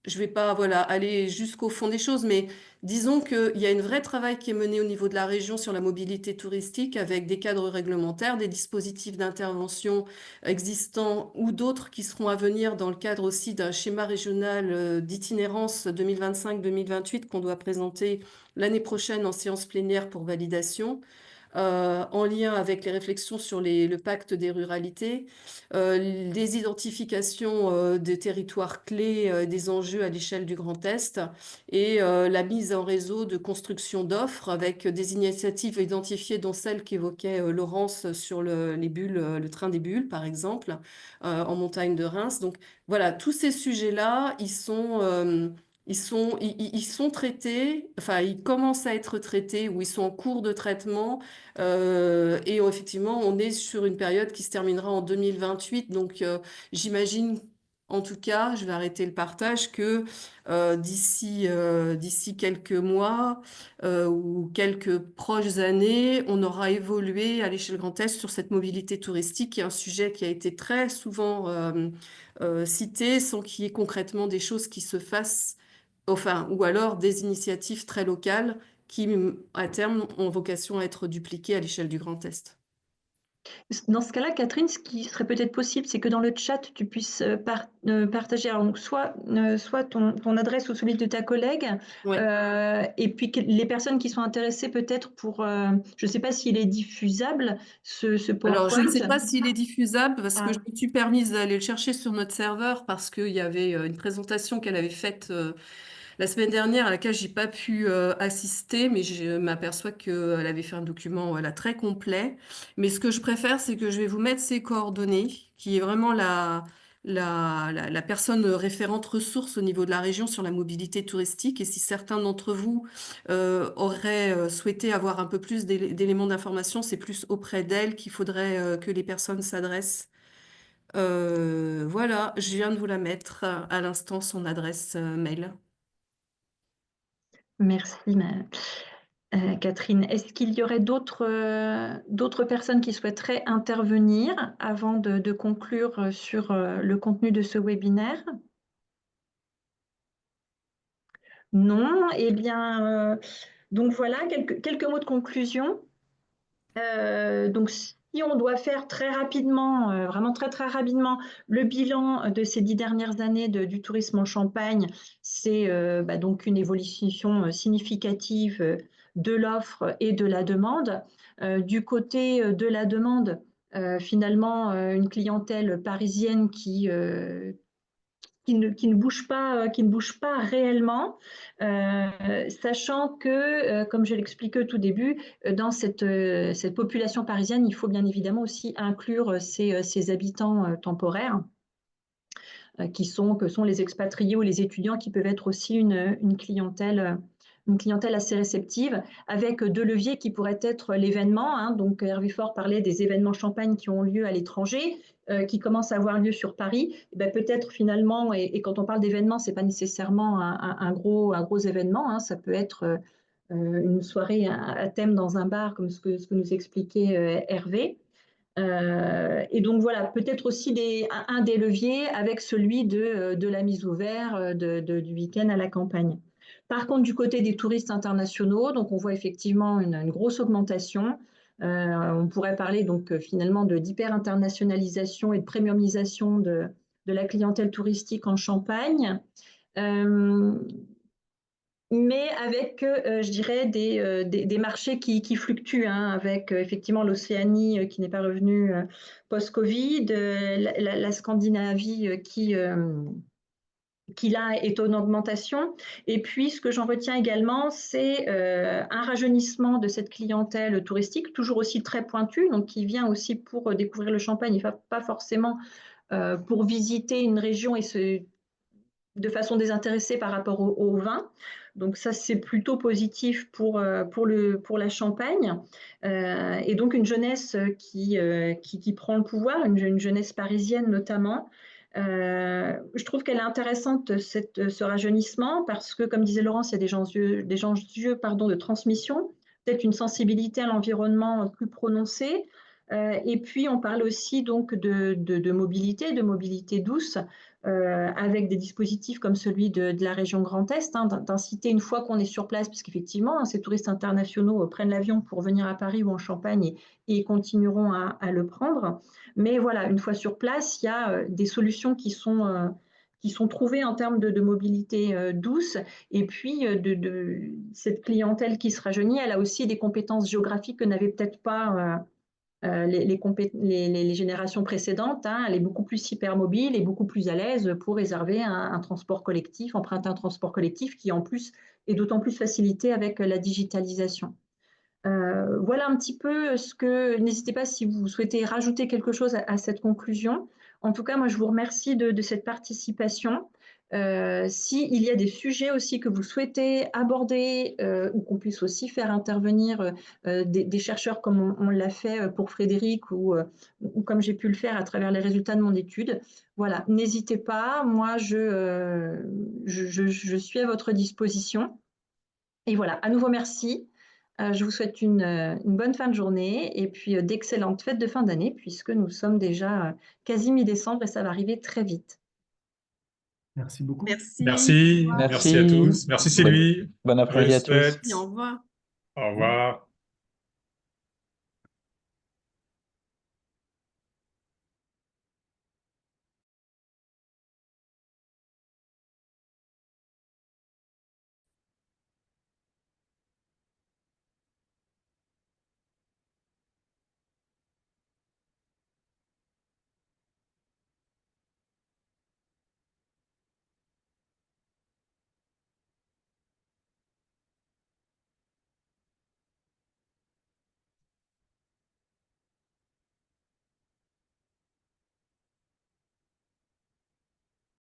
Speaker 11: je vais pas, voilà, aller jusqu'au fond des choses, mais disons qu'il y a un vrai travail qui est mené au niveau de la région sur la mobilité touristique avec des cadres réglementaires, des dispositifs d'intervention existants ou d'autres qui seront à venir dans le cadre aussi d'un schéma régional d'itinérance 2025-2028 qu'on doit présenter l'année prochaine en séance plénière pour validation. En lien avec les réflexions sur le pacte des ruralités, les identifications des territoires clés, des enjeux à l'échelle du Grand Est et la mise en réseau de construction d'offres avec des initiatives identifiées, dont celle qu'évoquait Laurence sur les bulles, le train des bulles, par exemple, en montagne de Reims. Donc voilà, tous ces sujets-là, ils sont traités, enfin, ils commencent à être traités ou ils sont en cours de traitement. Et effectivement, on est sur une période qui se terminera en 2028. Donc, j'imagine, en tout cas, je vais arrêter le partage, que d'ici quelques mois ou quelques proches années, on aura évolué à l'échelle Grand Est sur cette mobilité touristique, qui est un sujet qui a été très souvent cité sans qu'il y ait concrètement des choses qui se fassent, enfin, ou alors des initiatives très locales qui, à terme, ont vocation à être dupliquées à l'échelle du Grand Est.
Speaker 1: dans ce cas-là, Catherine, ce qui serait peut-être possible, c'est que dans le chat, tu puisses partager alors, donc, soit ton adresse ou celui de ta collègue,
Speaker 11: Ouais.
Speaker 1: et puis les personnes qui sont intéressées peut-être pour, je ne sais pas s'il est diffusable, ce
Speaker 11: Alors, je ne sais
Speaker 1: PowerPoint.
Speaker 11: pas s'il est diffusable parce que
Speaker 1: Ah.
Speaker 11: je me suis permise d'aller le chercher sur notre serveur parce qu'il y avait une présentation qu'elle avait faite la semaine dernière à laquelle j'ai pas pu assister, mais je m'aperçois qu'elle avait fait un document, voilà, très complet. Mais ce que je préfère, c'est que je vais vous mettre ses coordonnées, qui est vraiment la personne référente ressource au niveau de la région sur la mobilité touristique. Et si certains d'entre vous auraient souhaité avoir un peu plus d'éléments d'information, c'est plus auprès d'elle qu'il faudrait que les personnes s'adressent. Voilà, je viens de vous la mettre à l'instant, son adresse mail.
Speaker 1: Merci, Catherine. Est-ce qu'il y aurait d'autres personnes qui souhaiteraient intervenir avant de conclure sur le contenu de ce webinaire? Non, eh bien, donc voilà, quelques mots de conclusion. Donc, si on doit faire très rapidement, vraiment très très rapidement, le bilan de ces 10 dernières années du tourisme en Champagne, c'est donc une évolution significative de l'offre et de la demande. Du côté de la demande, finalement, une clientèle parisienne qui ne bouge pas réellement, sachant que, comme je l'expliquais au tout début, dans cette population parisienne, il faut bien évidemment aussi inclure ces habitants temporaires, que sont les expatriés ou les étudiants, qui peuvent être aussi une clientèle assez réceptive, avec deux leviers qui pourraient être l'événement. Hein, donc Hervé Faure parlait des événements Champagne qui ont lieu à l'étranger, qui commencent à avoir lieu sur Paris. Ben, peut-être finalement, et quand on parle d'événements, ce n'est pas nécessairement un gros événement, hein, ça peut être une soirée à thème dans un bar, comme ce que nous expliquait Hervé. Et donc voilà, peut-être aussi un des leviers avec celui de la mise ouverte du week-end à la campagne. Par contre, du côté des touristes internationaux, donc on voit effectivement une grosse augmentation. On pourrait parler donc finalement d'hyper-internationalisation et de premiumisation de la clientèle touristique en Champagne. Mais avec, je dirais, des marchés qui fluctuent, hein, avec effectivement l'Océanie qui n'est pas revenue post-Covid, la Scandinavie qui là est en augmentation. Et puis, ce que j'en retiens également, c'est un rajeunissement de cette clientèle touristique, toujours aussi très pointue, donc qui vient aussi pour découvrir le Champagne, et pas forcément pour visiter une région et de façon désintéressée par rapport au vin. Donc ça, c'est plutôt positif pour la Champagne. Et donc une jeunesse qui prend le pouvoir, une jeunesse parisienne notamment. Je trouve qu'elle est intéressante, ce rajeunissement, parce que, comme disait Laurence, il y a des enjeux de transmission, peut-être une sensibilité à l'environnement plus prononcée. Et puis, on parle aussi donc de mobilité douce, avec des dispositifs comme celui de la région Grand Est, hein, d'inciter une fois qu'on est sur place, puisqu'effectivement, hein, ces touristes internationaux prennent l'avion pour venir à Paris ou en Champagne et continueront à le prendre. Mais voilà, une fois sur place, il y a des solutions qui sont trouvées en termes de mobilité douce. Et puis, cette clientèle qui se rajeunit, elle a aussi des compétences géographiques que n'avaient peut-être pas les générations précédentes. Hein. Elle est beaucoup plus hypermobile et beaucoup plus à l'aise pour réserver un transport collectif, emprunter un transport collectif qui, en plus, est d'autant plus facilité avec la digitalisation. Voilà un petit peu ce que... N'hésitez pas si vous souhaitez rajouter quelque chose à cette conclusion. En tout cas, moi, je vous remercie de cette participation. S'il y a des sujets aussi que vous souhaitez aborder ou qu'on puisse aussi faire intervenir des chercheurs comme on l'a fait pour Frédéric ou comme j'ai pu le faire à travers les résultats de mon étude, voilà, n'hésitez pas. Moi, je suis à votre disposition. Et voilà, à nouveau, merci. Je vous souhaite une bonne fin de journée et puis d'excellentes fêtes de fin d'année puisque nous sommes déjà quasi mi-décembre et ça va arriver très vite.
Speaker 6: Merci beaucoup.
Speaker 11: Merci.
Speaker 3: Merci à tous. Merci Sylvie.
Speaker 12: Bon après-midi à tous.
Speaker 11: Au revoir.
Speaker 3: Au revoir.